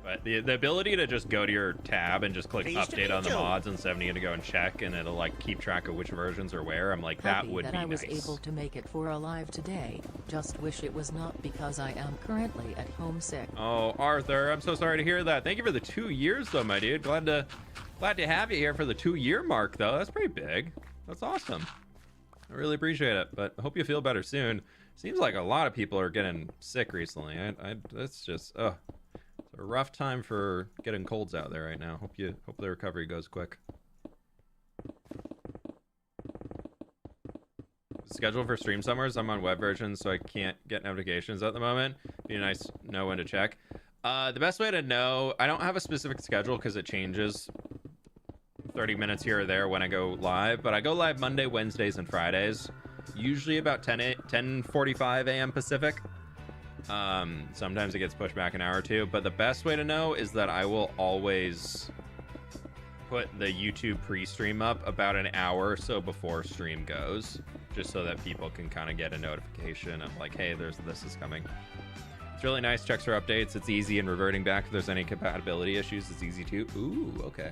But the ability to just go to your tab and just click update on the mods instead of needing to go and check, and it'll like keep track of which versions are where. I'm like, that would be nice. I was able to make it for a live today. Just wish it was not, because I am currently at home sick. Oh, Arthur, I'm so sorry to hear that. Thank you for the 2 years though, my dude. Glad to have you here for the 2-year mark though. That's pretty big. That's awesome. I really appreciate it, but I hope you feel better soon. Seems like a lot of people are getting sick recently. That's just, it's a rough time for getting colds out there right now. Hope the recovery goes quick. Schedule for stream summers. I'm on web version, so I can't get notifications at the moment. Be nice to know when to check. The best way to know, I don't have a specific schedule because it changes 30 minutes here or there when I go live, but I go live Monday, Wednesdays, and Fridays, usually about 10:45 a.m. Pacific. Sometimes it gets pushed back an hour or two, but the best way to know is that I will always put the YouTube pre-stream up about an hour or so before stream goes, just so that people can kind of get a notification of like, hey, this is coming. It's really nice. Checks for updates. It's easy, and reverting back if there's any compatibility issues, it's easy too. Ooh, okay.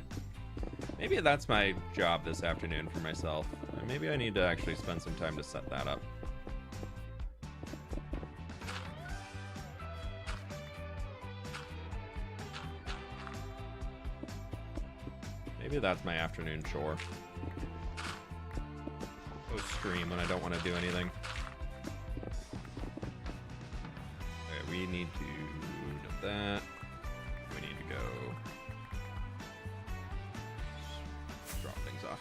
Maybe that's my job this afternoon for myself. Maybe I need to actually spend some time to set that up. Maybe that's my afternoon chore. Post stream when I don't want to do anything. Okay, we need to do that. We need to go drop things off.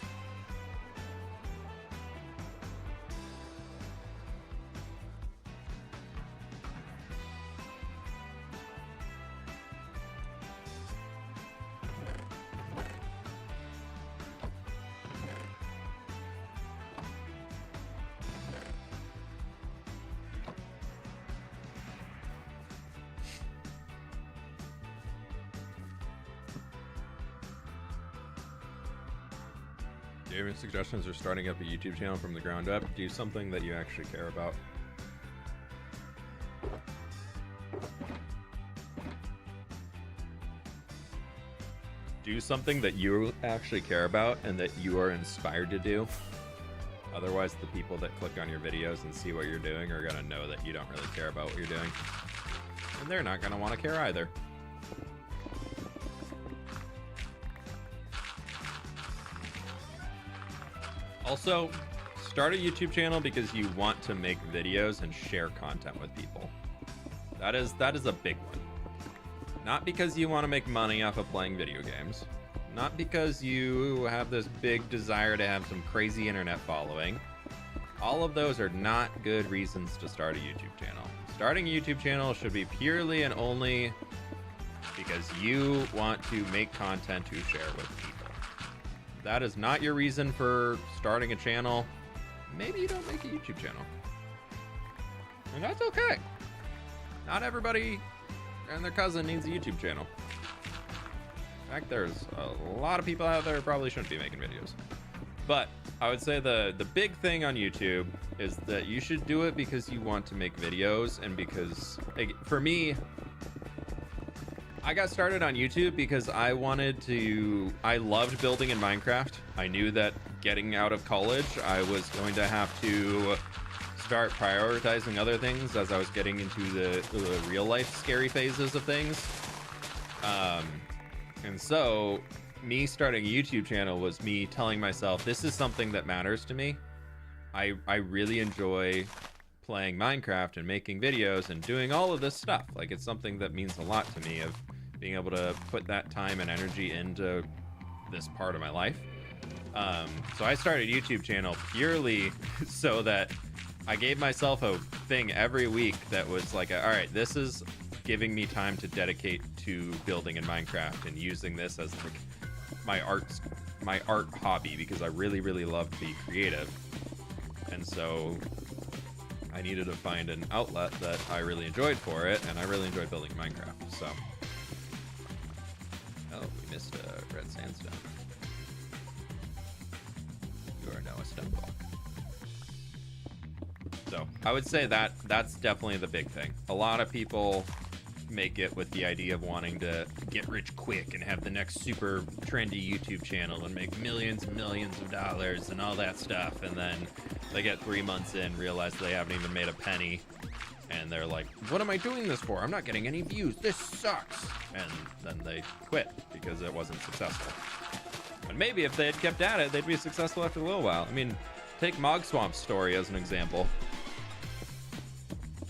Any suggestions for starting up a YouTube channel from the ground up? Do something that you actually care about. Do something that you actually care about and that you are inspired to do. Otherwise, the people that click on your videos and see what you're doing are going to know that you don't really care about what you're doing. And they're not going to want to care either. Also, start a YouTube channel because you want to make videos and share content with people. That is a big one. Not because you want to make money off of playing video games. Not because you have this big desire to have some crazy internet following. All of those are not good reasons to start a YouTube channel. Starting a YouTube channel should be purely and only because you want to make content to share with people. That is not your reason for starting a channel. Maybe you don't make a YouTube channel. And that's okay. Not everybody and their cousin needs a YouTube channel. In fact, there's a lot of people out there who probably shouldn't be making videos. But I would say the big thing on YouTube is that you should do it because you want to make videos, and because, like, for me, I got started on YouTube because I loved building in Minecraft. I knew that getting out of college, I was going to have to start prioritizing other things as I was getting into the real life scary phases of things. And so me starting a YouTube channel was me telling myself, this is something that matters to me. I really enjoy playing Minecraft and making videos and doing all of this stuff. Like, it's something that means a lot to me, of being able to put that time and energy into this part of my life. So I started a YouTube channel purely so that I gave myself a thing every week that was like, all right, this is giving me time to dedicate to building in Minecraft and using this as like my art hobby, because I really, really love to be creative. And so I needed to find an outlet that I really enjoyed for it, and I really enjoyed building Minecraft. So, oh, we missed a red sandstone. You are now a stone block. So I would say that that's definitely the big thing. A lot of people make it with the idea of wanting to get rich quick and have the next super trendy YouTube channel and make millions and millions of dollars and all that stuff, and then they get 3 months in, realize they haven't even made a penny, and they're like, what am I doing this for? I'm not getting any views, this sucks. And then they quit because it wasn't successful. And maybe if they had kept at it, they'd be successful after a little while. I mean, take Mog Swamp's story as an example.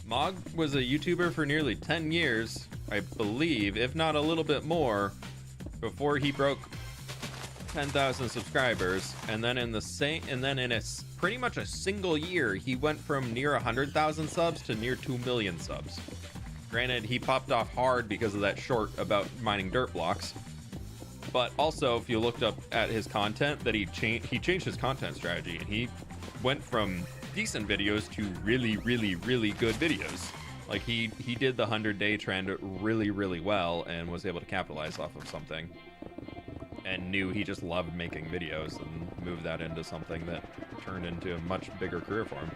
Mog was a YouTuber for nearly 10 years, I believe, if not a little bit more, before he broke 10,000 subscribers. And then in pretty much a single year, he went from near 100,000 subs to near 2 million subs. Granted, he popped off hard because of that short about mining dirt blocks. But also, if you looked up at his content, that he changed his content strategy, and he went from decent videos to really, really, really good videos. Like, he did the 100-day trend really, really well and was able to capitalize off of something, and knew he just loved making videos, and moved that into something that turned into a much bigger career for him.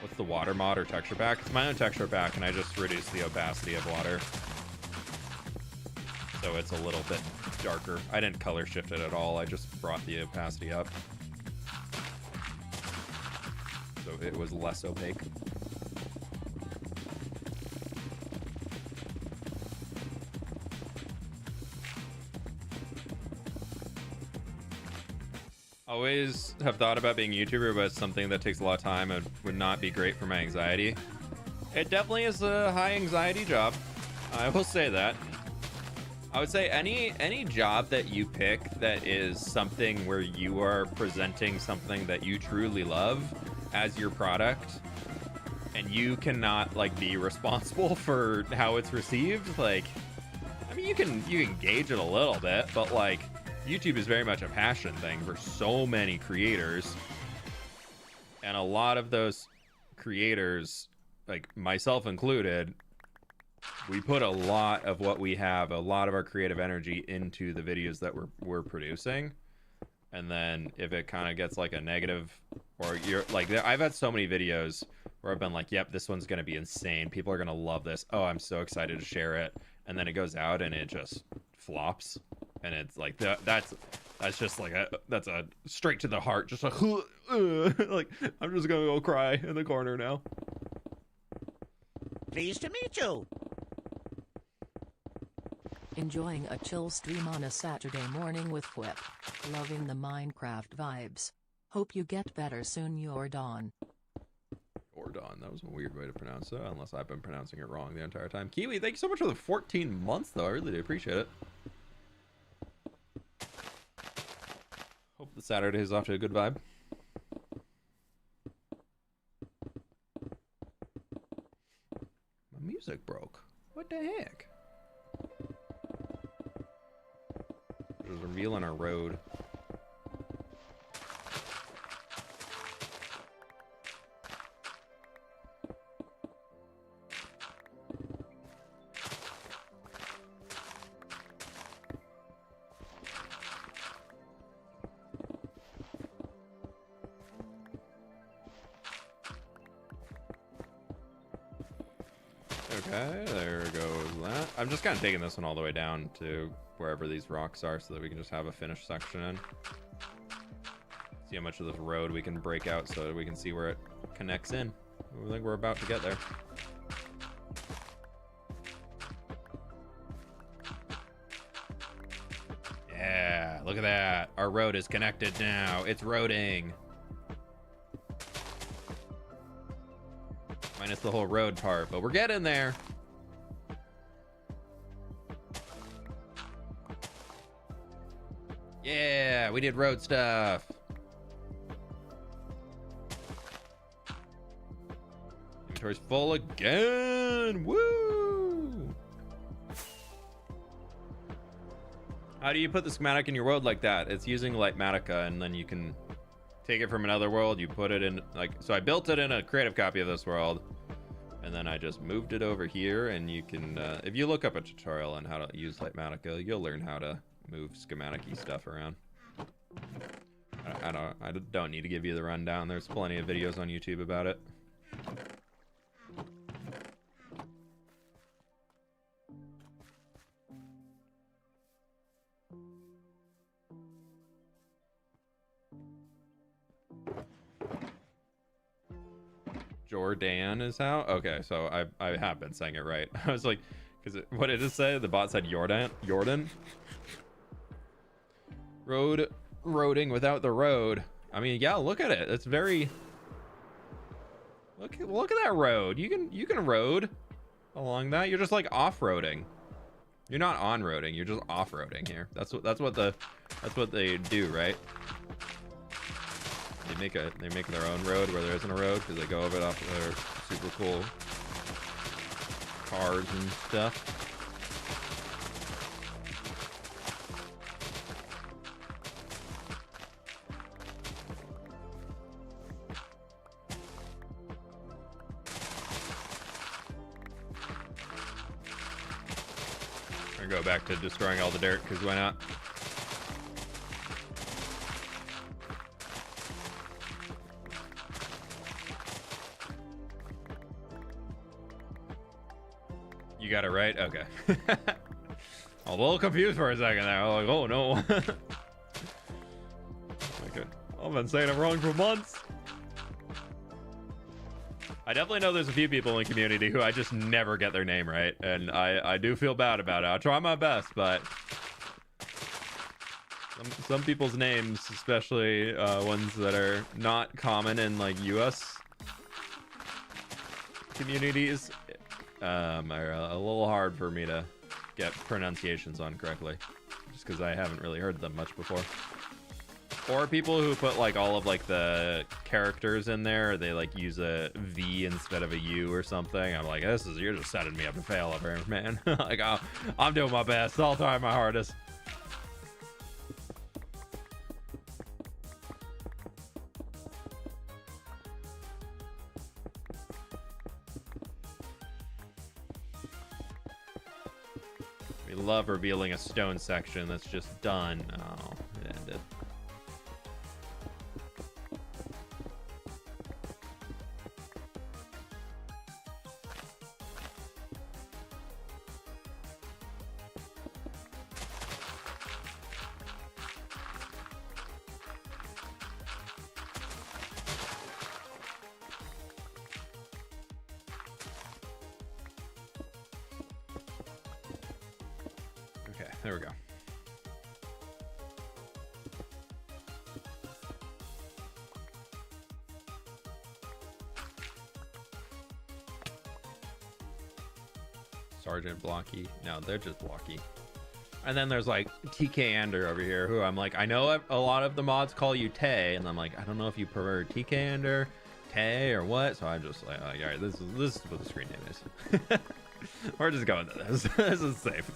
What's the water mod or texture pack? It's my own texture pack, and I just reduced the opacity of water, so it's a little bit darker. I didn't color shift it at all. I just brought the opacity up, so it was less opaque. Always have thought about being a YouTuber, but it's something that takes a lot of time and would not be great for my anxiety. It definitely is a high anxiety job. I will say that. I would say any job that you pick that is something where you are presenting something that you truly love as your product, and you cannot like be responsible for how it's received. Like, I mean, you can gauge it a little bit, but like, YouTube is very much a passion thing for so many creators, and a lot of those creators, like myself included, we put a lot of what we have, a lot of our creative energy into the videos that we're producing. And then if it kind of gets like a negative, or you're like, I've had so many videos where I've been like, yep, this one's going to be insane. People are going to love this. Oh, I'm so excited to share it. And then it goes out and it just flops. And it's like, that's just like, that's a straight to the heart. Just like, like, I'm just going to go cry in the corner now. Pleased to meet you. Enjoying a chill stream on a Saturday morning with fWhip. Loving the Minecraft vibes. Hope you get better soon, Jordan. Jordan, that was a weird way to pronounce it, unless I've been pronouncing it wrong the entire time. Kiwi, thank you so much for the 14 months, though. I really do appreciate it. Hope the Saturday is off to a good vibe. My music broke. What the heck? There's a reveal on our road. Okay, there goes that. I'm just kind of taking this one all the way down to wherever these rocks are so that we can just have a finished section in. See how much of this road we can break out so that we can see where it connects in. I think we're about to get there. Yeah, look at that. Our road is connected now. It's roading. Minus the whole road part, but we're getting there. Yeah, we did road stuff. Inventory's full again. Woo! How do you put the schematic in your world like that? It's using Lightmatica, and then you can take it from another world. You put it in, like, so I built it in a creative copy of this world, and then I just moved it over here. And you can, if you look up a tutorial on how to use Lightmatica, you'll learn how to move schematic-y stuff around. I don't need to give you the rundown. There's plenty of videos on YouTube about it. Jordan is how? Okay, so I have been saying it right. I was like, because what did it say? The bot said Jordan. Roading without the road. I mean, yeah, look at it. It's very. Look at that road. You can road along that. You're just like off-roading. You're not on-roading. You're just off-roading here. That's what they do, right? They make their own road where there isn't a road because they go over it off of their super cool cars and stuff. I'm gonna go back to destroying all the dirt because why not? You got it right? Okay. A little confused for a second there. I was like, oh no. Okay. I've been saying it wrong for months. I definitely know there's a few people in the community who I just never get their name right. And I do feel bad about it. I'll try my best, but some people's names, especially ones that are not common in like US communities, are a little hard for me to get pronunciations on correctly, just because I haven't really heard them much before. Or people who put like all of like the characters in there, they like use a V instead of a U or something. I'm like, you're just setting me up to fail up here, man. Like, I'm doing my best. I'll try my hardest. We love revealing a stone section that's just done. Oh, it ended. Okay, there we go. Sergeant Blocky. No, they're just Blocky. And then there's like TK Ander over here, who I'm like, I know a lot of the mods call you Tay, and I'm like, I don't know if you prefer TK Ander, Tay, or what. So I'm just like, all right, this is what the screen name is. We're just going to this. This is safe.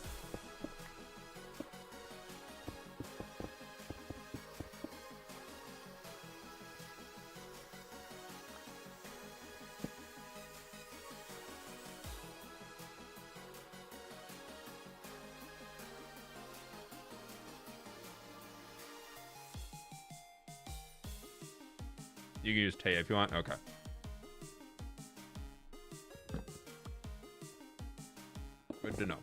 You can use Tay if you want. Okay. Good to know.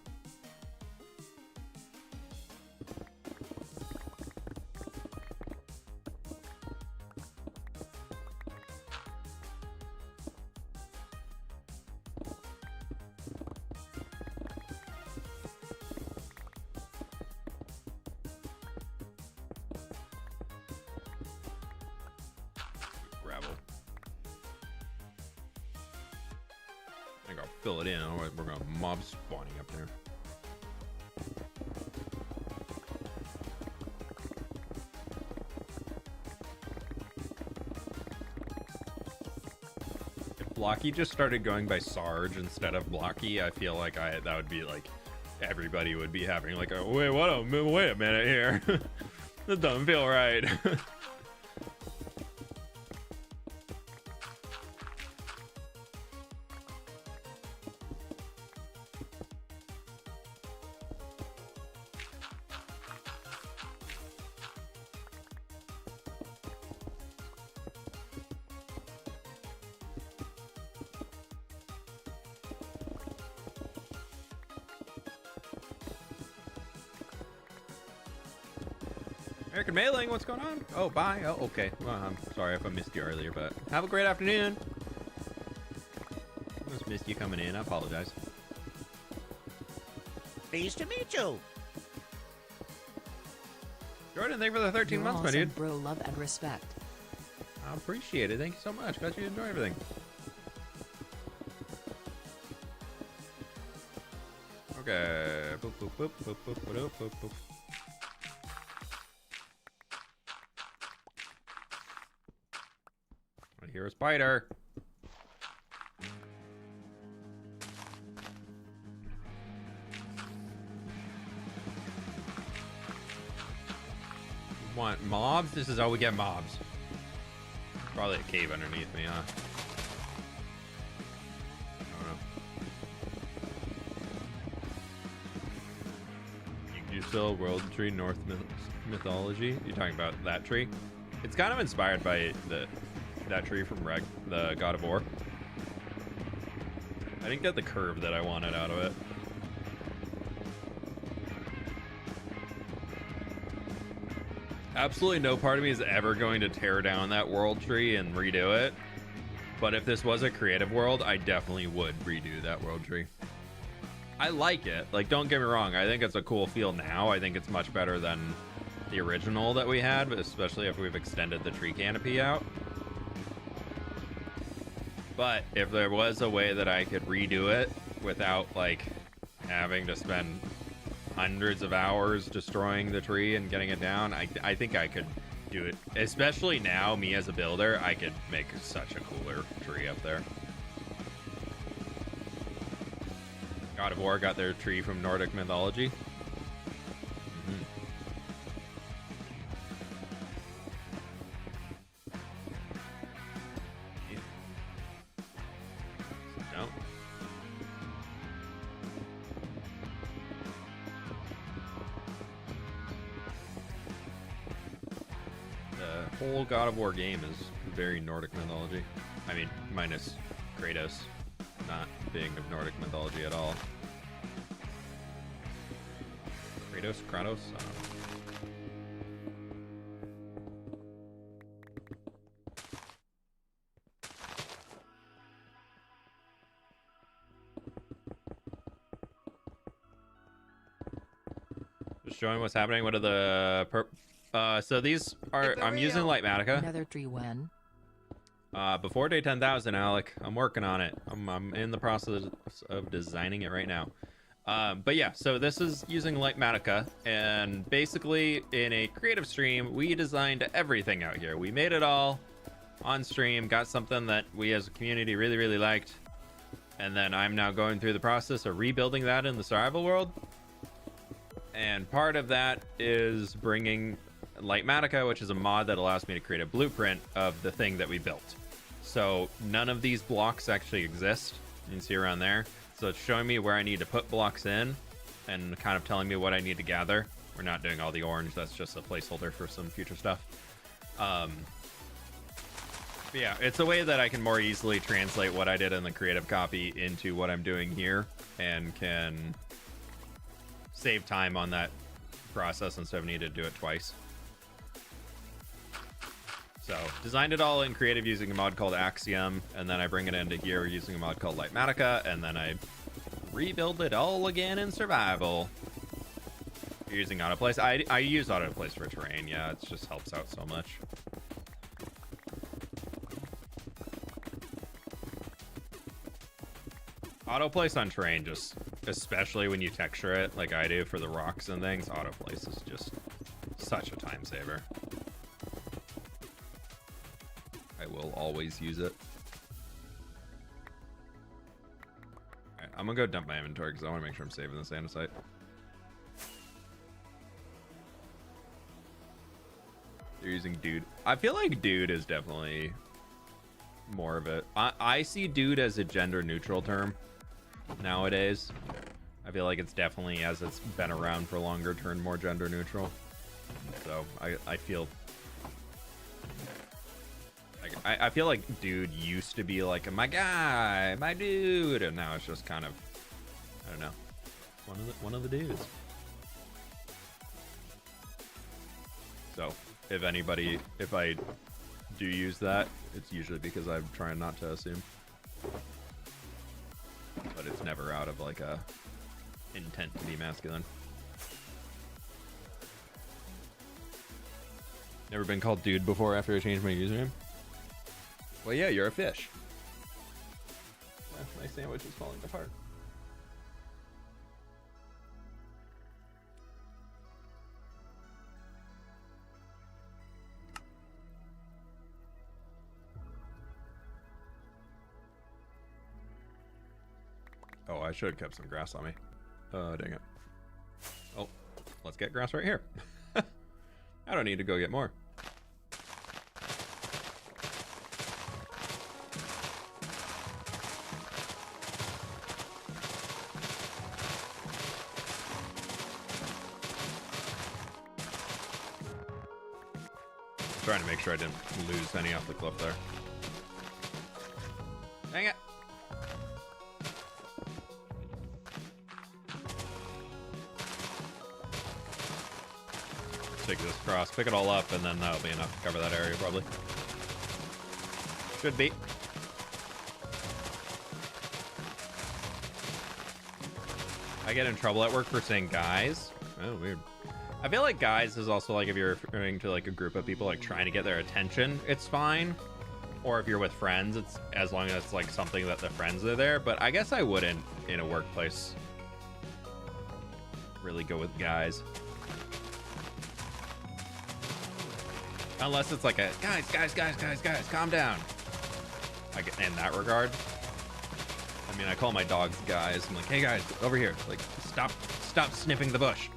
Gravel. I think I'll fill it in, otherwise we're gonna mob spawning up there. If Blocky just started going by Sarge instead of Blocky, I feel like that would be like everybody would be having like a wait a minute here. That doesn't feel right. American Mailing, what's going on? Oh, bye. Oh, okay. Well, I'm sorry if I missed you earlier, but have a great afternoon. I just missed you coming in. I apologize. Pleased to meet you. Jordan, thank you for the 13 You're months, my awesome, dude. bro, love and respect. I appreciate it. Thank you so much. Glad you enjoy everything. Okay. Boop, boop, boop, boop, boop, boop, boop, boop. I hear a spider. Want mobs? This is how we get mobs. Probably a cave underneath me, huh? I don't know. Yggdrasil, World Tree, North Mythology. You talking about that tree? It's kind of inspired by that tree from the God of War. I didn't get the curve that I wanted out of it. Absolutely no part of me is ever going to tear down that world tree and redo it. But if this was a creative world, I definitely would redo that world tree. I like it. Like, don't get me wrong. I think it's a cool feel now. I think it's much better than the original that we had, but especially if we've extended the tree canopy out. But if there was a way that I could redo it without, like, having to spend hundreds of hours destroying the tree and getting it down, I think I could do it. Especially now, me as a builder, I could make such a cooler tree up there. God of War got their tree from Nordic mythology. No. The whole God of War game is very Nordic mythology. I mean, minus Kratos not being of Nordic mythology at all. Kratos? I don't know. Just showing what's happening. What are the so these are, I'm using Lightmatica. Another tree when? Before day 10,000, Alec. I'm working on it. I'm in the process of designing it right now. But yeah, so this is using Lightmatica, and basically in a creative stream, we designed everything out here. We made it all on stream, got something that we as a community really, really liked, and then I'm now going through the process of rebuilding that in the survival world. And part of that is bringing Lightmatica, which is a mod that allows me to create a blueprint of the thing that we built. So none of these blocks actually exist. You can see around there. So it's showing me where I need to put blocks in and kind of telling me what I need to gather. We're not doing all the orange. That's just a placeholder for some future stuff. But yeah, it's a way that I can more easily translate what I did in the creative copy into what I'm doing here, and can save time on that process instead of needing to do it twice. So designed it all in creative using a mod called Acacia, and then I bring it into here using a mod called Lightmatica, and then I rebuild it all again in survival. You're using autoplace. I use autoplace for terrain. Yeah, it just helps out so much. Autoplace on terrain, just especially when you texture it like I do for the rocks and things, autoplace is just such a time saver. I will always use it. Alright, I'm gonna go dump my inventory because I want to make sure I'm saving this andesite. You're using dude. I feel like dude is definitely more of it. I see dude as a gender neutral term nowadays. I feel like it's definitely, as it's been around for longer, turned more gender neutral. So I feel like I feel like dude used to be like my guy, my dude, and now it's just kind of, I don't know, one of the dudes. So if I do use that, it's usually because I'm trying not to assume. But it's never out of like a intent to be masculine. Never been called dude before after I changed my username? Well, yeah, you're a fish. My sandwich is falling apart. Oh, I should have kept some grass on me. Oh, dang it. Oh, let's get grass right here. I don't need to go get more. Trying to make sure I didn't lose any off the cliff there. Dang it. Take this across, pick it all up, and then that'll be enough to cover that area probably. Should be. I get in trouble at work for saying guys. Oh, weird. I feel like guys is also like if you're referring to like a group of people like trying to get their attention, it's fine. Or if you're with friends, it's as long as it's like something that the friends are there. But I guess I wouldn't in a workplace really go with guys. Unless it's like a guys, calm down. Like in that regard. I mean, I call my dogs guys. I'm like, hey guys, over here. Like, stop sniffing the bush.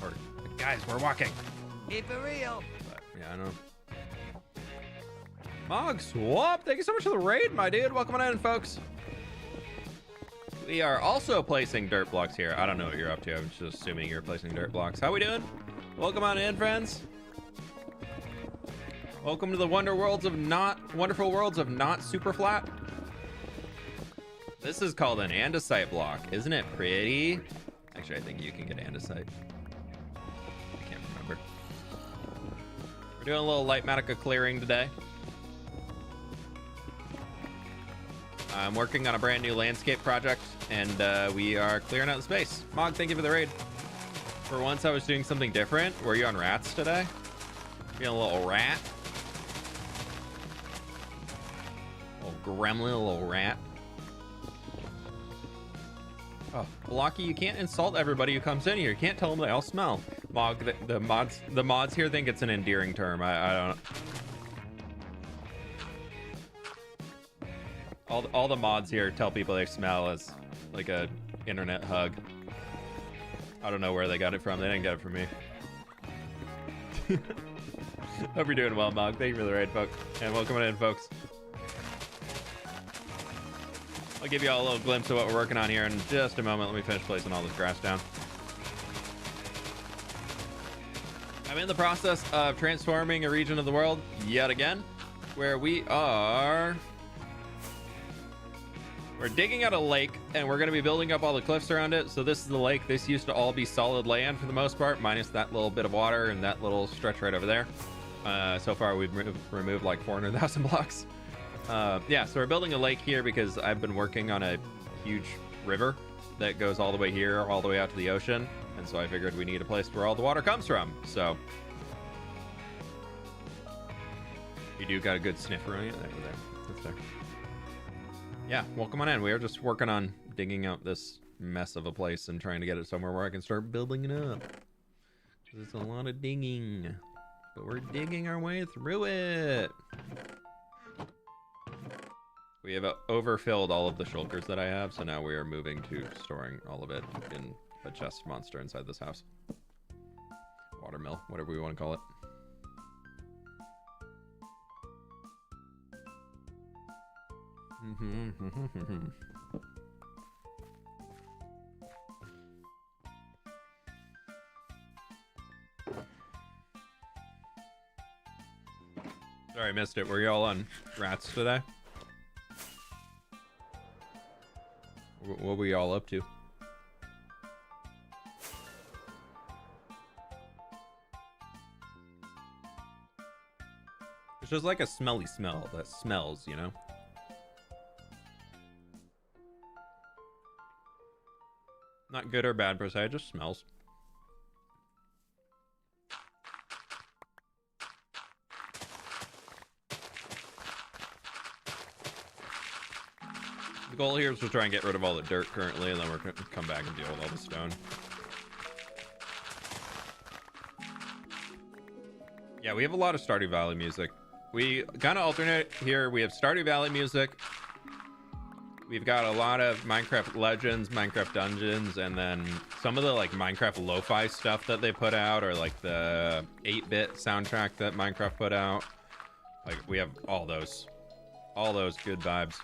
Or guys, we're walking. Keep it real. But yeah, I know. Mog Swap, thank you so much for the raid, my dude. Welcome on in, folks. We are also placing dirt blocks here. I don't know what you're up to. I'm just assuming you're placing dirt blocks. How we doing? Welcome on in, friends. Welcome to the wonderful worlds of not superflat. This is called an andesite block. Isn't it pretty? Actually, I think you can get andesite. I can't remember. We're doing a little Lightmatica clearing today. I'm working on a brand new landscape project, and we are clearing out the space. Mog, thank you for the raid. For once, I was doing something different. Were you on rats today? Being a little rat? Gremlin, little rat. Oh, Blocky, you can't insult everybody who comes in here. You can't tell them they all smell. Mog, the mods here think it's an endearing term. I don't. All the mods here tell people they smell as like a internet hug. I don't know where they got it from. They didn't get it from me. Hope you're doing well, Mog. Thank you for the raid, folks, and welcome in, folks. I'll give you all a little glimpse of what we're working on here in just a moment. Let me finish placing all this grass down. I'm in the process of transforming a region of the world yet again, where we are We're digging out a lake, and we're going to be building up all the cliffs around it. So this is the lake. This used to all be solid land for the most part, minus that little bit of water and that little stretch right over there. So far, we've removed like 400,000 blocks. Yeah, so we're building a lake here because I've been working on a huge river that goes all the way here, all the way out to the ocean. And so I figured we need a place where all the water comes from. So you do got a good sniffer on you. There. That's there. Yeah, well, come on in. We are just working on digging out this mess of a place and trying to get it somewhere where I can start building it up. It's a lot of digging, but we're digging our way through it. We have overfilled all of the shulkers that I have, so now we are moving to storing all of it in a chest monster inside this house. Watermill, whatever we want to call it. Sorry, I missed it. Were y'all on rats today? What were y'all up to? It's just like a smelly smell that smells, you know? Not good or bad per se, it just smells. The goal here is to try and get rid of all the dirt currently, and then we're going to come back and deal with all the stone. Yeah, we have a lot of Stardew Valley music. We kind of alternate here. We have Stardew Valley music. We've got a lot of Minecraft Legends, Minecraft Dungeons, and then some of the like Minecraft lo-fi stuff that they put out, or like the 8-bit soundtrack that Minecraft put out. Like we have all those good vibes.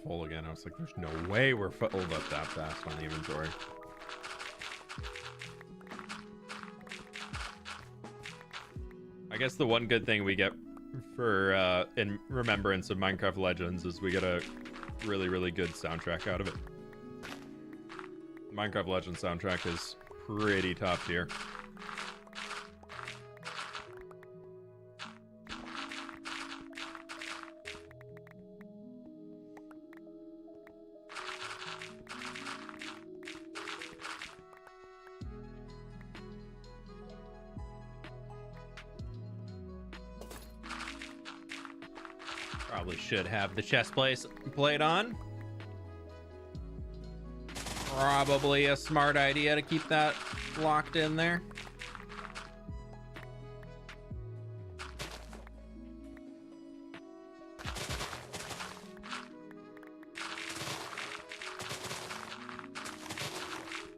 Full again. I was like, there's no way we're filled up that fast on the inventory. I guess the one good thing we get for in remembrance of Minecraft Legends is we get a really, really good soundtrack out of it. Minecraft Legends soundtrack is pretty top tier. Probably should have the chest plate on. Probably a smart idea to keep that locked in there.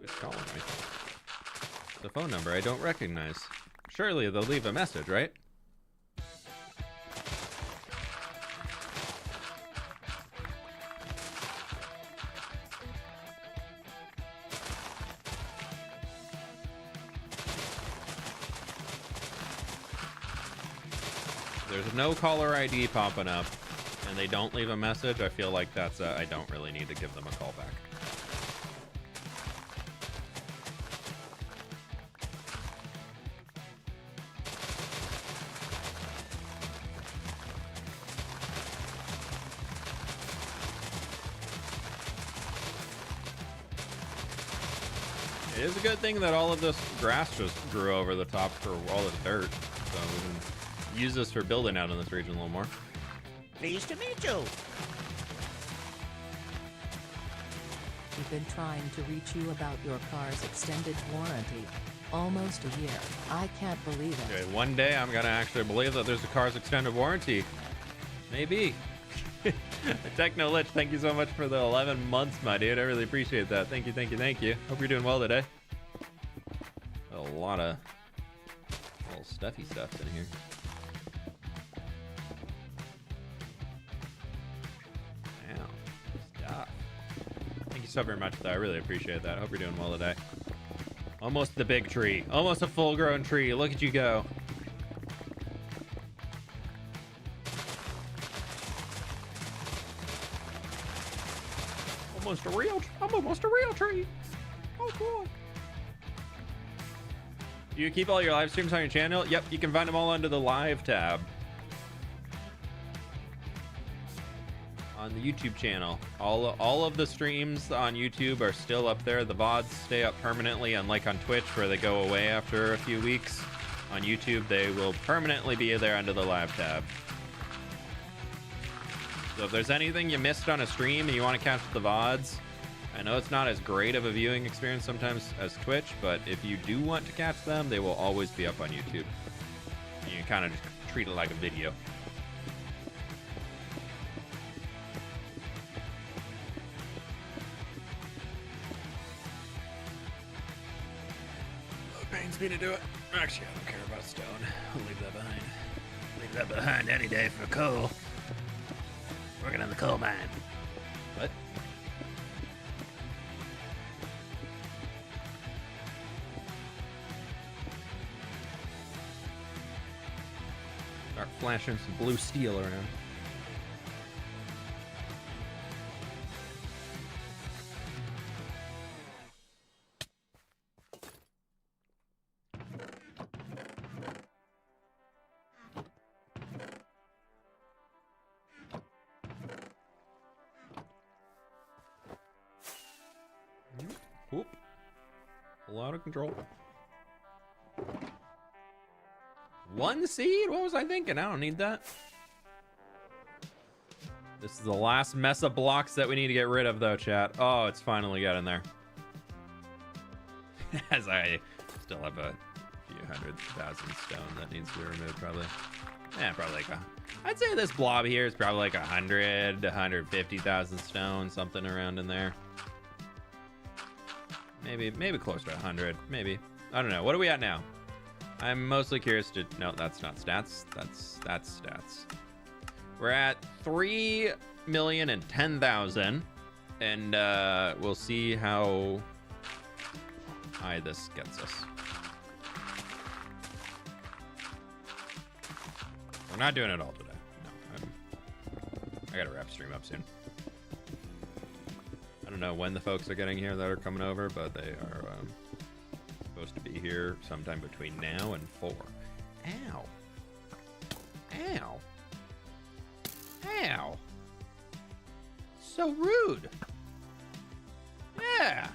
Who's calling me? The phone number I don't recognize. Surely they'll leave a message, right? There's no caller ID popping up, and they don't leave a message. I feel like that's I don't really need to give them a call back. It is a good thing that all of this grass just grew over the top for all the dirt, so we can use this for building out in this region a little more. Pleased to meet you. We've been trying to reach you about your car's extended warranty. Almost a year. I can't believe it. Okay, one day I'm gonna actually believe that there's a car's extended warranty. Maybe. Techno Lich, thank you so much for the 11 months, my dude. I really appreciate that. Thank you, thank you, thank you. Hope you're doing well today. lot of little stuffy stuff in here. Wow, stuff. Thank you so very much for that. I really appreciate that. I hope you're doing well today. Almost the big tree. Almost a full-grown tree. Look at you go. I'm almost a real tree. Oh, cool. Do you keep all your live streams on your channel? Yep, you can find them all under the live tab on the YouTube channel. All of the streams on YouTube are still up there. The VODs stay up permanently, unlike on Twitch where they go away after a few weeks. On YouTube, they will permanently be there under the live tab. So if there's anything you missed on a stream and you want to catch the VODs, I know it's not as great of a viewing experience sometimes as Twitch, but if you do want to catch them, they will always be up on YouTube. You can kind of just treat it like a video. Pains me to do it. Actually, I don't care about stone. I'll leave that behind. Leave that behind any day for coal. Working on the coal mine. What? Start flashing some blue steel around. Whoop. A lot of control. One seed? What was I thinking? I don't need that. This is the last mess of blocks that we need to get rid of, though, chat. Oh, it's finally got in there. As I still have a few 100,000 stone that needs to be removed, probably. Yeah, probably like I'd say this blob here is probably like 100 to 150,000 stone, something around in there. Maybe close to 100, maybe. I don't know. What are we at now? I'm mostly curious to... No, that's not stats. That's stats. We're at 3,010,000, and we'll see how high this gets us. We're not doing it all today. No, I gotta wrap stream up soon. I don't know when the folks are getting here that are coming over, but they are supposed to be here sometime between now and 4. Ow. Ow. Ow. So rude. Yeah.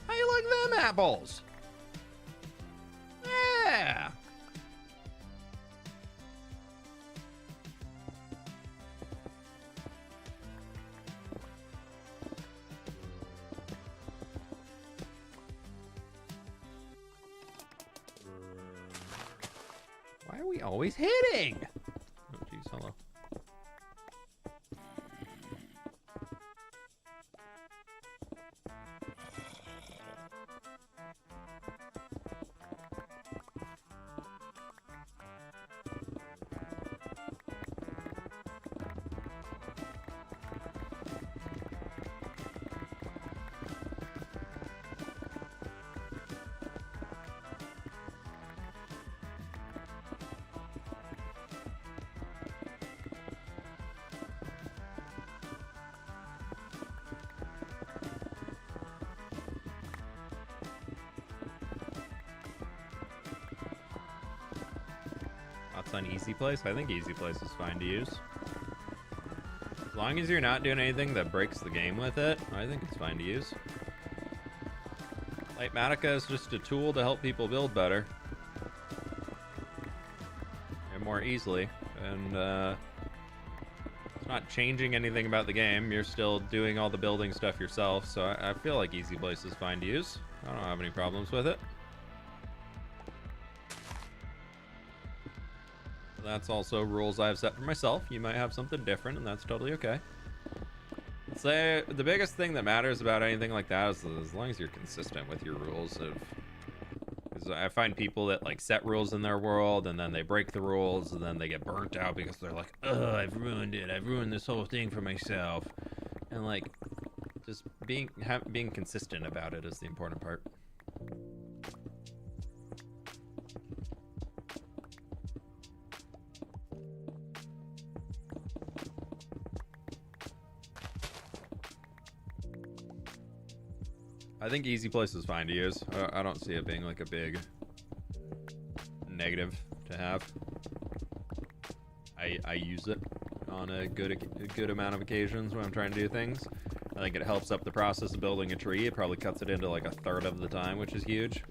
How you like them apples? Yeah. Why are we always hitting? Oh, geez, hello. On easy place? I think easy place is fine to use. As long as you're not doing anything that breaks the game with it, I think it's fine to use. Lightmatica is just a tool to help people build better. And more easily. And it's not changing anything about the game. You're still doing all the building stuff yourself, so I feel like easy place is fine to use. I don't have any problems with it. That's also rules I've set for myself. You might have something different, and that's totally okay. I'd say the biggest thing that matters about anything like that is as long as you're consistent with your rules of... Because I find people that like set rules in their world and then they break the rules and then they get burnt out because they're like, oh, I've ruined it. I've ruined this whole thing for myself. And like, just being consistent about it is the important part. I think easy place is fine to use. I don't see it being like a big negative to have. I use it on a good amount of occasions when I'm trying to do things. I think it helps up the process of building a tree. It probably cuts it into like a third of the time, which is huge.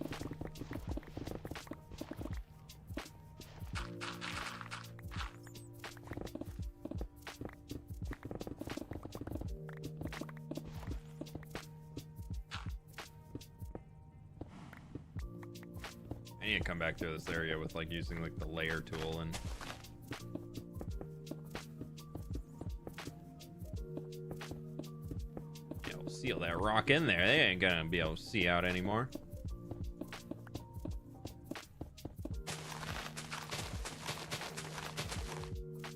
I need to come back to this area with like using like the layer tool and seal that rock in there. They ain't gonna be able to see out anymore.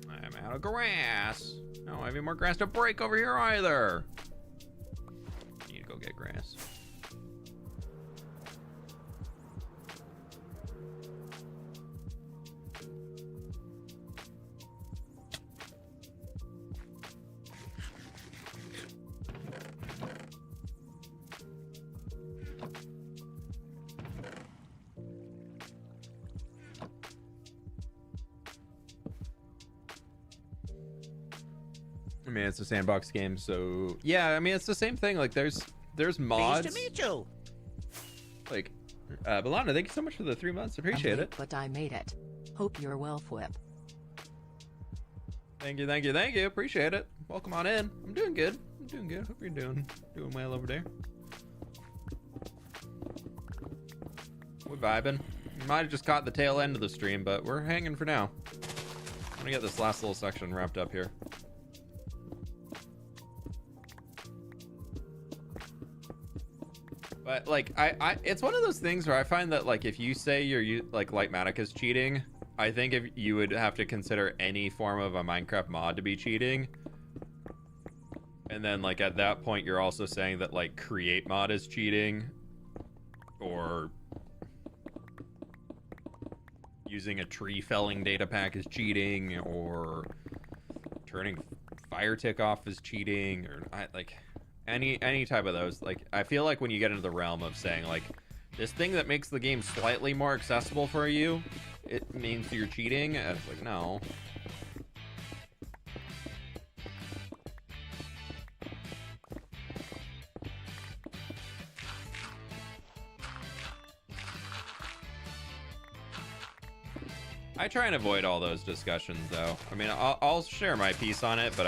I'm out of grass. I don't have any more grass to break over here either. Need to go get grass. I mean, it's a sandbox game, so yeah. I mean, it's the same thing. Like, there's mods. Pleased to meet you. Like, Belana, thank you so much for the 3 months. Appreciate it. But I made it. Hope you're well, fWhip. Thank you, thank you, thank you. Appreciate it. Welcome on in. I'm doing good. I'm doing good. Hope you're doing well over there. We're vibing. Might have just caught the tail end of the stream, but we're hanging for now. I'm gonna get this last little section wrapped up here. But like, it's one of those things where I find that like if you say like Lightmatic is cheating, I think if you would have to consider any form of a Minecraft mod to be cheating. And then like at that point you're also saying that like create mod is cheating, or using a tree felling data pack is cheating, or turning fire tick off is cheating, or like any type of those. Like, I feel like when you get into the realm of saying like this thing that makes the game slightly more accessible for you, it means you're cheating. And it's like, no. I try and avoid all those discussions, though. I mean, I'll share my piece on it, but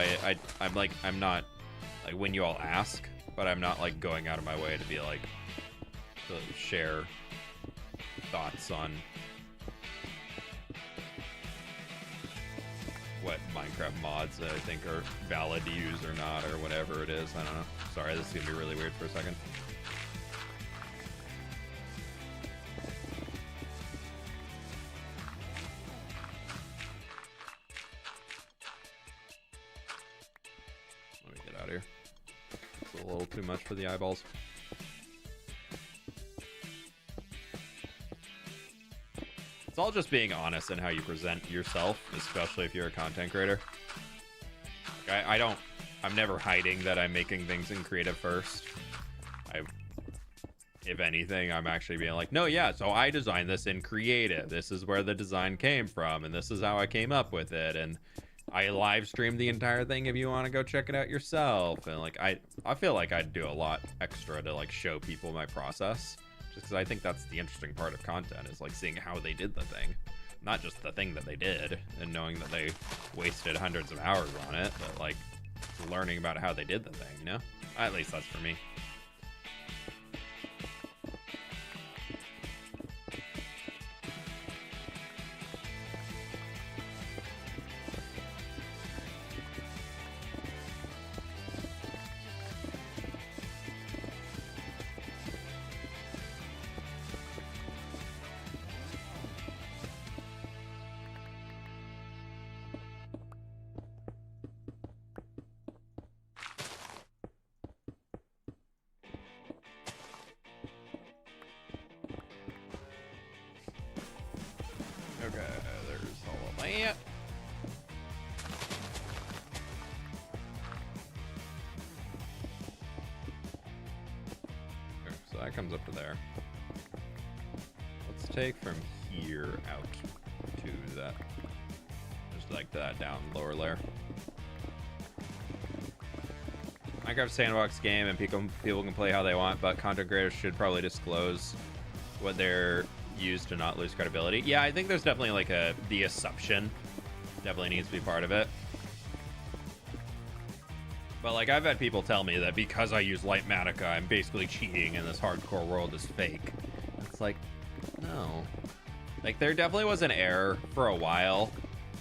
I'm not like when you all ask, but I'm not like going out of my way to be like to share thoughts on what Minecraft mods I think are valid to use or not, or whatever it is. I don't know. Sorry, this is gonna be really weird for a second. A little too much for the eyeballs. It's all just being honest in how you present yourself, especially if you're a content creator. Like, I'm never hiding that I'm making things in creative first. If anything, I'm actually being like, no, yeah, so I designed this in creative. This is where the design came from, and this is how I came up with it, and I live streamed the entire thing if you want to go check it out yourself. And like I feel like I'd do a lot extra to like show people my process, just because I think that's the interesting part of content, is like seeing how they did the thing, not just the thing that they did and knowing that they wasted hundreds of hours on it, but like learning about how they did the thing, you know? At least that's for me. Sweet. Okay, so that comes up to there. Let's take from here out to that. Just like that down lower layer. Minecraft sandbox game and people can play how they want, but content creators should probably disclose what they're used to not lose credibility. Yeah, I think there's definitely like the assumption definitely needs to be part of it. But like I've had people tell me that because I use Lightmatica, I'm basically cheating and this hardcore world is fake. It's like, no. Like there definitely was an error for a while,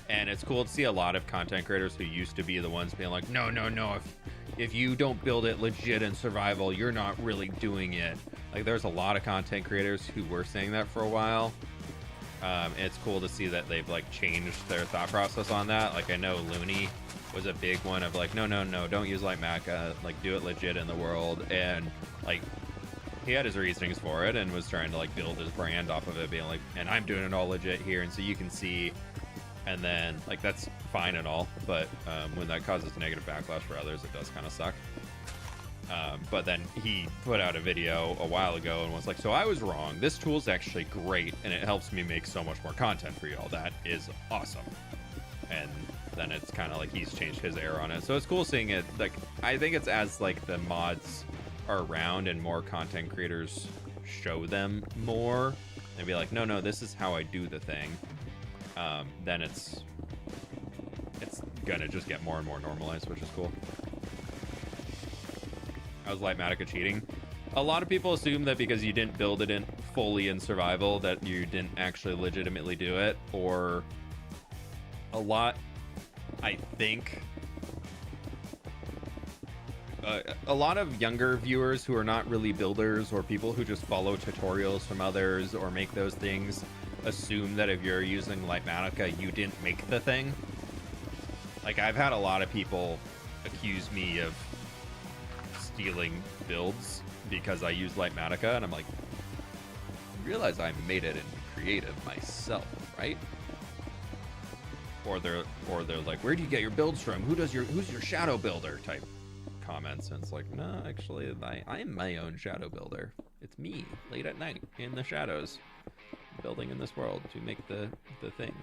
and it's cool to see a lot of content creators who used to be the ones being like, no, if you don't build it legit in survival, you're not really doing it. Like there's a lot of content creators who were saying that for a while. It's cool to see that they've like changed their thought process on that. Like I know Looney was a big one of like, no, don't use Lightmatica, like do it legit in the world. And like he had his reasonings for it and was trying to like build his brand off of it, being like, and I'm doing it all legit here. And so you can see, and then like that's fine and all, but when that causes negative backlash for others, it does kind of suck. But then he put out a video a while ago and was like, so I was wrong, this tool's actually great and it helps me make so much more content for y'all. That is awesome. And then it's kind of like he's changed his air on it, so it's cool seeing it. Like I think it's as like the mods are around and more content creators show them more and be like, no, this is how I do the thing, then it's gonna just get more and more normalized, which is cool. How's Lightmatica cheating? A lot of people assume that because you didn't build it in fully in survival that you didn't actually legitimately do it, or a lot, I think, a lot of younger viewers who are not really builders or people who just follow tutorials from others or make those things assume that if you're using Lightmatica, you didn't make the thing. Like I've had a lot of people accuse me of stealing builds because I use Lightmatica, and I'm like, you realize I made it in creative myself, right? Or they're like, where do you get your builds from? Who's your shadow builder type comments? And it's like, no, actually I am my own shadow builder. It's me late at night in the shadows building in this world to make the thing.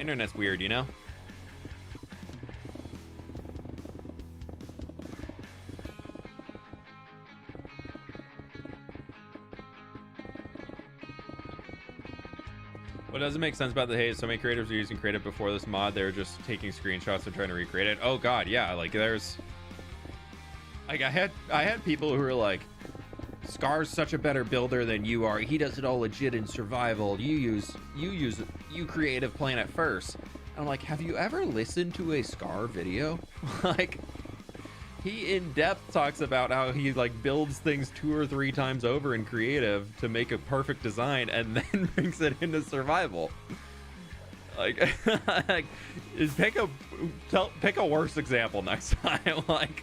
Internet's weird, you know? What doesn't make sense about the hate, so many creators are using creative before this mod, they're just taking screenshots and trying to recreate it. Oh god, yeah, like there's like I had people who were like, Scar's such a better builder than you are, he does it all legit in survival, you creative plan it first. And I'm like, have you ever listened to a Scar video? Like he in depth talks about how he like builds things 2 or 3 times over in creative to make a perfect design and then brings it into survival. Like, like pick a worse example next time. Like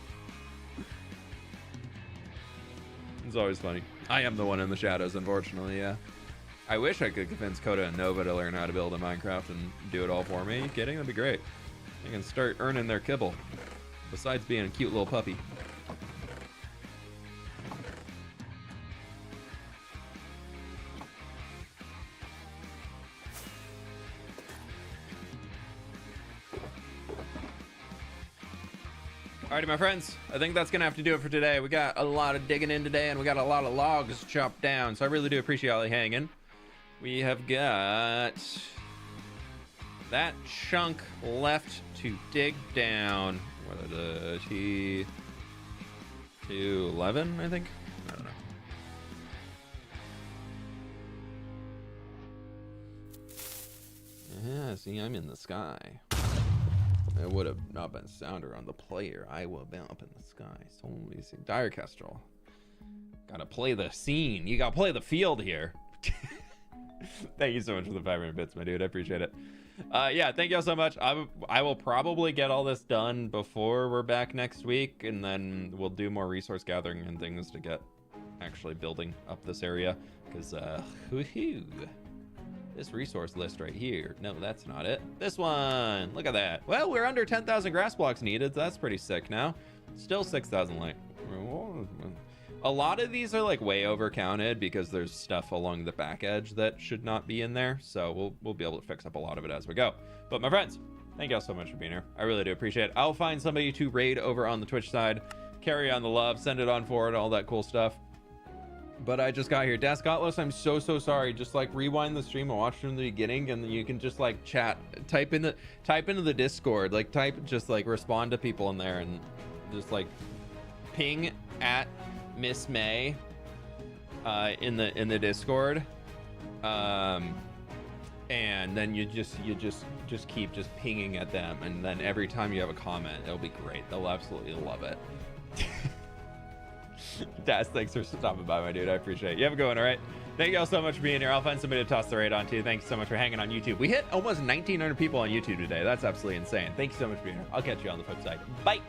it's always funny. I am the one in the shadows, unfortunately. Yeah, I wish I could convince Coda and Nova to learn how to build in Minecraft and do it all for me. Are you kidding? That'd be great. They can start earning their kibble. Besides being a cute little puppy. Alrighty, my friends, I think that's gonna have to do it for today. We got a lot of digging in today and we got a lot of logs chopped down, so I really do appreciate all you hanging. We have got that chunk left to dig down. What are the T211, I think? I don't know. Yeah, see, I'm in the sky. It would have not been sounder on the player. I will be up in the sky. So we see Dire Kestrel. Gotta play the scene. You gotta play the field here. Thank you so much for the 500 bits, my dude. I appreciate it. Yeah, thank y'all so much. I will probably get all this done before we're back next week, and then we'll do more resource gathering and things to get actually building up this area. Because, woohoo. This resource list right here. No, that's not it. This one. Look at that. Well, we're under 10,000 grass blocks needed. So that's pretty sick now. Still 6,000 light. A lot of these are like way overcounted because there's stuff along the back edge that should not be in there. So we'll be able to fix up a lot of it as we go. But my friends, thank you all so much for being here. I really do appreciate it. I'll find somebody to raid over on the Twitch side. Carry on the love. Send it on forward. All that cool stuff. But I just got here. Dascotlos, I'm so sorry. Just like rewind the stream and watch from the beginning, and you can just like chat, type into the Discord, like just like respond to people in there, and just like ping at Miss May in the Discord, and then you just keep just pinging at them, and then every time you have a comment, it'll be great. They'll absolutely love it. Das, thanks for stopping by, my dude. I appreciate it. You have a good one, all right? Thank you all so much for being here. I'll find somebody to toss the raid on to. Thanks so much for hanging on YouTube. We hit almost 1,900 people on YouTube today. That's absolutely insane. Thank you so much for being here. I'll catch you on the flip side. Bye.